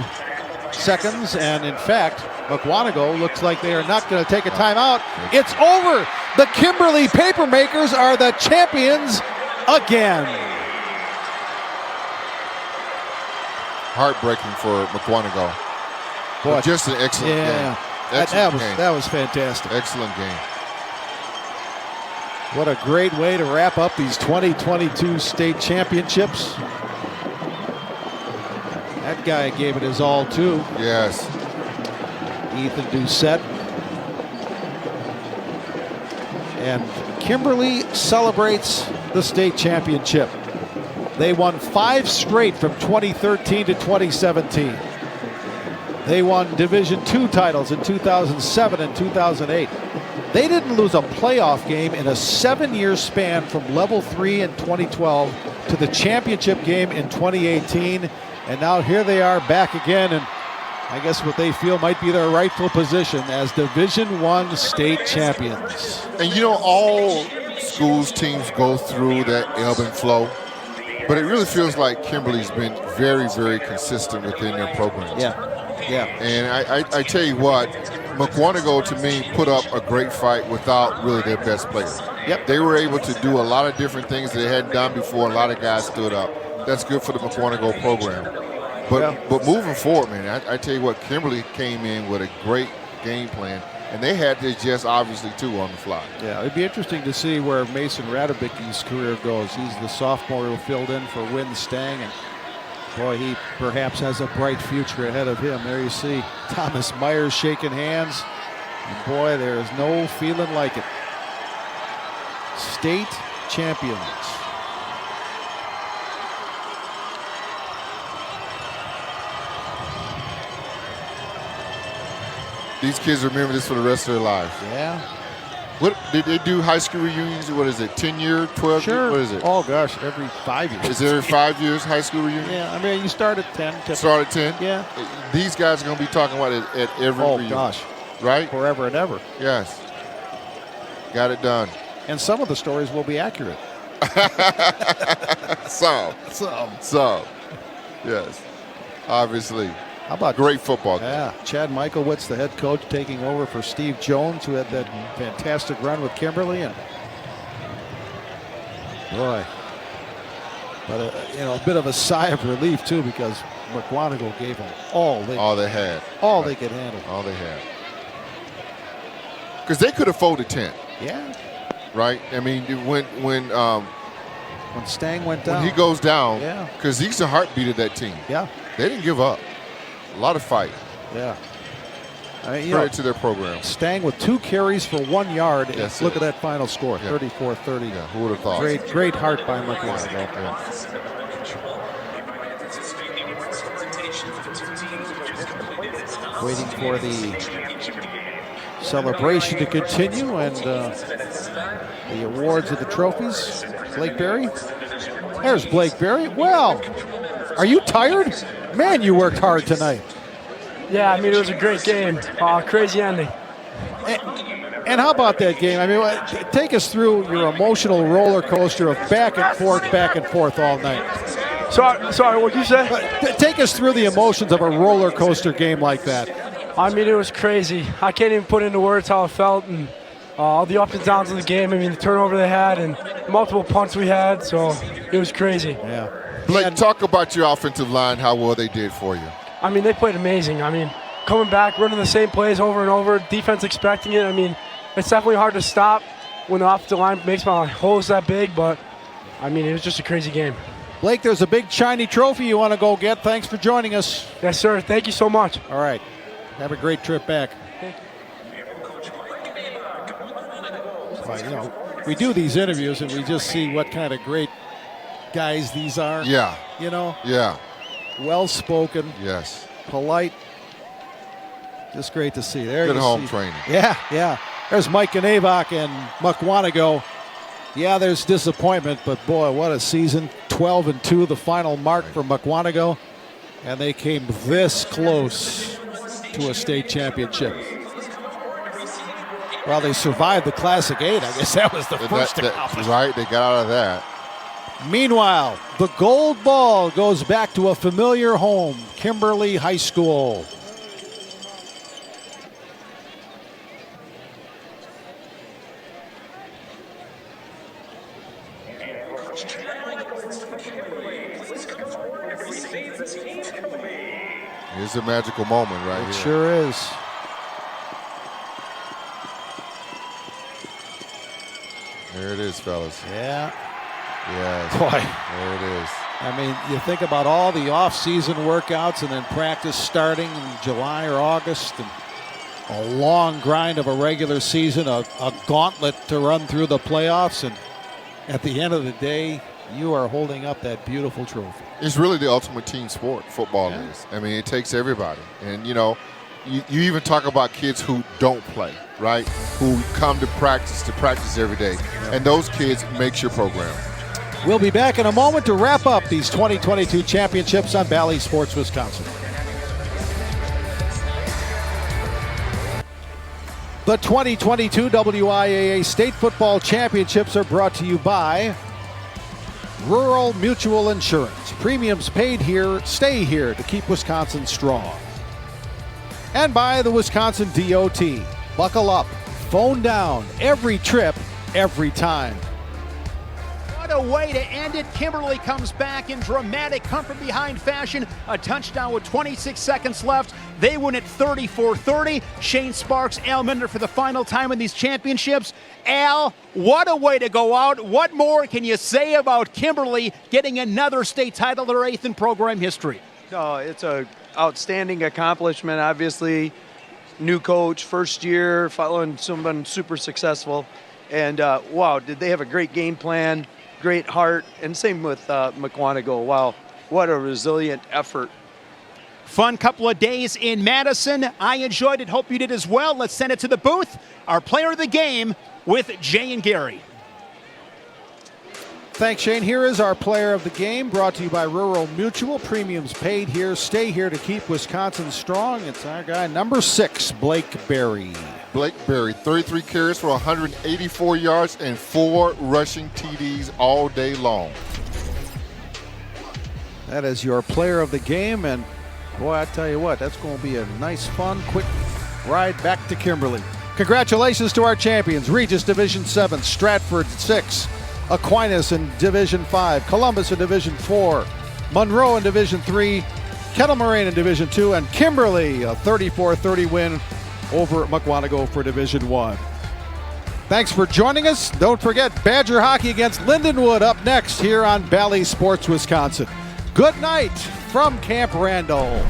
seconds, and in fact, Mukwonago looks like they are not going to take a timeout. It's over. The Kimberly Papermakers are the champions again. Heartbreaking for Mukwonago. Boy, but just an excellent game. That was fantastic. Excellent game. What a great way to wrap up these 2022 state championships. That guy gave it his all too. Yes. Ethan Doucette. And Kimberly celebrates the state championship. They won 5 straight from 2013 to 2017. They won Division II titles in 2007 and 2008. They didn't lose a playoff game in a 7-year span from Level 3 in 2012 to the championship game in 2018. And now here they are back again, and I guess what they feel might be their rightful position as Division I state champions. And all schools, teams go through that ebb and flow. But it really feels like Kimberly's been very, very consistent within their programs. Yeah. And I tell you what, Mukwonago to me put up a great fight without really their best player. Yep. They were able to do a lot of different things they hadn't done before. A lot of guys stood up. That's good for the Mukwonago program. But moving forward, man, I tell you what, Kimberly came in with a great game plan. And they had to adjust, obviously, too, on the fly. Yeah, it'd be interesting to see where Mason Radovicki's career goes. He's the sophomore who filled in for Win Stang, and boy, he perhaps has a bright future ahead of him. There you see Thomas Myers shaking hands, and boy, there is no feeling like it. State champions. These kids remember this for the rest of their lives. Yeah. What did they do? High school reunions? What is it? 10 year, 12 Sure. year? What is it? Oh gosh, every 5 years. Is it every 5 years high school reunion? Yeah, I mean, you start at 10. typically. Start at 10? Yeah. These guys are going to be talking about it at every reunion. Gosh. Right? Forever and ever. Yes. Got it done. And some of the stories will be accurate. Some. Yes. Obviously. How about Great football game. Yeah, Chad Michaelwitz, the head coach, taking over for Steve Jones, who had that fantastic run with Kimberly, and boy, but a bit of a sigh of relief too, because Mukwonago gave them all they had, all they could handle, all they had, because they could have folded 10. Yeah, right. I mean, when Stang went down, when he goes down, yeah, because he's the heartbeat of that team. Yeah, they didn't give up. A lot of fight. Yeah. I mean, Credit to their program. Stang with 2 carries for 1 yard. That's Look it. at that final score, Yeah. 34-30. Yeah, who would have thought? Great heart by Mukwonago. Yeah. Waiting for the celebration to continue and the awards of the trophies. Blake Berry. There's Blake Berry. Well, are you tired? Man, you worked hard tonight. Yeah, I mean, it was a great game. Crazy ending. And how about that game? I mean, take us through your emotional roller coaster of back and forth all night. Sorry, what'd you say? Take us through the emotions of a roller coaster game like that. I mean, it was crazy. I can't even put into words how it felt, and all the ups and downs of the game. I mean, the turnover they had and multiple punts we had, so it was crazy. Yeah. Blake, talk about your offensive line, how well they did for you. I mean, they played amazing. I mean, coming back, running the same plays over and over, defense expecting it. I mean, it's definitely hard to stop when the offensive line makes my holes that big, but, I mean, it was just a crazy game. Blake, there's a big shiny trophy you want to go get. Thanks for joining us. Yes, sir. Thank you so much. All right. Have a great trip back. Thank you. But, we do these interviews and we just see what kind of great guys these are. Yeah. Yeah. Well-spoken. Yes. Polite. Just great to see. There Good you home see. training. Yeah. There's Mike Ganavok and Mukwonago. Yeah, there's disappointment, but boy, what a season. 12-2, the final mark for Mukwonago. And they came this close to a state championship. Well, they survived the Classic 8. I guess that was the first accomplishment. Right, they got out of that. Meanwhile, the gold ball goes back to a familiar home, Kimberly High School. It's a magical moment right here. It sure is. There it is, fellas. Yeah. Yes. Boy. There it is. I mean, you think about all the off-season workouts and then practice starting in July or August, and a long grind of a regular season, a gauntlet to run through the playoffs, and at the end of the day, you are holding up that beautiful trophy. It's really the ultimate team sport, football is. I mean, it takes everybody. And, you even talk about kids who don't play, right? Who come to practice every day. And those kids makes your program. We'll be back in a moment to wrap up these 2022 championships on Bally Sports Wisconsin. The 2022 WIAA State Football Championships are brought to you by Rural Mutual Insurance. Premiums paid here, stay here to keep Wisconsin strong. And by the Wisconsin DOT. Buckle up, phone down, every trip, every time. What a way to end it. Kimberly comes back in dramatic come-from-behind fashion. A touchdown with 26 seconds left. They win it 34-30. Shane Sparks, Al Minder for the final time in these championships. Al, what a way to go out. What more can you say about Kimberly getting another state title, their 8th in program history? No, it's a outstanding accomplishment. Obviously, new coach, first year, following someone super successful. And wow, did they have a great game plan, great heart, and same with Mukwonago. Wow, what a resilient effort Fun couple of days in Madison. I enjoyed it. Hope you did as well. Let's send it to the booth. Our player of the game with Jay and Gary. Thanks, Shane. Here is our player of the game, brought to you by Rural Mutual. Premiums paid here. Stay here to keep Wisconsin strong. It's our guy, number 6, Blake Berry. Blake Berry, 33 carries for 184 yards and 4 rushing TDs all day long. That is your player of the game, and boy, I tell you what, that's going to be a nice, fun, quick ride back to Kimberly. Congratulations to our champions: Regis Division 7, Stratford 6, Aquinas in Division 5, Columbus in Division 4, Monroe in Division 3, Kettle Moraine in Division 2, and Kimberly, a 34-30 win over Mukwonago for Division 1. Thanks for joining us. Don't forget Badger hockey against Lindenwood up next here on Bally Sports Wisconsin. Good night from Camp Randall.